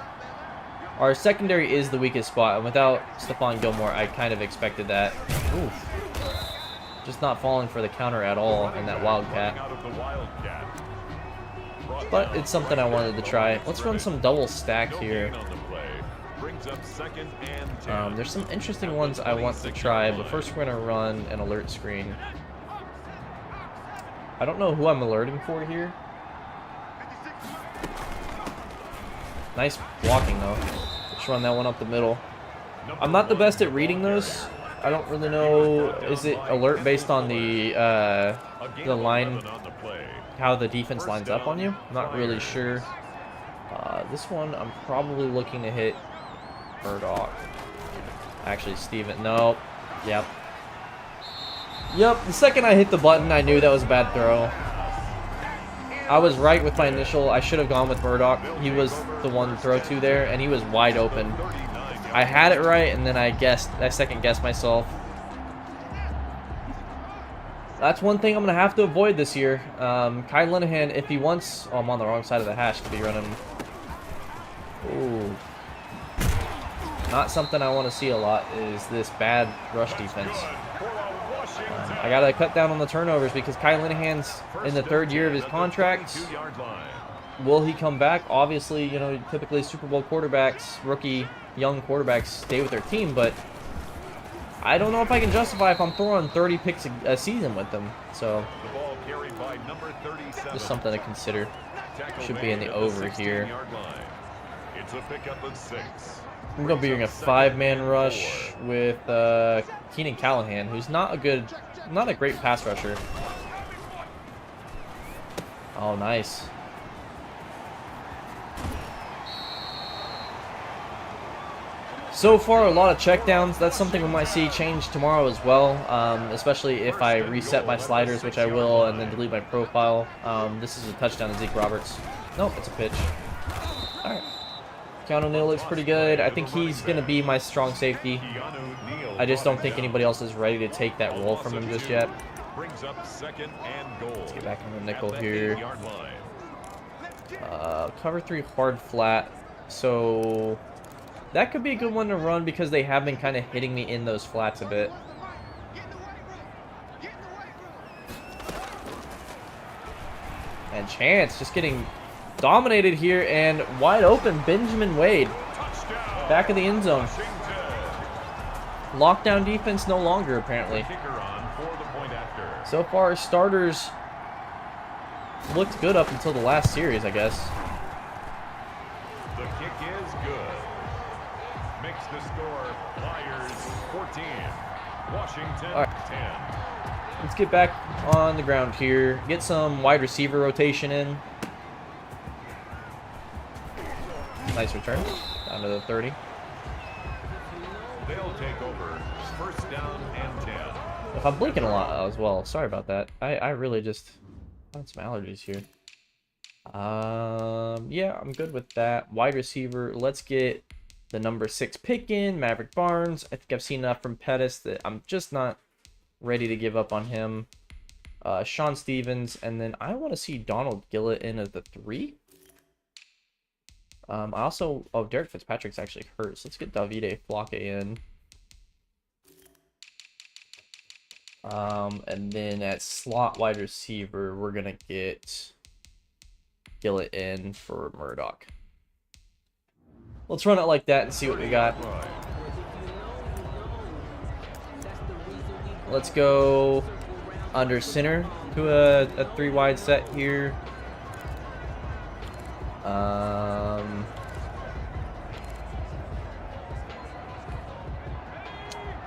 Our secondary is the weakest spot, and without Stephon Gilmore, I kind of expected that. Oof. Just not falling for the counter at all in that Wildcat. But it's something I wanted to try. Let's run some double stack here. There's some interesting ones I want to try, but first we're going to run an alert screen. I don't know who I'm alerting for here. Nice blocking though. Let's run that one up the middle. I'm not the best at reading those. I don't really know, is it alert based on the line, how the defense lines up on you? I'm not really sure. This one I'm probably looking to hit Murdoch. Actually, Steven. No. Yep. Yep. The second I hit the button, I knew that was a bad throw. I was right with my initial. I should have gone with Murdoch. He was the one to throw to there, and he was wide open. I had it right, and then I second guessed myself. That's one thing I'm going to have to avoid this year. Kyle Linehan, if he wants... Oh, I'm on the wrong side of the hash to be running... Ooh. Not something I want to see a lot is this bad rush defense. I got to cut down on the turnovers because Kyle Linehan's in the 3rd year of his contract. Will he come back? Obviously, you know, typically Super Bowl quarterbacks, rookie, young quarterbacks stay with their team, but I don't know if I can justify if I'm throwing 30 picks a season with them. So, just something to consider. Should be in the over here. I'm going to be doing a 5-man rush with Keenan Callahan, who's not a great pass rusher. Oh, nice. So far, a lot of checkdowns. That's something we might see change tomorrow as well, especially if I reset my sliders, which I will, and then delete my profile. This is a touchdown to Zeke Roberts. Nope, it's a pitch. All right. Keanu Neal looks pretty good. I think he's going to be my strong safety. I just don't think anybody else is ready to take that role from him just yet. Let's get back on the nickel here. Cover 3 hard flat. So that could be a good one to run because they have been kind of hitting me in those flats a bit. And Chance just getting dominated here and wide open. Benjamin Wade back in the end zone. Lockdown defense no longer apparently. So far starters looked good up until the last series, I guess. The kick is good. Makes the score Flyers 14, Washington 10. Let's get back on the ground here. Get some wide receiver rotation in. Nice return. Down to the 30. They'll take over. First down and 10. If I'm blinking a lot as well, sorry about that. I really just found some allergies here. Yeah, I'm good with that. Wide receiver, let's get the number 6 pick in, Maverick Barnes. I think I've seen enough from Pettis that I'm just not ready to give up on him. Sean Stevens, and then I want to see Donald Gillett in as the 3. I also, oh, Derek Fitzpatrick's actually hurt, so let's get Davide Flocke in. And then at slot wide receiver, we're gonna get Gillett in for Murdoch. Let's run it like that and see what we got. Let's go under center to a 3 wide set here.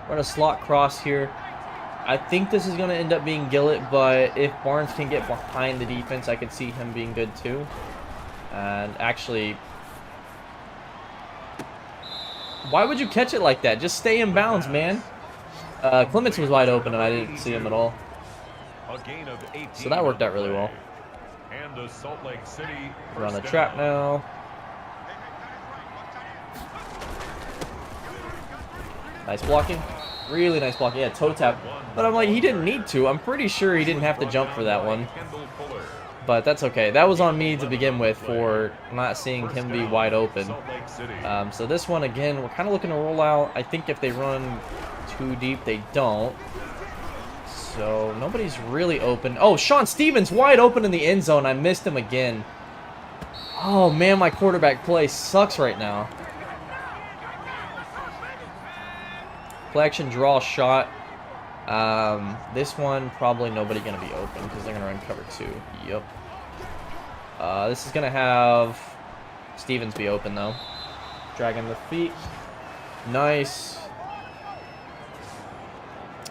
Run a slot cross here. I think this is going to end up being Gillett, but if Barnes can get behind the defense, I could see him being good too. And actually, why would you catch it like that? Just stay in bounds, man. Clements was wide open and I didn't see him at all. So that worked out really well. We're on the trap now. Nice blocking. Really nice blocking. Yeah, toe tap. But I'm like, he didn't need to. I'm pretty sure he didn't have to jump for that one. But that's okay. That was on me to begin with for not seeing him be wide open. So this one, again, we're kind of looking to roll out. I think if they run too deep, they don't. So nobody's really open. Oh, Sean Stevens wide open in the end zone. I missed him again. Oh, man, my quarterback play sucks right now. Play action draw shot. This one, probably nobody going to be open because they're going to run cover 2. Yep. This is going to have Stevens be open, though. Dragging the feet. Nice.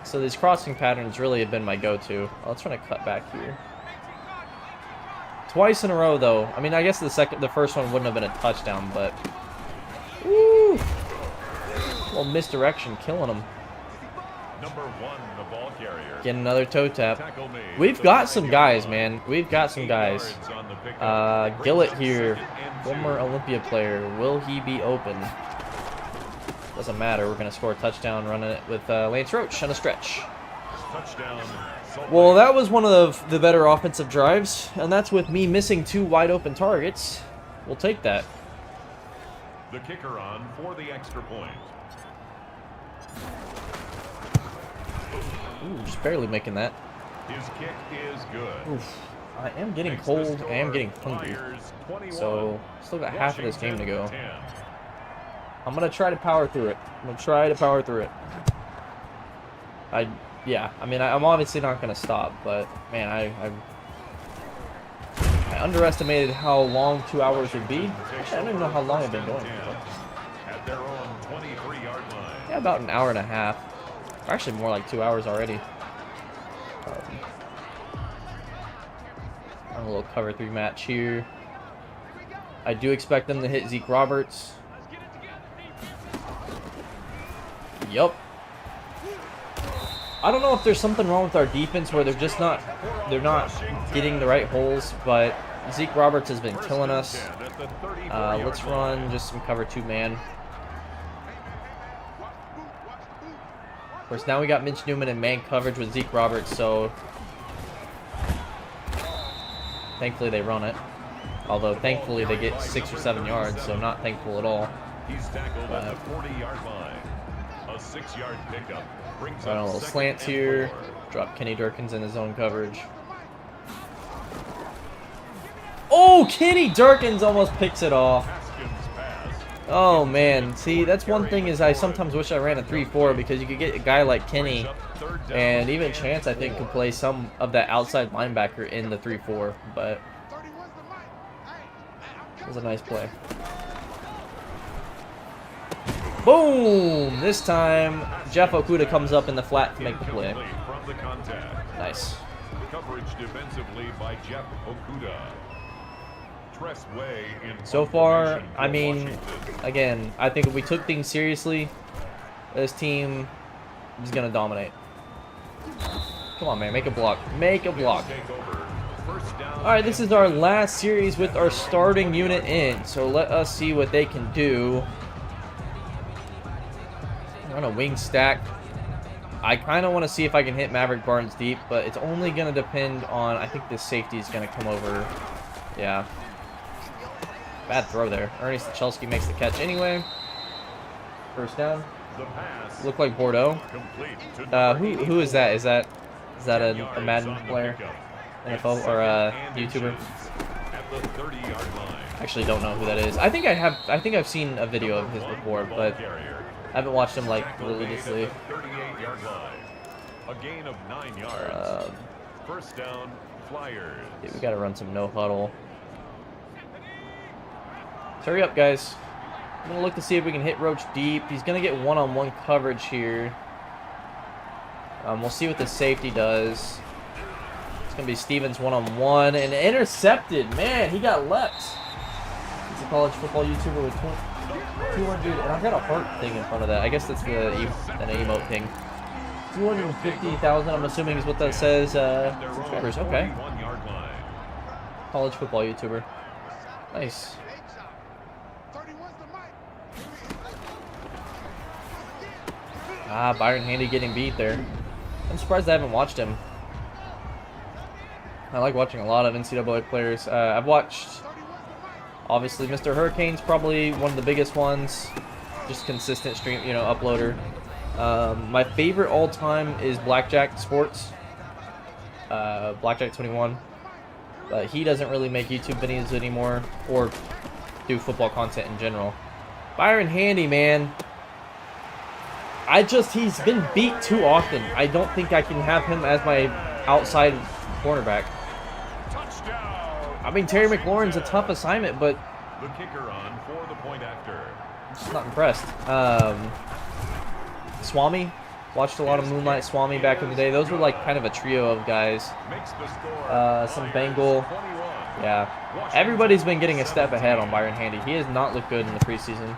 So these crossing patterns really have been my go-to. Let's run a cut back here. Twice in a row, though. I mean, I guess the first one wouldn't have been a touchdown, but... Woo! A little misdirection, killing him. Number 1, the ball carrier. Get another toe tap. We've got some guys, man. We've got some guys. Gillett here, former Olympia player. Will he be open? Doesn't matter. We're going to score a touchdown running it with Lance Roach on a stretch. Well, that was one of the better offensive drives, and that's with me missing 2 wide open targets. We'll take that. The kicker on for the extra point. Ooh, just barely making that. His kick is good. Oof. I am getting cold. I am getting hungry. So, still got half of this game to go. I'm going to try to power through it. Yeah, I mean, I'm obviously not going to stop, but, man, I underestimated how long 2 hours would be. Actually, I don't even know how long I've been going for. At their own 23-yard line. Yeah, about an hour and a half. Actually, more like 2 hours already. A little cover 3 match here. I do expect them to hit Zeke Roberts. Yup. I don't know if there's something wrong with our defense where they're not getting the right holes, but Zeke Roberts has been killing us. Let's run just some cover 2 man. Of course, now we got Mitch Newman in man coverage with Zeke Roberts, so thankfully they run it. Although thankfully they get 6 or 7 yards, so not thankful at all. He's tackled at the 40-yard line. A 6-yard pickup brings run a little slants here. Drop Kenny Durkins in his zone coverage. Oh, Kenny Durkins almost picks it off. Oh man, see, that's one thing is I sometimes wish I ran a 3-4 because you could get a guy like Kenny and even Chance I think could play some of that outside linebacker in the 3-4, but it was a nice play. Boom! This time Jeff Okuda comes up in the flat to make the play. Nice. Coverage defensively by Jeff Okuda. So far, I mean, again, I think if we took things seriously, this team is going to dominate. Come on, man. Make a block. Make a block. First down. All right, this is our last series with our starting unit in, so let us see what they can do. I'm on a wing stack. I kind of want to see if I can hit Maverick Barnes deep, but it's only going to depend on, I think this safety is going to come over. Yeah. Bad throw there. Ernie Stachelski makes the catch anyway. First down. The pass. Look like Bordeaux. Complete to Who is that? Is that a yards Madden on the player? pickup. NFL It's or second and YouTuber? inches at the 30-yard line. Actually don't know who that is. I think I've seen a video of his before, but I haven't watched him like religiously. 38-yard line. A gain of 9 yards. First down, Flyers. Yeah, we gotta run some no huddle. Hurry up, guys. I'm gonna look to see if we can hit Roach deep. He's gonna get one-on-one coverage here. We'll see what the safety does. It's gonna be Stevens one-on-one and intercepted. Man, he got leapt. He's a college football YouTuber with 200, and I've got a heart thing in front of that. I guess that's an emote thing. 250,000, I'm assuming is what that says. Subscribers, okay. 41-yard line. College football YouTuber. Nice. Byron Handy getting beat there. I'm surprised I haven't watched him. I like watching a lot of NCAA players. I've watched, obviously, Mr. Hurricane's probably one of the biggest ones. Just consistent stream, uploader. My favorite all time is Blackjack Sports. BlackjackXXI. But he doesn't really make YouTube videos anymore or do football content in general. Byron Handy, man. He's been beat too often. I don't think I can have him as my outside cornerback. Touchdown. I mean, Terry McLaurin's a tough assignment, but The kicker on for the point after. I'm just not impressed. Swami. Watched a lot of Moonlight Swami back in the day. Those were like kind of a trio of guys. Makes the score. Some Bengal. 21. Yeah. Everybody's been getting a step ahead on Byron Handy. He has not looked good in the preseason.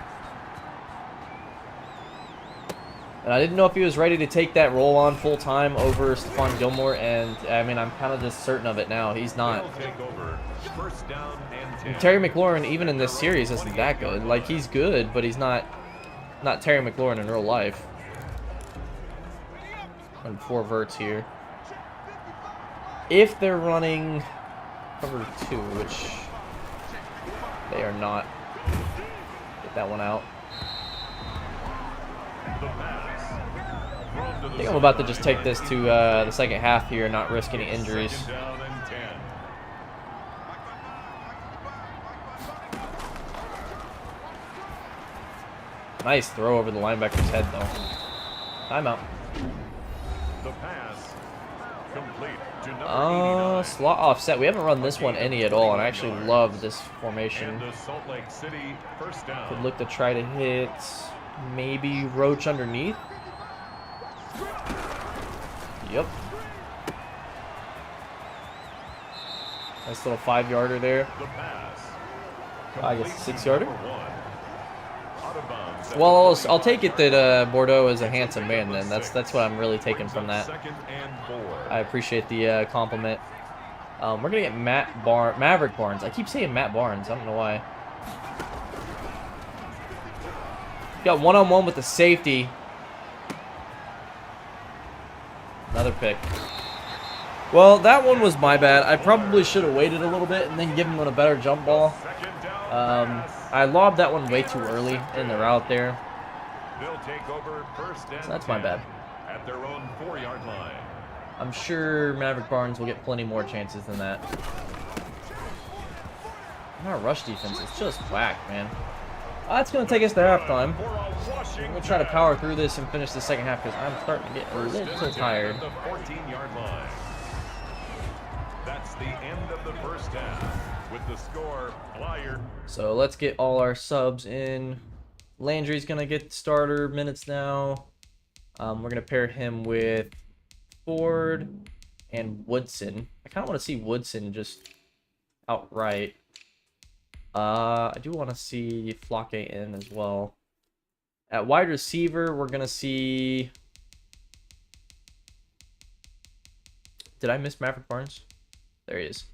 And I didn't know if he was ready to take that role on full-time over Stephon Gilmore, and I mean, I'm kind of just certain of it now. He's not. They'll take over. First down and 10. And Terry McLaurin, even in this series, isn't that good. Like, he's good, but he's not Terry McLaurin in real life. And 4 verts here. If they're running cover 2, which they are not. Get that one out. The pass. I think I'm about to just take this to the second half here and not risk any injuries. Second down and 10. Nice throw over the linebacker's head, though. Timeout. The pass. Complete to number 89. Slot offset. We haven't run this one any at all, and I actually love this And formation. the Salt Lake City first down. Could look to try to hit maybe Roach underneath. Yep. Nice little 5-yarder there. The pass. I guess a 6-yarder. Number 1. Out of bounds at Well, the I'll take it 40-yard that Bordeaux is a handsome man. Then that's what I'm really taking from that. Second and 4. I appreciate the compliment. We're gonna get Maverick Barnes. I keep saying Matt Barnes. I don't know why. Got one-on-one with the safety. Another pick. Well, that one was my bad. I probably should have waited a little bit and then given him a better jump ball. Second down pass. I lobbed that one way too early in the route there. They'll take over first and So that's my 10 bad. at their own 4-yard line. I'm sure Maverick Barnes will get plenty more chances than that. Our rush defense is just whack, man. That's going to take us to halftime. We'll try to power through this and finish the second half because I'm starting to get a little tired. At the 14-yard line. That's the end of the first half with the score Flyer. So let's get all our subs in. Landry's going to get starter minutes now. We're going to pair him with Ford and Woodson. I kind of want to see Woodson just outright. I do want to see Flake in as well. At wide receiver, we're going to see... Did I miss Maverick Barnes? There he is.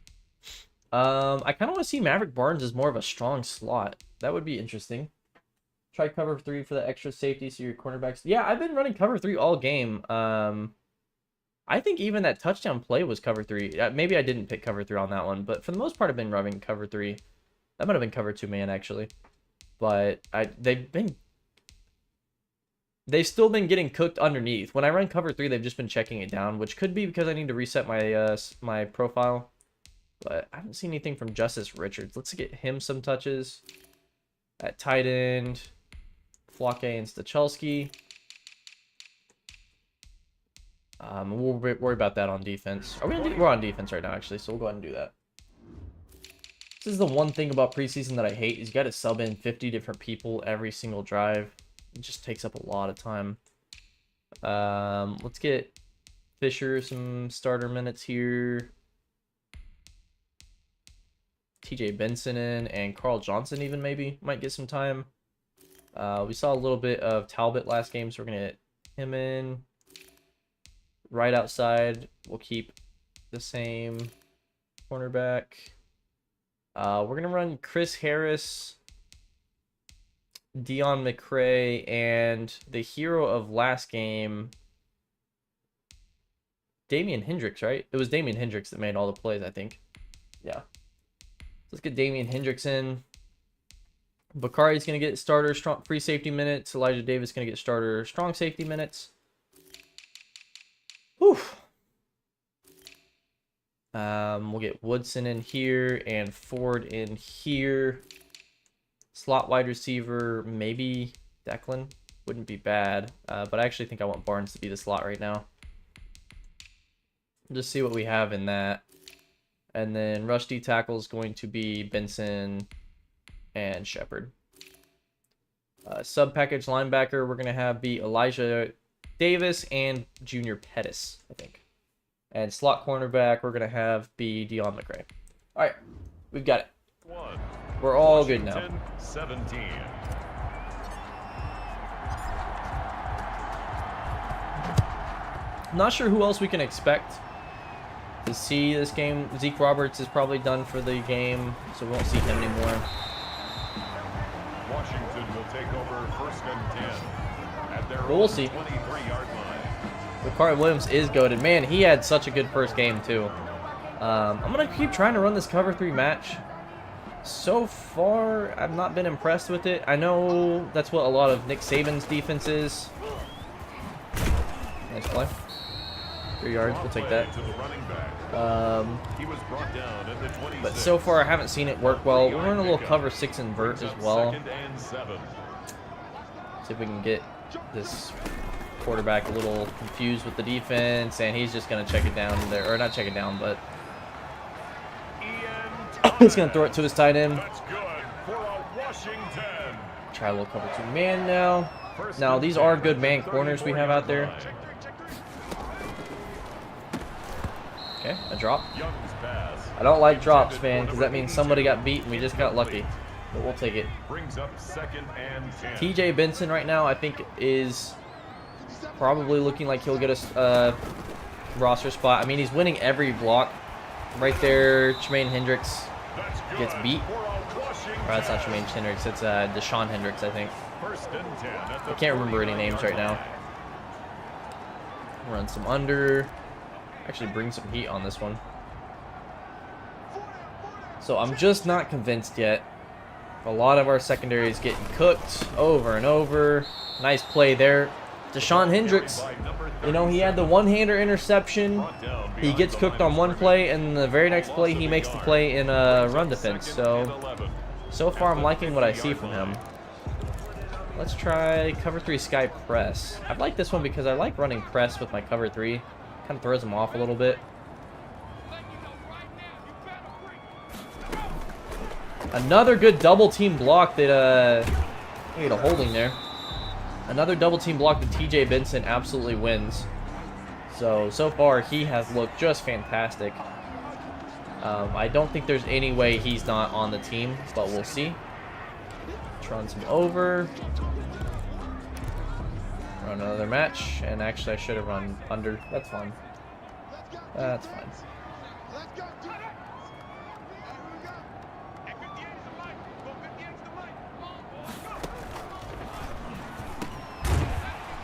I kind of want to see Maverick Barnes as more of a strong slot. That would be interesting. Try cover 3 for the extra safety so your cornerbacks. Yeah, I've been running cover 3 all game. I think even that touchdown play was cover 3. Maybe I didn't pick cover 3 on that one, but for the most part I've been running cover 3. That might have been cover 2 man actually. But they've still been getting cooked underneath. When I run cover 3, they've just been checking it down, which could be because I need to reset my my profile. But I haven't seen anything from Justice Richards. Let's get him some touches. At tight end, Flake and Stachelski. We'll worry about that on defense. We're on defense right now, actually, so we'll go ahead and do that. This is the one thing about preseason that I hate, is you got to sub in 50 different people every single drive. It just takes up a lot of time. Let's get Fisher some starter minutes here. TJ Benson in, and Carl Johnson even maybe might get some time. We saw a little bit of Talbot last game, so we're going to get him in. Right outside, we'll keep the same cornerback. We're going to run Chris Harris, Dion McCray, and the hero of last game, Damian Hendricks, right? It was Damian Hendricks that made all the plays, I think. Yeah. Let's get Damian Hendricks in. Bakari's going to get starter strong free safety minutes. Elijah Davis going to get starter strong safety minutes. Whew. We'll get Woodson in here and Ford in here. Slot wide receiver, maybe Declan. Wouldn't be bad. But I actually think I want Barnes to be the slot right now. Just see what we have in that. And then rush D tackle is going to be Benson and Shepard. Sub package linebacker, we're going to have be Elijah Davis and Junior Pettis, I think. And slot cornerback, we're going to have be Dion McCray. All right, we've got it. We're all good now. 17. Not sure who else we can expect to see this game. Zeke Roberts is probably done for the game, so we won't see him anymore. Washington will take over 1st and 10 at their We'll see. 23-yard line. Ricard Williams is goated. Man, he had such a good first game too. I'm gonna keep trying to run this cover 3 match. So far, I've not been impressed with it. I know that's what a lot of Nick Saban's defense is. Nice play. 3 yards, we'll take that. But so far, I haven't seen it work well. We're running a little cover 6 invert as well. See if we can get this quarterback a little confused with the defense, and he's just going to check it down there, or not check it down, but he's going to throw it to his tight end. Try a little cover 2 man now. Now, these are good man corners we have out there. Okay, a drop. I don't like drops, man, because that means somebody got beat and we just got lucky. But we'll take it. TJ Benson right now, I think, is probably looking like he'll get a roster spot. I mean, he's winning every block. Right there, Tremaine Hendricks gets beat. Or that's not Tremaine Hendricks, it's Deshaun Hendricks, I think. I can't remember any names right now. Run some under. Actually bring some heat on this one. So I'm just not convinced yet. A lot of our secondary is getting cooked over and over. Nice play there. Deshaun Hendricks, you know, he had the one-hander interception. He gets cooked on one play, and the very next play he makes the play in a run defense. So far I'm liking what I see from him. Let's try cover 3 sky press. I like this one because I like running press with my cover 3. Kind of throws him off a little bit. Another good double team block that we get a holding there. Another double team block that TJ Benson absolutely wins. So far he has looked just fantastic. I don't think there's any way he's not on the team, but we'll see. Let's run some over. Run another match, and actually I should have run under. That's fine. That's fine.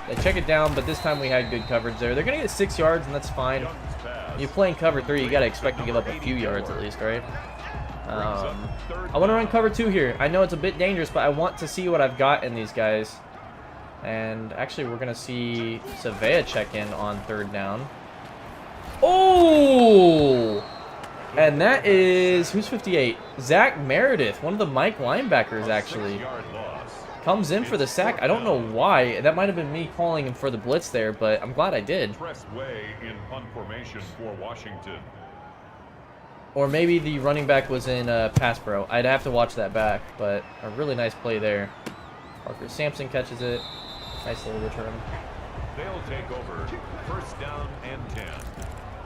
They check it down, but this time we had good coverage there. They're going to get 6 yards, and that's fine. You're playing cover 3, you got to expect to give up a few yards at least, right? I want to run cover 2 here. I know it's a bit dangerous, but I want to see what I've got in these guys. And actually, we're going to see Savea check in on 3rd down. Oh! And that is, who's 58? Zach Meredith, one of the Mike linebackers, actually. Comes in for the sack. I don't know why. That might have been me calling him for the blitz there, but I'm glad I did. In punt formation for Washington. Or maybe the running back was in pass pro. I'd have to watch that back, but a really nice play there. Parker Sampson catches it. Nice little return. They'll take over 1st down and 10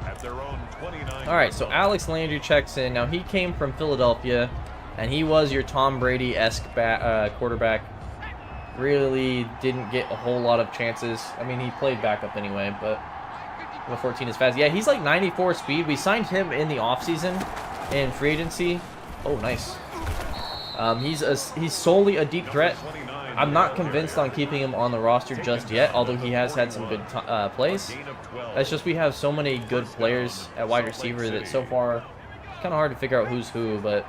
at their own 29. All right, so Alex Landry checks in. Now, he came from Philadelphia, and he was your Tom Brady-esque quarterback. Really didn't get a whole lot of chances. I mean, he played backup anyway, but the 14 is fast. Yeah, he's like 94 speed. We signed him in the offseason in free agency. Oh, nice. He's solely a deep threat. I'm not convinced on keeping him on the roster just yet, although he has had some good plays. It's just we have so many good players at wide receiver that so far it's kind of hard to figure out who's who, but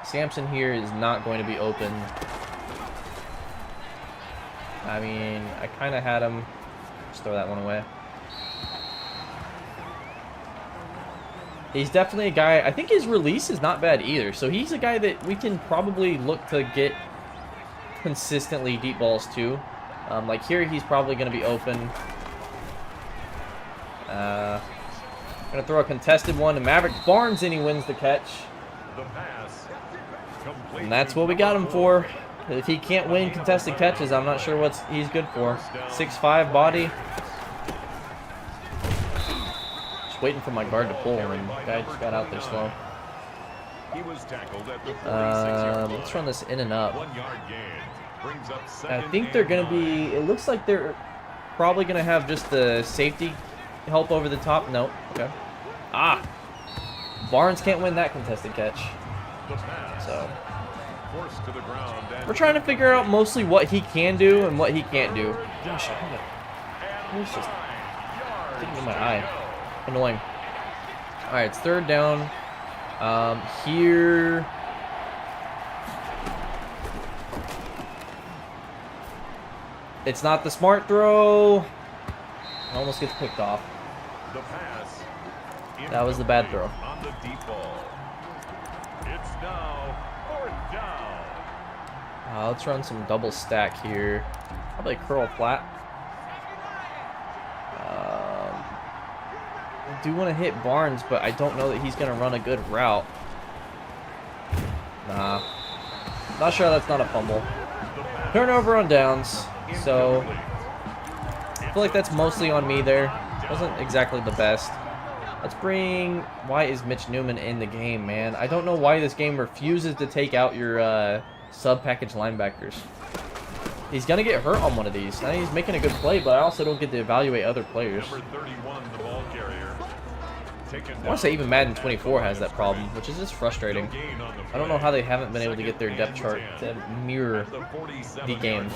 Sampson here is not going to be open. I mean, I kind of had him. Just throw that one away. He's definitely a guy, I think his release is not bad either. So he's a guy that we can probably look to get consistently deep balls to. Like here, he's probably going to be open. Going to throw a contested one to Maverick Barnes, and he wins the catch. And that's what we got him for. If he can't win contested catches, I'm not sure what he's good for. 6'5" body. Just waiting for my guard to pull, and the guy just got out there slow. Let's run this in and up. I think they're going to be, it looks like they're probably going to have just the safety help over the top. Nope. Okay. Ah! Barnes can't win that contested catch. So we're trying to figure out mostly what he can do and what he can't do. Gosh, it's just sticking in my eye. Annoying. All right, it's 3rd down. Here. It's not the smart throw. It almost gets picked off. That was the bad throw. On the deep ball. It's now 4th down. Let's run some double stack here. Probably curl flat. I do want to hit Barnes, but I don't know that he's going to run a good route. Nah. Not sure that's not a fumble. Turnover on downs. So I feel like that's mostly on me there. Wasn't exactly the best. Let's bring... Why is Mitch Newman in the game, man? I don't know why this game refuses to take out your sub-package linebackers. He's going to get hurt on one of these. Now he's making a good play, but I also don't get to evaluate other players. Number 31, the ball carrier. I want to say even Madden 24 has that problem, which is just frustrating. I don't know how they haven't been able to get their depth chart to mirror the game.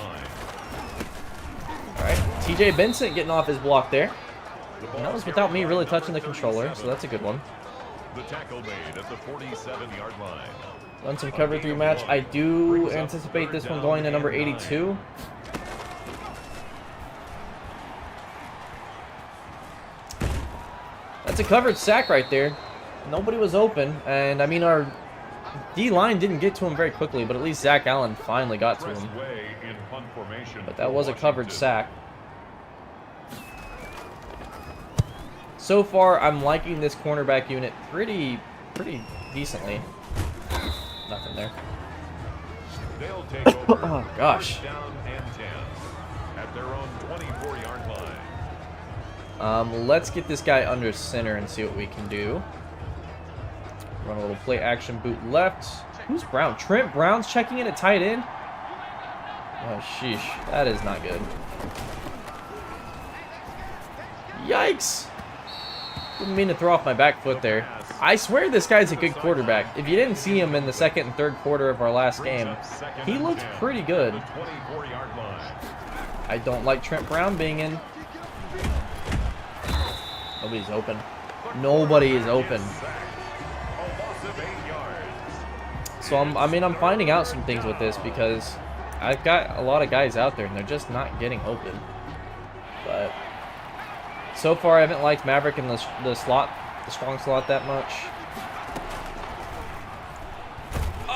Alright, TJ Benson getting off his block there. And that was without me really touching the controller, so that's a good one. The tackle made at the 47-yard line. Run some cover 3 match. I do anticipate this one going to number 82. That's a covered sack right there. Nobody was open, and I mean our D-line didn't get to him very quickly, but at least Zach Allen finally got to him. But that was a covered sack. So far, I'm liking this cornerback unit pretty decently. Nothing there. Oh gosh. At their own 24-yard line. Let's get this guy under center and see what we can do. Run a little play action boot left. Who's Brown? Trent Brown's checking in at tight end. Oh sheesh, that is not good. Yikes! Didn't mean to throw off my back foot there. I swear this guy's a good quarterback. If you didn't see him in the 2nd and 3rd quarter of our last game, he looked pretty good. I don't like Trent Brown being in. Nobody's open. Nobody is open. So I'm finding out some things with this because I've got a lot of guys out there and they're just not getting open. But so far I haven't liked Maverick in the strong slot that much.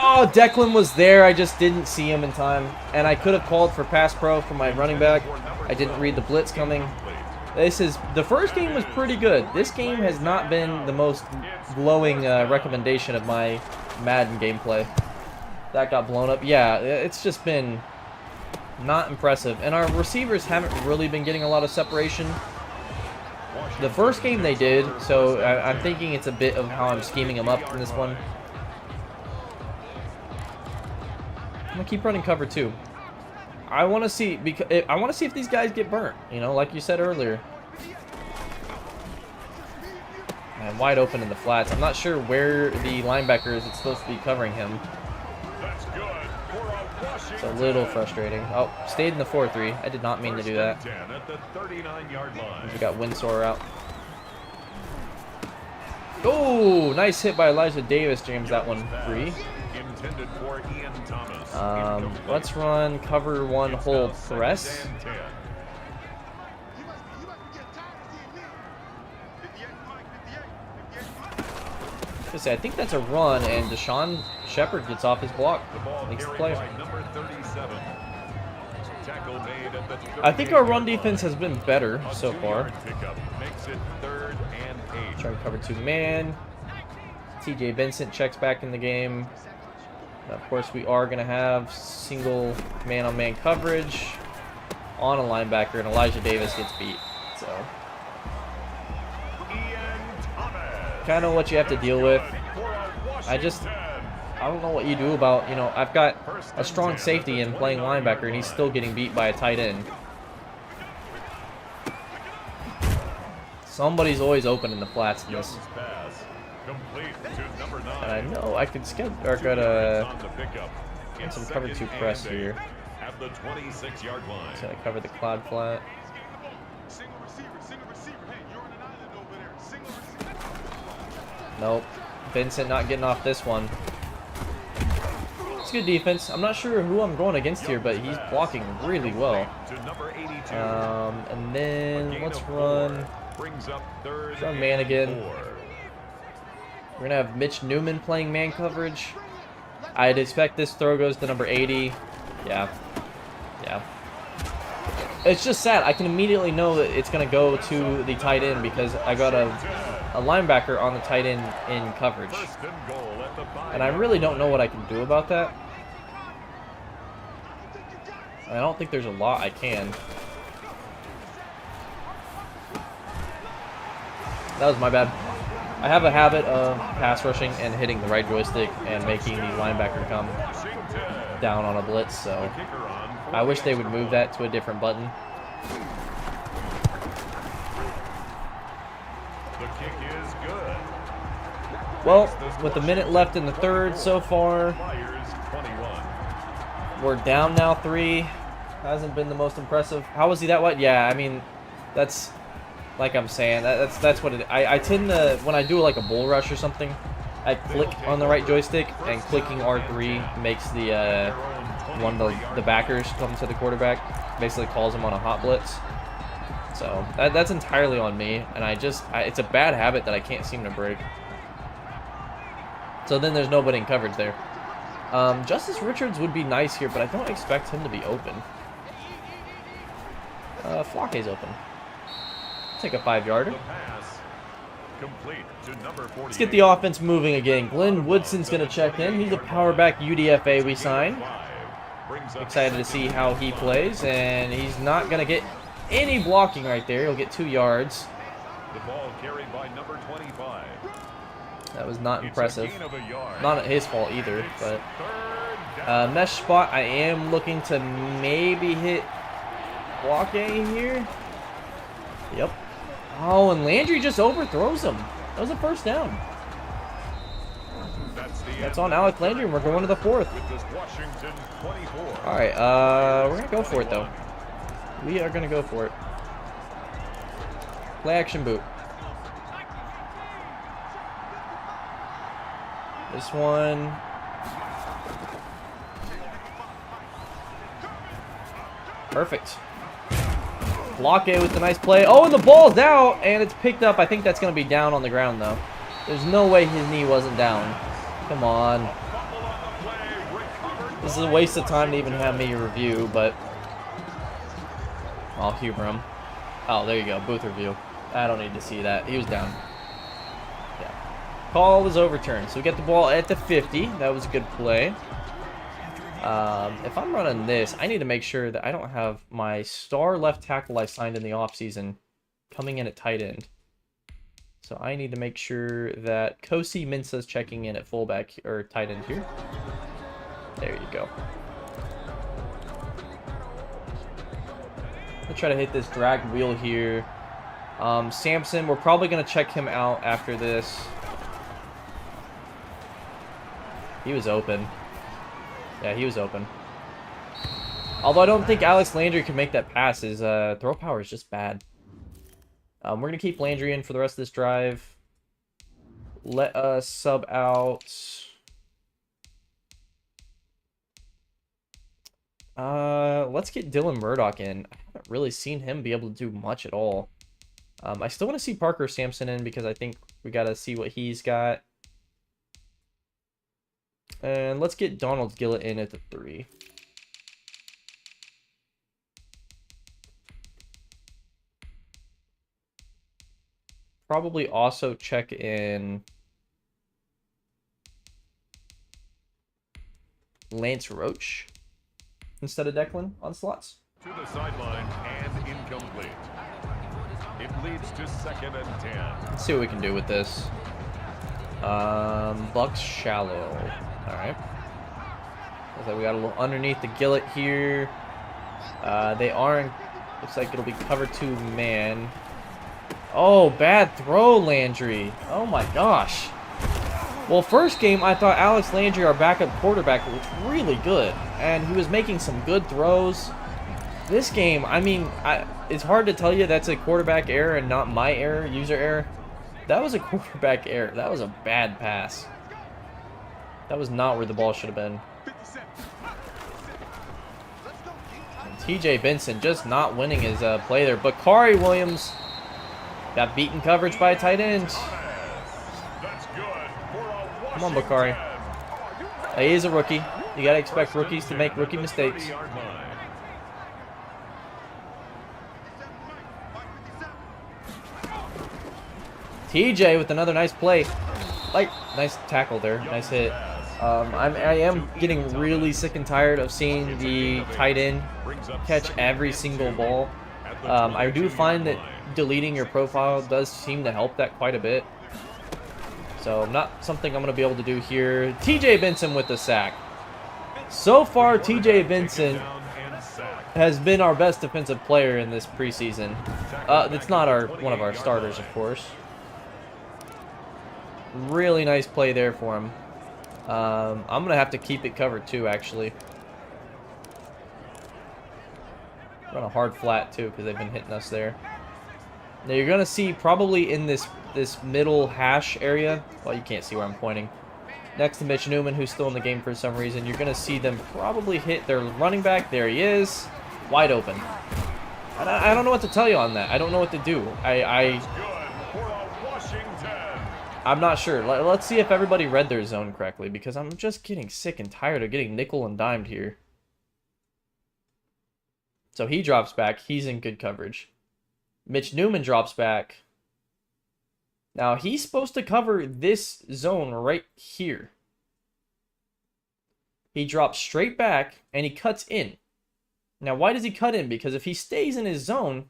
Oh, Declan was there. I just didn't see him in time. And I could have called for pass pro for my running back. I didn't read the blitz coming. The first game was pretty good. This game has not been the most glowing recommendation of my Madden gameplay. That got blown up. Yeah, it's just been not impressive. And our receivers haven't really been getting a lot of separation. The first game they did, so I'm thinking it's a bit of how I'm scheming them up in this one. I'm gonna keep running cover 2. I want to see if these guys get burnt. You know, like you said earlier. Man, wide open in the flats. I'm not sure where the linebacker is. It's supposed to be covering him. It's a little frustrating. Oh, stayed in the 4-3. I did not mean to do that. We got Windsor out. Oh, nice hit by Elijah Davis. Jams that one free. Let's run cover 1 hold press. I think that's a run, and Deshaun Shepard gets off his block. Makes the play. I think our run defense has been better so far. Trying to cover 2 man. TJ Vincent checks back in the game. Of course, we are going to have single man-on-man coverage on a linebacker, and Elijah Davis gets beat. So, kind of what you have to deal with. I don't know what you do about, you know, I've got a strong safety in playing linebacker, and he's still getting beat by a tight end. Somebody's always open in the flats in this. And I know I could get some cover 2 press here. So I cover the cloud flat. Nope. Vincent not getting off this one. It's good defense. I'm not sure who I'm going against here, but he's blocking really well. And then let's run man again. We're going to have Mitch Newman playing man coverage. I'd expect this throw goes to number 80. Yeah. It's just sad. I can immediately know that it's going to go to the tight end because I got a linebacker on the tight end in coverage. And I really don't know what I can do about that. I don't think there's a lot I can. That was my bad. I have a habit of pass rushing and hitting the right joystick and making the linebacker come down on a blitz, so I wish they would move that to a different button. Well, with a minute left in the third so far, we're down now 3. Hasn't been the most impressive. How was he that wide? Yeah, I mean, that's... Like I'm saying, that's what it. I tend to, when I do like a bull rush or something, I click on the right joystick, and clicking R3 makes the one of the backers come to the quarterback, basically calls him on a hot blitz. So that's entirely on me, and it's a bad habit that I can't seem to break. So then there's nobody in coverage there. Justice Richards would be nice here, but I don't expect him to be open. Flocke's open. Take a 5-yarder. Let's get the offense moving again. Glenn Woodson's going to check in. He's a power back UDFA we signed. Excited to see how he plays, and he's not going to get any blocking right there. He'll get 2 yards. The ball carried by number 25. That was not impressive. Not his fault either, but mesh spot. I am looking to maybe hit block A here. Yep. Oh, and Landry just overthrows him. That was a first down. That's on Alec Landry, and we're going to the 4th. All right, we're going to go for it, though. We are going to go for it. Play action boot. This one. Perfect. Block it with the nice play. Oh, and the ball's out, and it's picked up. I think that's going to be down on the ground, though. There's no way his knee wasn't down. Come on. This is a waste of time to even have me review, but I'll humor him. Oh, there you go. Booth review. I don't need to see that. He was down. Yeah. Call was overturned. So we get the ball at the 50. That was a good play. If I'm running this, I need to make sure that I don't have my star left tackle I signed in the offseason coming in at tight end. So I need to make sure that Kosi Mensah's checking in at fullback or tight end here. There you go. I'll try to hit this drag wheel here. Samson, we're probably going to check him out after this. He was open. Yeah, he was open. Although I don't think Alex Landry can make that pass. His throw power is just bad. We're going to keep Landry in for the rest of this drive. Let us sub out. Let's get Dylan Murdoch in. I haven't really seen him be able to do much at all. I still want to see Parker Sampson in because I think we got to see what he's got. And let's get Donald Gillett in at the 3. Probably also check in Lance Roach instead of Declan on slots. To the sideline and incomplete. It leads to 2nd and 10. Let's see what we can do with this. Bucks shallow. All right. Looks like we got a little underneath the Gillett here. They aren't. Looks like it'll be cover 2 man. Oh, bad throw, Landry. Oh my gosh. Well, first game I thought Alex Landry, our backup quarterback, was really good, and he was making some good throws. This game, I mean, it's hard to tell you that's a quarterback error and not my error, user error. That was a quarterback error. That was a bad pass. That was not where the ball should have been. And TJ Benson just not winning his play there. Bakari Williams got beaten coverage by a tight end. Come on, Bakari. He is a rookie. You got to expect rookies to make rookie mistakes. TJ with another nice play. Like, nice tackle there. Nice hit. I am getting really sick and tired of seeing the tight end catch every single ball. I do find that deleting your profile does seem to help that quite a bit. So, not something I'm going to be able to do here. TJ Benson with the sack. So far, TJ Benson has been our best defensive player in this preseason. It's not one of our starters, of course. Really nice play there for him. I'm going to have to keep it covered too, actually. Run a hard flat too, because they've been hitting us there. Now you're going to see probably in this middle hash area, well, you can't see where I'm pointing, next to Mitch Newman, who's still in the game for some reason, you're going to see them probably hit their running back. There he is, wide open. I don't know what to tell you on that. I don't know what to do. I'm not sure. Let's see if everybody read their zone correctly, because I'm just getting sick and tired of getting nickel and dimed here. So he drops back. He's in good coverage. Mitch Newman drops back. Now, he's supposed to cover this zone right here. He drops straight back, and he cuts in. Now, why does he cut in? Because if he stays in his zone,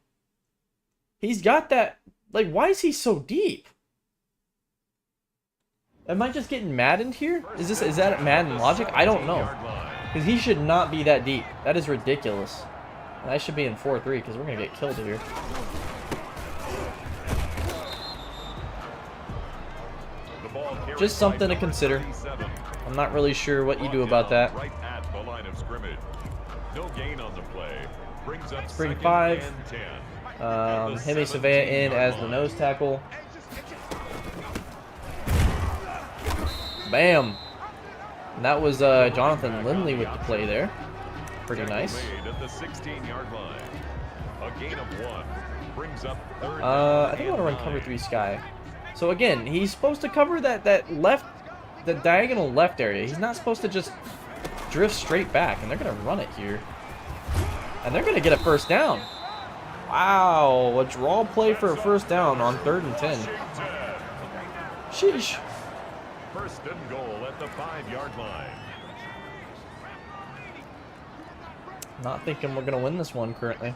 he's got that... Like, why is he so deep? Am I just getting Madden here? Is that Madden logic? I don't know. Because he should not be that deep. That is ridiculous. And I should be in 4-3 because we're going to get killed here. Just something to consider. I'm not really sure what you do about that. Right at the line of scrimmage. No gain on the play. brings up Bring second 5. and 10. Hemi Savea in as the nose tackle. Bam. And that was Jonathan Lindley with the play there. Pretty nice. Made at the 16-yard line. A gain of 1 brings up third I think I want to run cover 3 Sky. So again, he's supposed to cover that left, the diagonal left area. He's not supposed to just drift straight back, and they're gonna run it here. And they're gonna get a first down. Wow, a draw play for a first down on 3rd and 10. Sheesh. First and goal at the 5-yard line. Not thinking we're gonna win this one currently.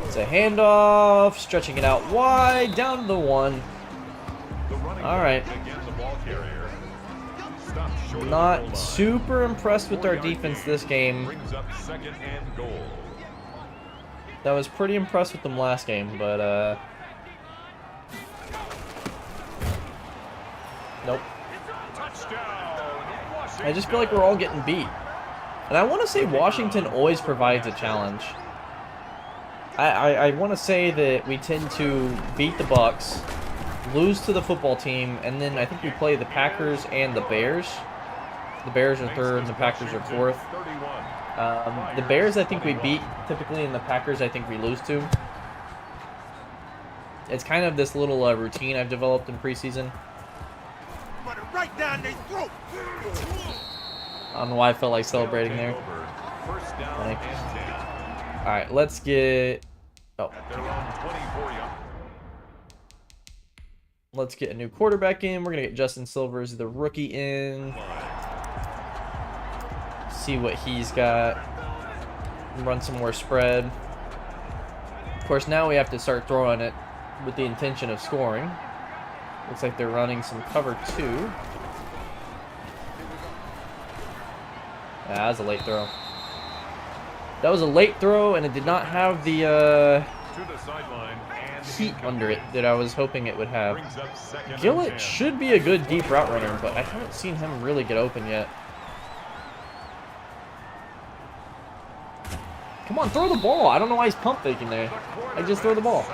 It's a handoff, stretching it out wide, down to the 1. All right. Not super impressed with our defense this game. That was pretty impressed with them last game, but nope. I just feel like we're all getting beat. And I want to say Washington always provides a challenge. I want to say that we tend to beat the Bucks, lose to the football team, and then I think we play the Packers and the Bears. The Bears are 3rd and the Packers are 4th. The Bears I think we beat typically, and the Packers I think we lose to. It's kind of this little routine I've developed in preseason. Right down their throat. I don't know why I felt like celebrating there. Funny. Alright, let's get... Oh. Let's get a new quarterback in. We're going to get Justin Silvers, the rookie, in. See what he's got. Run some more spread. Of course, now we have to start throwing it with the intention of scoring. Looks like they're running some cover 2. That was a late throw. That was a late throw, and it did not have the heat under it that I was hoping it would have. Gillett should be a good deep route runner, but I haven't seen him really get open yet. Come on, throw the ball. I don't know why he's pump faking there. I just throw the ball.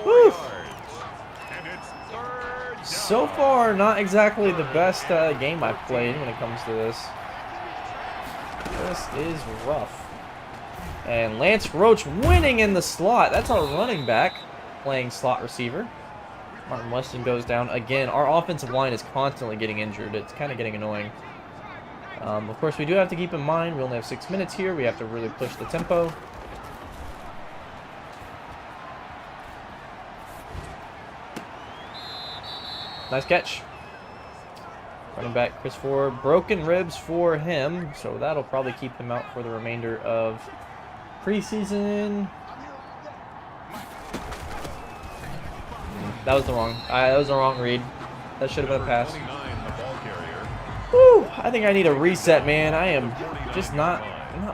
Woo. So far, not exactly the best game I've played when it comes to this. This is rough. And Lance Roach winning in the slot. That's our running back playing slot receiver. Martin Weston goes down again. Our offensive line is constantly getting injured. It's kind of getting annoying. Of course, we do have to keep in mind we only have 6 minutes here. We have to really push the tempo. Nice catch. Running back Chris Ford. Broken ribs for him, so that'll probably keep him out for the remainder of preseason. That was the wrong read. That should have been a pass. Woo! I think I need a reset, man. I am just not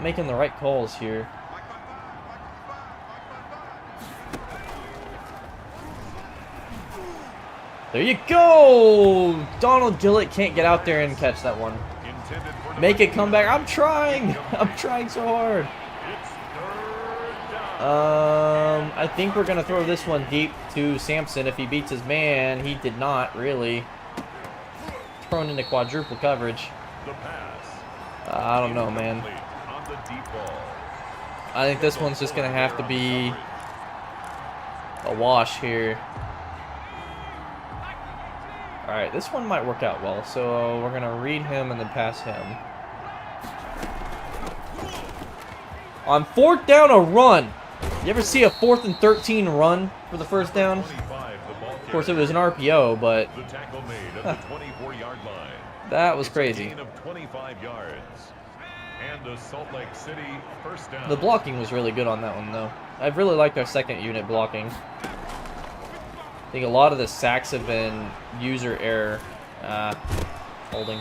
making the right calls here. There you go! Donald Gillett can't get out there and catch that one. Make it come back. I'm trying. I'm trying so hard. I think we're going to throw this one deep to Sampson if he beats his man. He did not, really. Thrown into quadruple coverage. I don't know, man. I think this one's just going to have to be a wash here. Alright, this one might work out well, so we're going to read him and then pass him. On 4th down, a run. You ever see a 4th and 13 run for the first down? Of course, it was an RPO, but that was crazy. The blocking was really good on that one, though. I've really liked our second unit blocking. I think a lot of the sacks have been user error. Holding.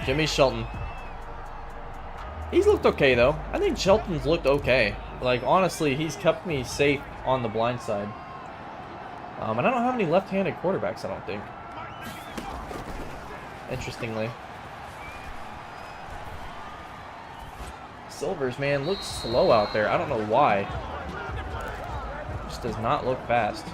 Jimmy Shelton. He's looked okay, though. I think Shelton's looked okay. Like, honestly, he's kept me safe on the blind side. And I don't have any left-handed quarterbacks, I don't think. Interestingly. Silvers, man, looks slow out there. I don't know why. Just does not look fast.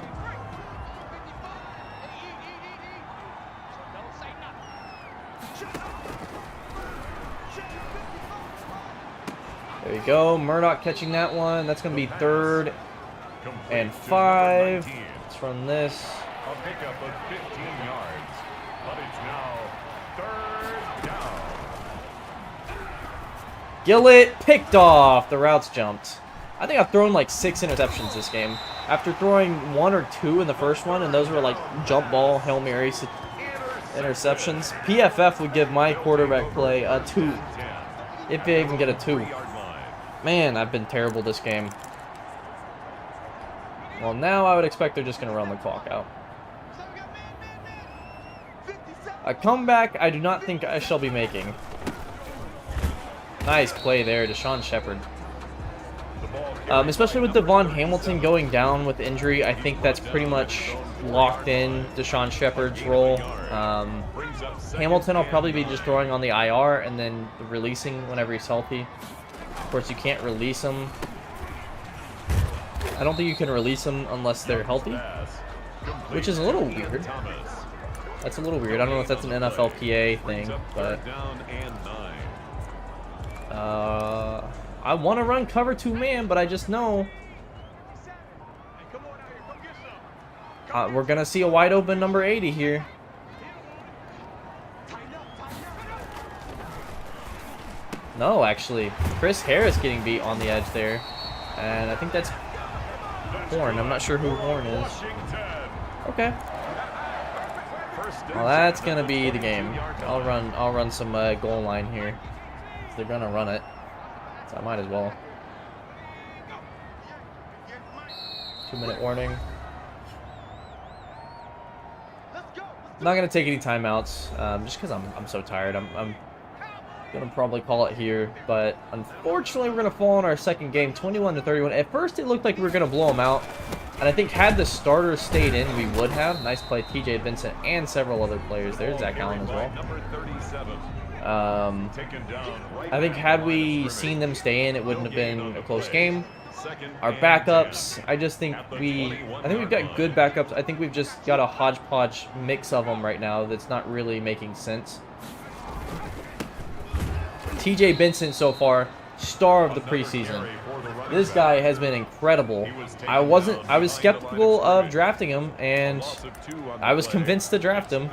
There you go. Murdoch catching that one. That's going to be 3rd and 5. Let's run this. A pickup of 15 yards, but it's now 3rd down. Gillett picked off. The routes jumped. I think I've thrown like 6 interceptions this game. After throwing 1 or 2 in the first one, and those were like jump ball, Hail Mary interceptions. PFF would give my quarterback play a 2. If they even get a 2. Man, I've been terrible this game. Well, now I would expect they're just going to run the clock out. A comeback I do not think I shall be making. Nice play there, Deshaun Shepard. Especially with Devon Hamilton going down with injury, I think that's pretty much locked in Deshaun Shepard's role. Hamilton will probably be just throwing on the IR and then releasing whenever he's healthy. Of course, you can't release him. I don't think you can release them unless they're healthy, which is a little weird. That's a little weird. I don't know if that's an NFLPA thing, but I want to run cover 2 man, but I just know we're gonna see a wide open number 80 here. No, actually, Chris Harris getting beat on the edge there, and I think that's Horn. I'm not sure who Horn is. Okay. Well, that's gonna be the game. I'll run some goal line here. They're gonna run it, so I might as well. 2-minute warning. I'm not gonna take any timeouts, just because I'm so tired. I'm gonna probably call it here, but unfortunately we're gonna fall in our second game, 21-31. At first it looked like we were gonna blow them out, and I think had the starters stayed in, we would have. Nice play, TJ Vincent and several other players. There's Zach Allen as well. I think had we seen them stay in, it wouldn't have been a close game. Our backups, I think we've got good backups. I think we've just got a hodgepodge mix of them right now that's not really making sense. TJ Benson so far, star of the preseason. This guy has been incredible. I was skeptical of drafting him, and I was convinced to draft him.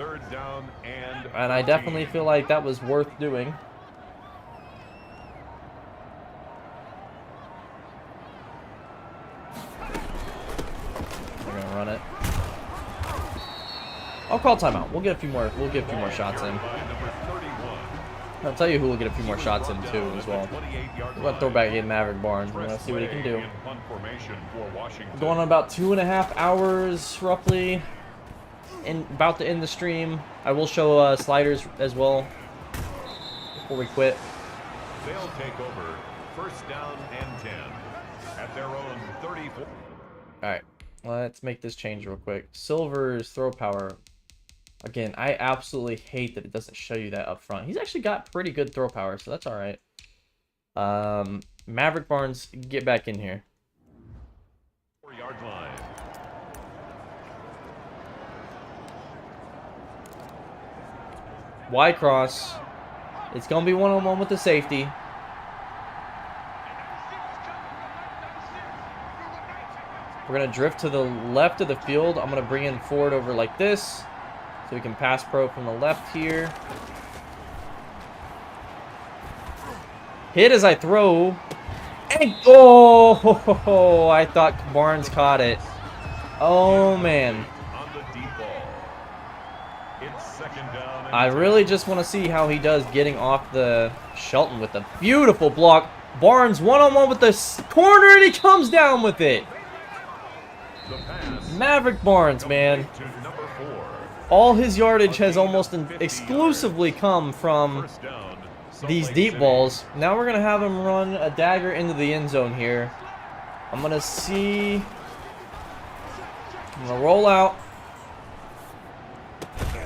And I definitely feel like that was worth doing. They're gonna run it. I'll call timeout. We'll get a few more shots in. I'll tell you who will get a few more shots in too as well. We're going to throw back in Maverick Barnes. We're going to see what he can do. We're going on about 2.5 hours roughly. About to end the stream. I will show sliders as well before we quit. They'll take over 1st down and 10 at their own 34. Alright, let's make this change real quick. Silver's throw power. Again, I absolutely hate that it doesn't show you that up front. He's actually got pretty good throw power, so that's alright. Maverick Barnes, get back in here. 4-yard line. Y cross. It's going to be one-on-one with the safety. We're going to drift to the left of the field. I'm going to bring in forward over like this. So we can pass pro from the left here. Hit as I throw. And oh, I thought Barnes caught it. Oh, man. I really just want to see how he does getting off the Shelton with a beautiful block. Barnes one-on-one with the corner, and he comes down with it. Maverick Barnes, man. All his yardage has almost exclusively come from these deep balls. Now we're going to have him run a dagger into the end zone here. I'm going to see. I'm going to roll out.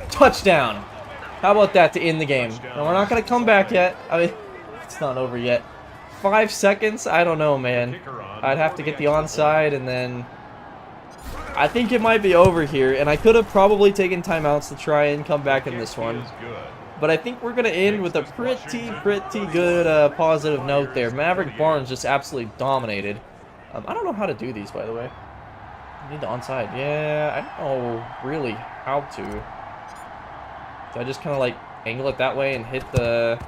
Touchdown. How about that to end the game? Now, we're not going to come back yet. I mean, it's not over yet. 5 seconds? I don't know, man. I'd have to get the onside, and then I think it might be over here. And I could have probably taken timeouts to try and come back in this one. But I think we're going to end with a pretty good positive note there. Maverick Barnes just absolutely dominated. I don't know how to do these, by the way. I need the onside. Yeah, I don't know really how to. Do I just kind of like angle it that way and hit the...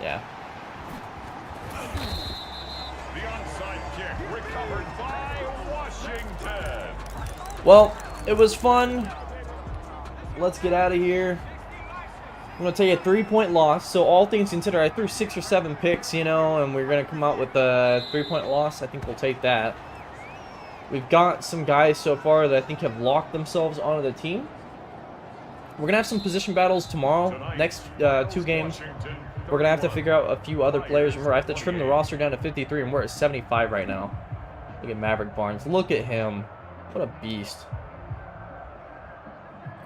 Yeah. The onside kick recovered by Washington. Well, it was fun. Let's get out of here. I'm going to take a 3-point loss. So all things considered, I threw 6 or 7 picks, you know, and we're going to come out with a 3-point loss. I think we'll take that. We've got some guys so far that I think have locked themselves onto the team. We're going to have some position battles tomorrow. Next 2 games, we're going to have to figure out a few other players. Remember, I have to trim the roster down to 53, and we're at 75 right now. Look at Maverick Barnes. Look at him. What a beast.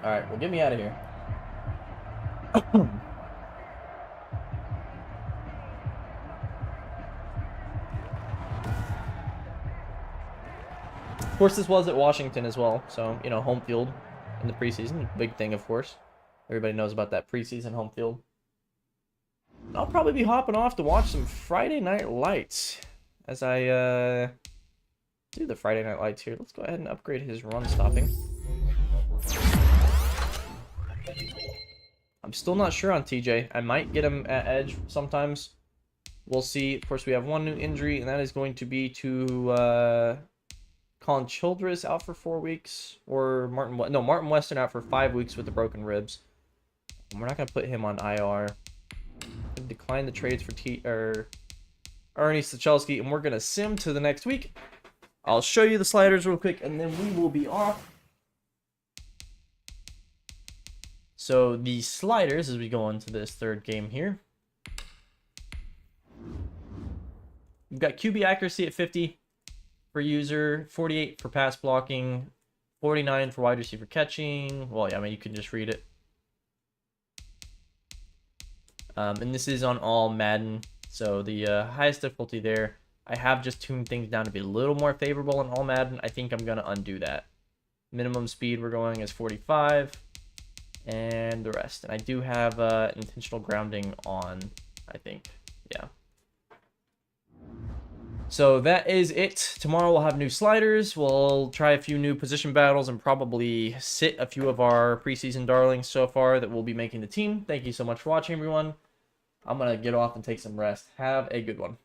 All right, well, get me out of here. Of course, this was at Washington as well, so, you know, home field in the preseason. Big thing, of course. Everybody knows about that preseason home field. I'll probably be hopping off to watch some Friday Night Lights as I do the Friday Night Lights here. Let's go ahead and upgrade his run stopping. I'm still not sure on TJ. I might get him at edge sometimes. We'll see. Of course, we have one new injury, and that is going to be to Colin Childress out for 4 weeks, or Martin Weston out for 5 weeks with the broken ribs. And we're not going to put him on IR. Decline the trades for Ernie Stachelski, and we're going to sim to the next week. I'll show you the sliders real quick, and then we will be off. So the sliders, as we go into this third game here, we've got QB accuracy at 50 for user, 48 for pass blocking, 49 for wide receiver catching. Well, yeah, I mean, you can just read it. And this is on all Madden, so the highest difficulty there. I have just tuned things down to be a little more favorable on all Madden. I think I'm going to undo that. Minimum speed we're going is 45. And the rest. And I do have intentional grounding on, I think. Yeah. So that is it. Tomorrow we'll have new sliders. We'll try a few new position battles and probably sit a few of our preseason darlings so far that will be making the team. Thank you so much for watching, everyone. I'm going to get off and take some rest. Have a good one.